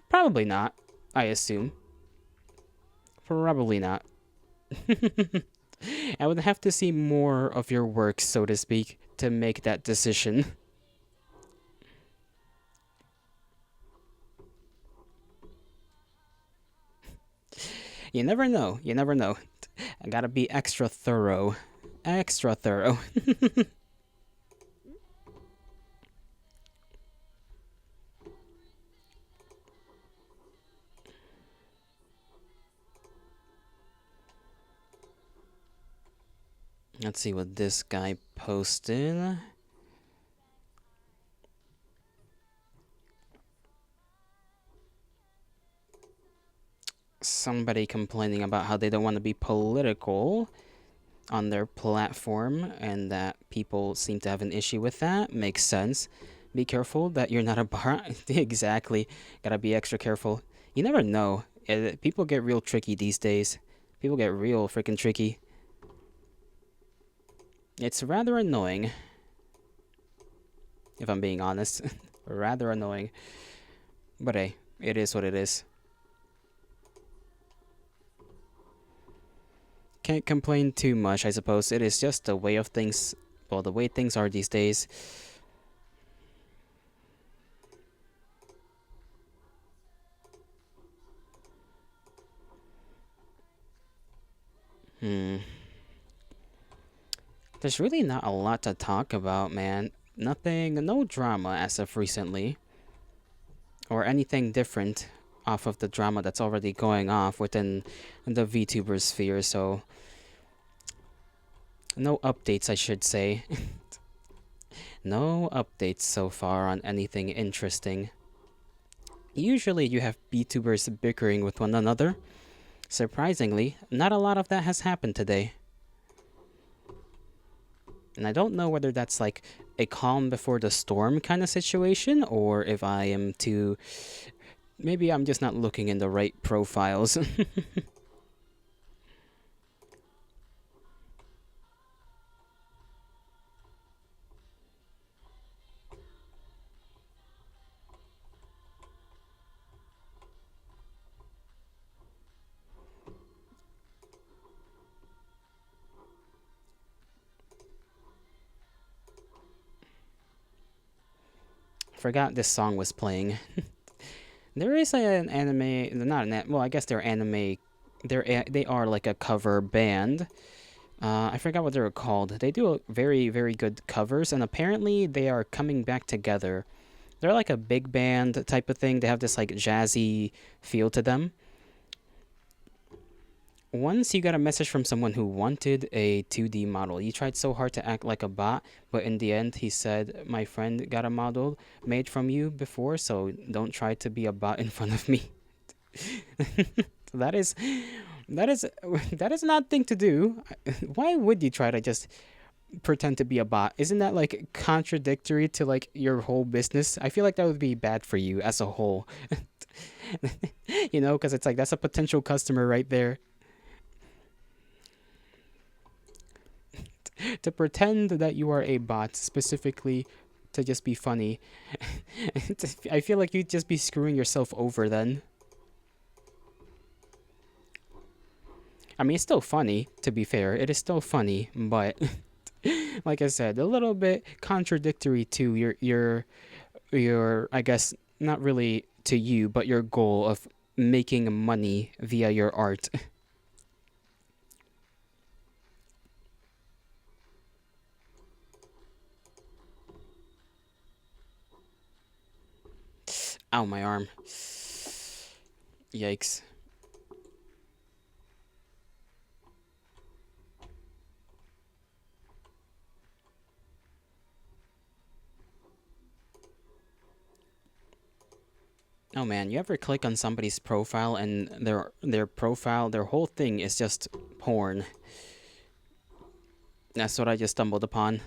Probably not, I assume. Probably not. I would have to see more of your work, so to speak, to make that decision. You never know. You never know. I gotta be extra thorough extra thorough. Let's see what this guy posted. Somebody complaining about how they don't want to be political on their platform and that people seem to have an issue with that. Makes sense. Be careful that you're not a bar. Exactly. Gotta be extra careful. You never know. People get real tricky these days. People get real freaking tricky. It's rather annoying, if I'm being honest. Rather annoying. But hey, it is what it is. Can't complain too much, I suppose. It is just the way of things. Well, the way things are these days. There's really not a lot to talk about, man. Nothing, no drama as of recently. Or anything different off of the drama that's already going off within the VTuber sphere, so no updates, I should say. No updates so far on anything interesting. Usually you have VTubers bickering with one another. Surprisingly, not a lot of that has happened today. And I don't know whether that's like a calm before the storm kind of situation, or if I am too... Maybe I'm just not looking in the right profiles. Forgot this song was playing. There is an anime, not an, well, I guess they're anime. They are like a cover band. I forgot what they were called. They do very, very good covers, and apparently they are coming back together. They're like a big band type of thing. They have this like jazzy feel to them. Once you got a message from someone who wanted a 2D model. You tried so hard to act like a bot, but in the end, he said, "My friend got a model made from you before, so don't try to be a bot in front of me." that is, that is, that is not thing to do. Why would you try to just pretend to be a bot? Isn't that like contradictory to like your whole business? I feel like that would be bad for you as a whole. You know, because it's like that's a potential customer right there. To pretend that you are a bot specifically to just be funny. I feel like you'd just be screwing yourself over then. I mean, it's still funny, to be fair. It is still funny, but like I said, a little bit contradictory to your I guess not really to you, but your goal of making money via your art. Ow, my arm. Yikes. Oh man, you ever click on somebody's profile and their whole thing is just porn? That's what I just stumbled upon.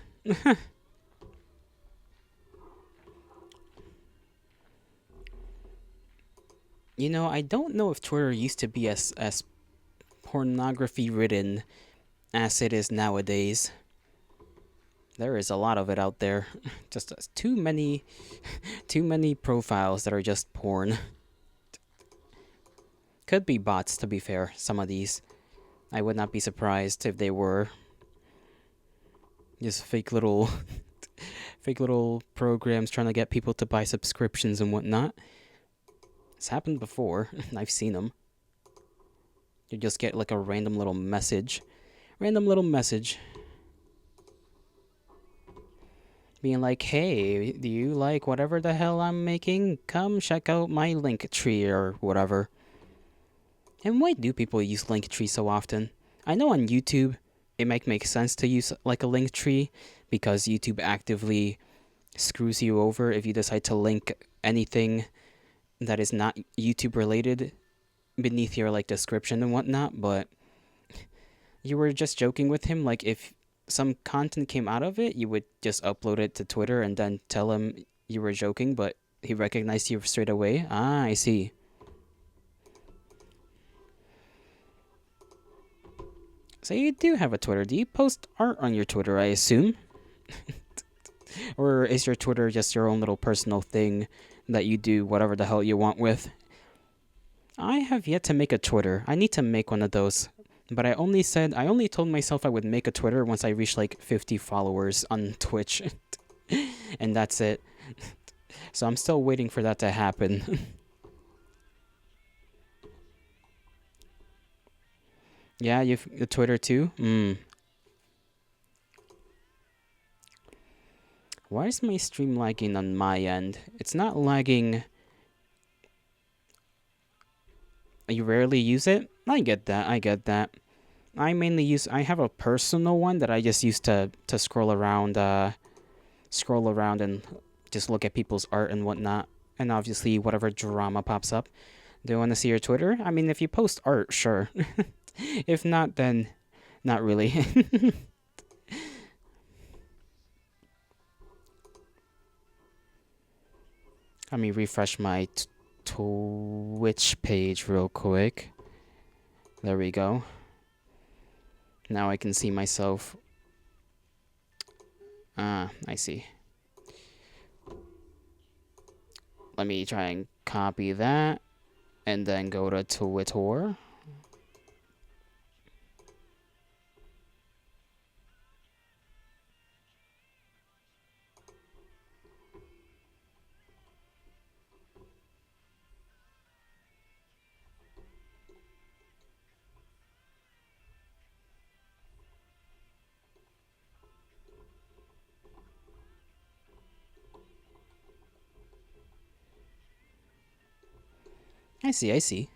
You know, I don't know if Twitter used to be as pornography ridden as it is nowadays. There is a lot of it out there. Just too many profiles that are just porn. Could be bots, to be fair, some of these. I would not be surprised if they were just fake little fake little programs trying to get people to buy subscriptions and whatnot. It's happened before. I've seen them. You just get like a random little message. Random little message. being like, hey, do you like whatever the hell I'm making? Come check out my link tree or whatever. And why do people use link tree so often? I know on YouTube it might make sense to use like a link tree because YouTube actively screws you over if you decide to link anything that is not YouTube related beneath your like description and whatnot. But you were just joking with him, like if some content came out of it, you would just upload it to Twitter and then tell him you were joking, but he recognized you straight away. Ah, I see. So you do have a Twitter. Do you post art on your Twitter, I assume? Or is your Twitter just your own little personal thing that you do whatever the hell you want with? I have yet to make a Twitter. I need to make one of those. But I only told myself I would make a Twitter once I reach like 50 followers on Twitch. And that's it. So I'm still waiting for that to happen. Yeah, you've a Twitter too? Why is my stream lagging on my end? It's not lagging. You rarely use it? I get that. I have a personal one that I just use to scroll around and just look at people's art and whatnot. And obviously whatever drama pops up. Do you want to see your Twitter? I mean, if you post art, sure. If not, then not really. Let me refresh my Twitch page real quick. There we go. Now I can see myself. Ah, I see. Let me try and copy that and then go to Twitter. I see.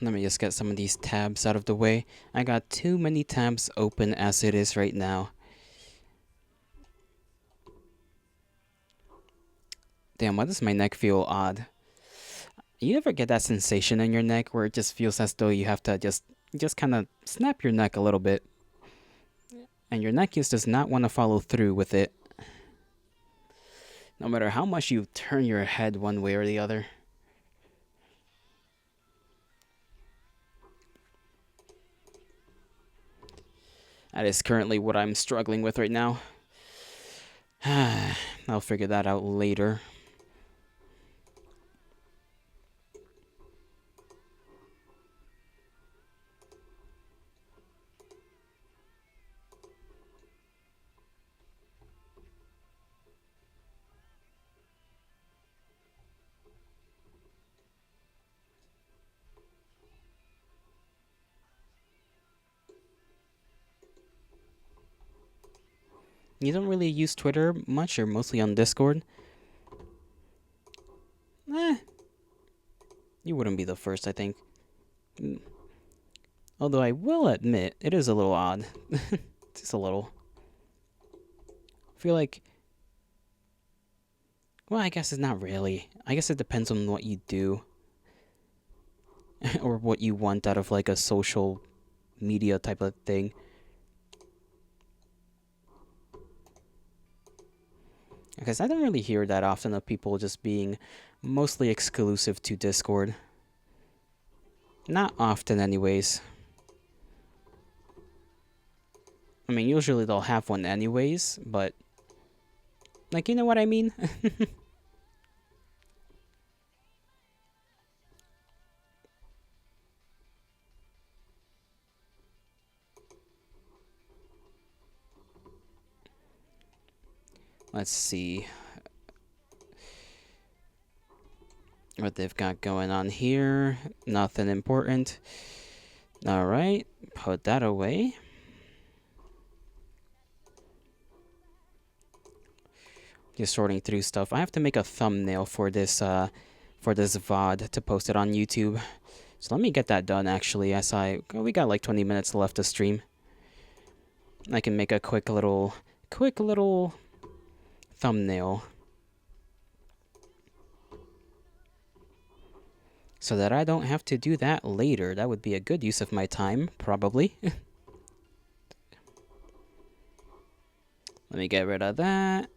Let me just get some of these tabs out of the way. I got too many tabs open as it is right now. Damn, why does my neck feel odd? You ever get that sensation in your neck where it just feels as though you have to just kind of snap your neck a little bit? And your neck just does not want to follow through with it. No matter how much you turn your head one way or the other. That is currently what I'm struggling with right now. I'll figure that out later. You don't really use Twitter much, or mostly on Discord? You wouldn't be the first, I think. Although I will admit, it is a little odd. Just a little. I feel like... Well, I guess it's not really. I guess it depends on what you do. Or what you want out of like a social media type of thing. Because I don't really hear that often of people just being mostly exclusive to Discord. Not often, anyways. I mean, usually they'll have one anyways, but... Like, you know what I mean? Let's see. what they've got going on here. Nothing important. Alright, put that away. Just sorting through stuff. I have to make a thumbnail for this VOD to post it on YouTube. So let me get that done actually, as we got like 20 minutes left to stream. I can make a quick little thumbnail so that I don't have to do that later. That would be a good use of my time, probably. Let me get rid of that.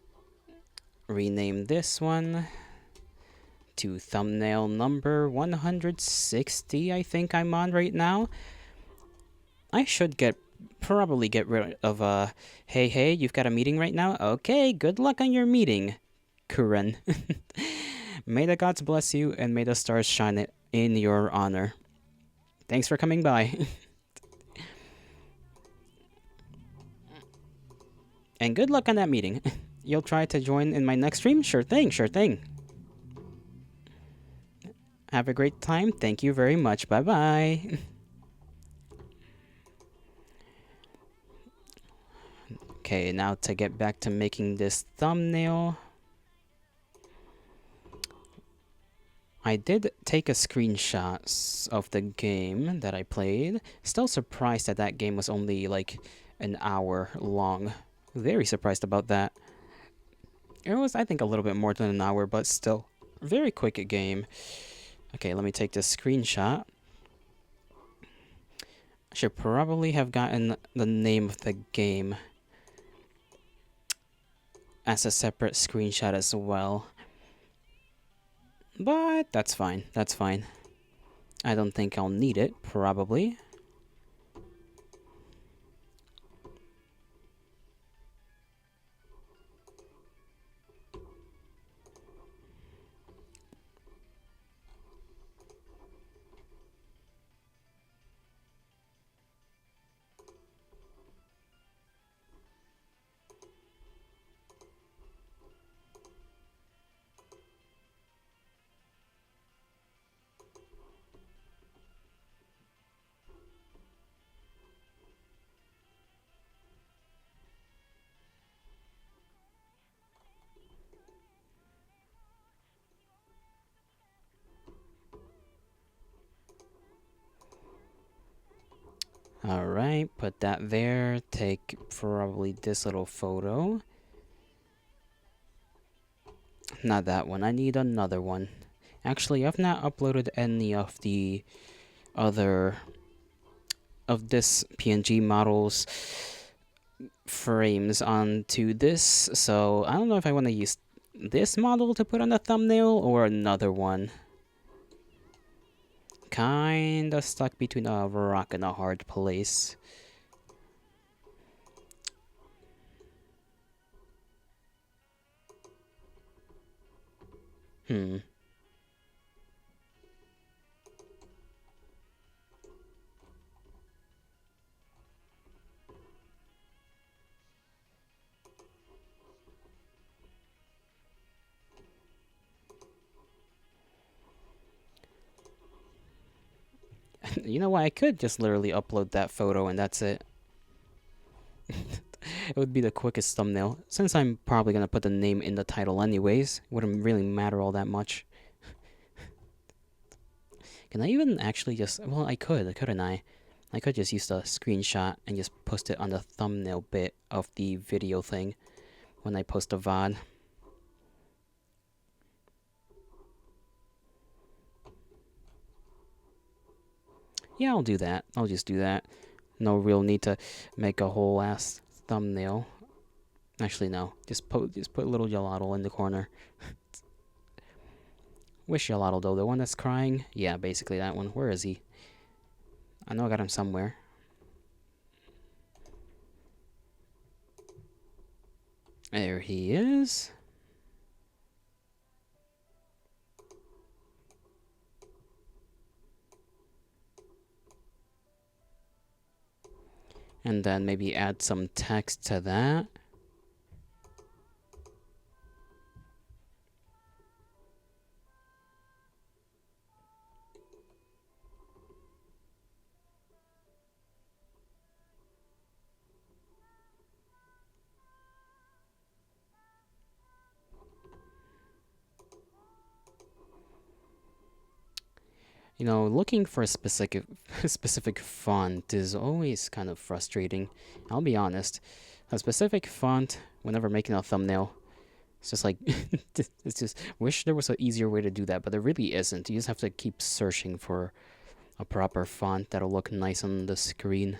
Rename this one to thumbnail number 160, I think I'm on right now. I should probably get rid of hey, you've got a meeting right now? Okay, good luck on your meeting, Kuren. May the gods bless you and may the stars shine in your honor. Thanks for coming by. And good luck on that meeting. You'll try to join in my next stream? Sure thing, sure thing. Have a great time. Thank you very much. Bye-bye. Okay, now to get back to making this thumbnail. I did take a screenshot of the game that I played. Still surprised that that game was only like an hour long. Very surprised about that. It was, I think, a little bit more than an hour, but still. Very quick game. Okay, let me take this screenshot. I should probably have gotten the name of the game as a separate screenshot as well. But that's fine, that's fine. I don't think I'll need it, probably. Alright, put that there. Take probably this little photo. Not that one. I need another one. Actually, I've not uploaded any of the other of this PNG model's frames onto this, so I don't know if I want to use this model to put on the thumbnail or another one. Kinda stuck between a rock and a hard place. Hmm. You know what? I could just literally upload that photo and that's it. It would be the quickest thumbnail. Since I'm probably gonna put the name in the title anyways, wouldn't really matter all that much. Can I even actually just... Well, I could, couldn't I? I could just use the screenshot and just post it on the thumbnail bit of the video thing when I post a VOD. Yeah, I'll do that. I'll just do that. No real need to make a whole ass thumbnail. Actually, no. Just put little Gelato in the corner. Which Gelato, though? The one that's crying? Yeah, basically that one. Where is he? I know I got him somewhere. There he is. And then maybe add some text to that. You know, looking for a specific specific font is always kind of frustrating. I'll be honest. A specific font whenever making a thumbnail, it's just like it's just wish there was an easier way to do that, but there really isn't. You just have to keep searching for a proper font that'll look nice on the screen.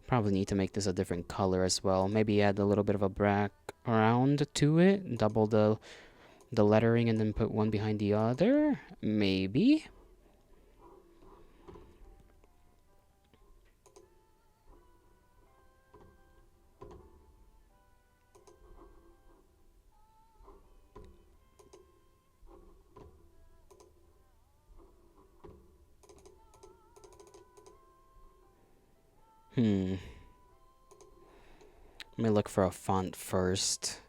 Probably need to make this a different color as well. Maybe add a little bit of a background to it, double the lettering, and then put one behind the other. Maybe. Let me look for a font first.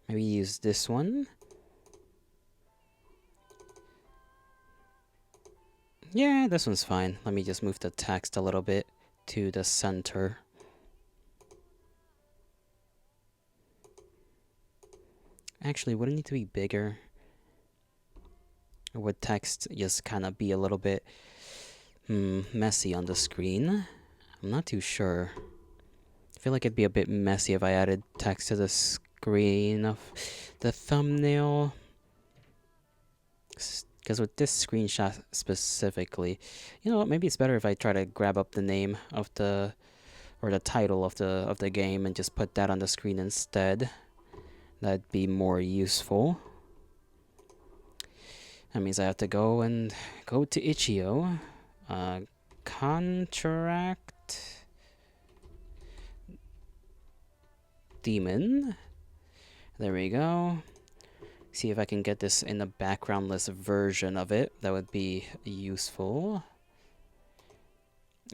Maybe use this one. Yeah, this one's fine. Let me just move the text a little bit to the center. Actually, would it need to be bigger? Or would text just kind of be a little bit messy on the screen? I'm not too sure. I feel like it'd be a bit messy if I added text to the screen of the thumbnail. Because with this screenshot specifically, you know what, maybe it's better if I try to grab up the name of the title of the game and just put that on the screen instead. That'd be more useful. That means I have to go to Itch.io, contract demon. There we go. See if I can get this in a backgroundless version of it. That would be useful.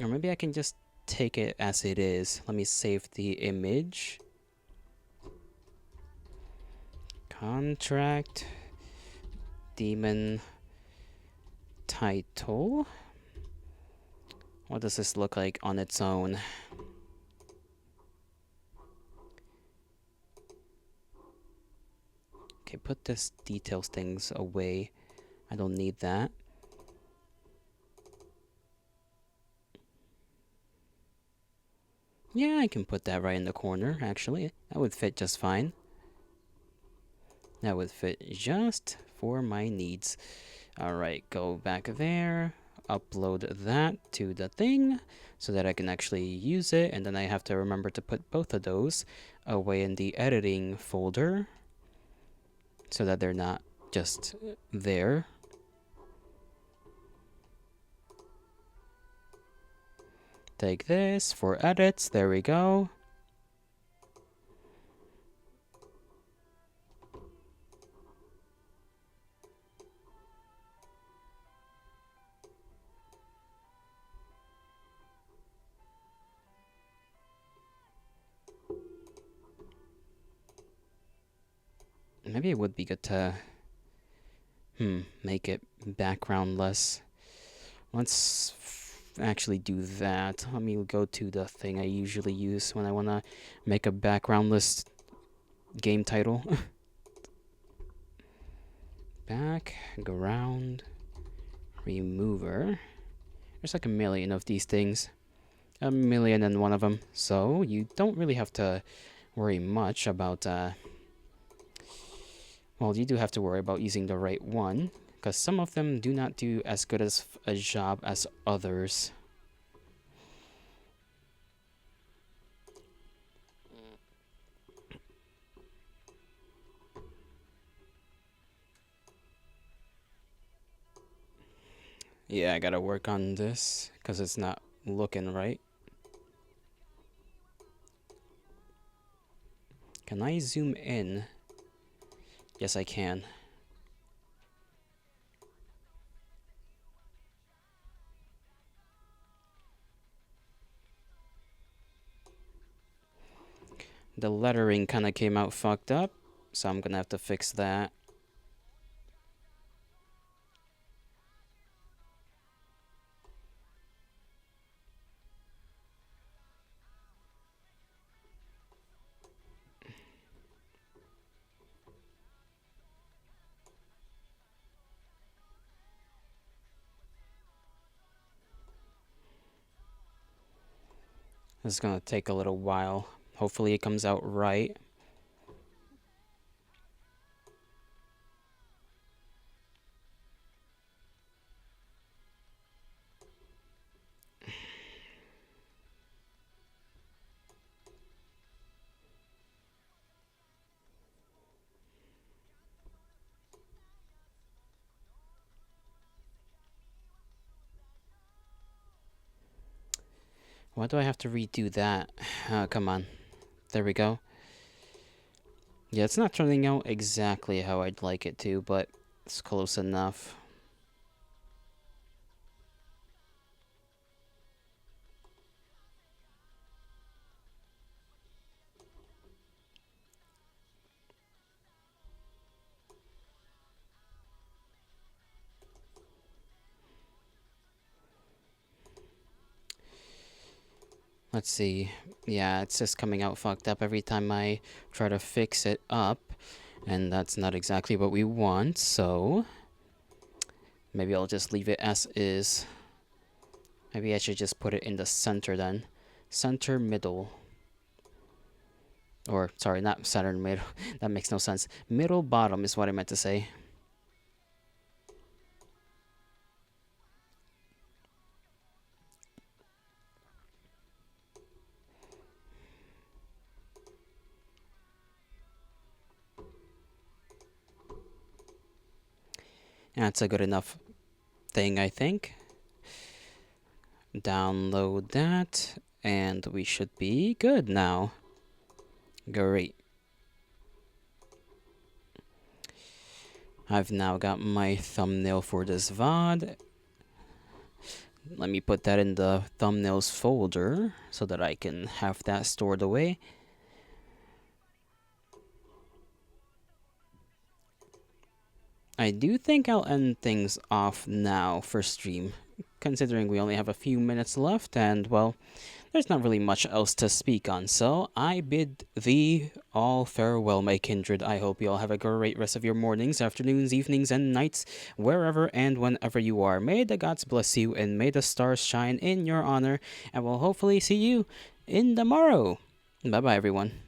Or maybe I can just take it as it is. Let me save the image. Contract demon title. What does this look like on its own? Okay, put this details things away. I don't need that. Yeah, I can put that right in the corner, actually. That would fit just fine. That would fit just for my needs. Alright, go back there. Upload that to the thing so that I can actually use it. And then I have to remember to put both of those away in the editing folder so that they're not just there. Take this for edits. There we go. Maybe it would be good to make it backgroundless. Let's actually do that. Let me go to the thing I usually use when I want to make a backgroundless game title. Background remover. There's like a million of these things. A million and one of them. So you don't really have to worry much about well, you do have to worry about using the right one, because some of them do not do as good as a job as others. Yeah, I gotta work on this, because it's not looking right. Can I zoom in? Yes, I can. The lettering kind of came out fucked up, so I'm gonna have to fix that. It's gonna take a little while. Hopefully it comes out right. Why do I have to redo that? Come on. There we go. Yeah, it's not turning out exactly how I'd like it to, but it's close enough. Let's see. Yeah, it's just coming out fucked up every time I try to fix it up. And that's not exactly what we want, so maybe I'll just leave it as is. Maybe I should just put it in the center then. Center middle. Or, sorry, not center middle. That makes no sense. Middle bottom is what I meant to say. That's a good enough thing, I think. Download that, and we should be good now. Great. I've now got my thumbnail for this VOD. Let me put that in the thumbnails folder so that I can have that stored away. I do think I'll end things off now for stream, considering we only have a few minutes left, and well, there's not really much else to speak on, so I bid thee all farewell, my kindred. I hope you all have a great rest of your mornings, afternoons, evenings, and nights, wherever and whenever you are. May the gods bless you, and may the stars shine in your honor, and we'll hopefully see you in the morrow. Bye-bye, everyone.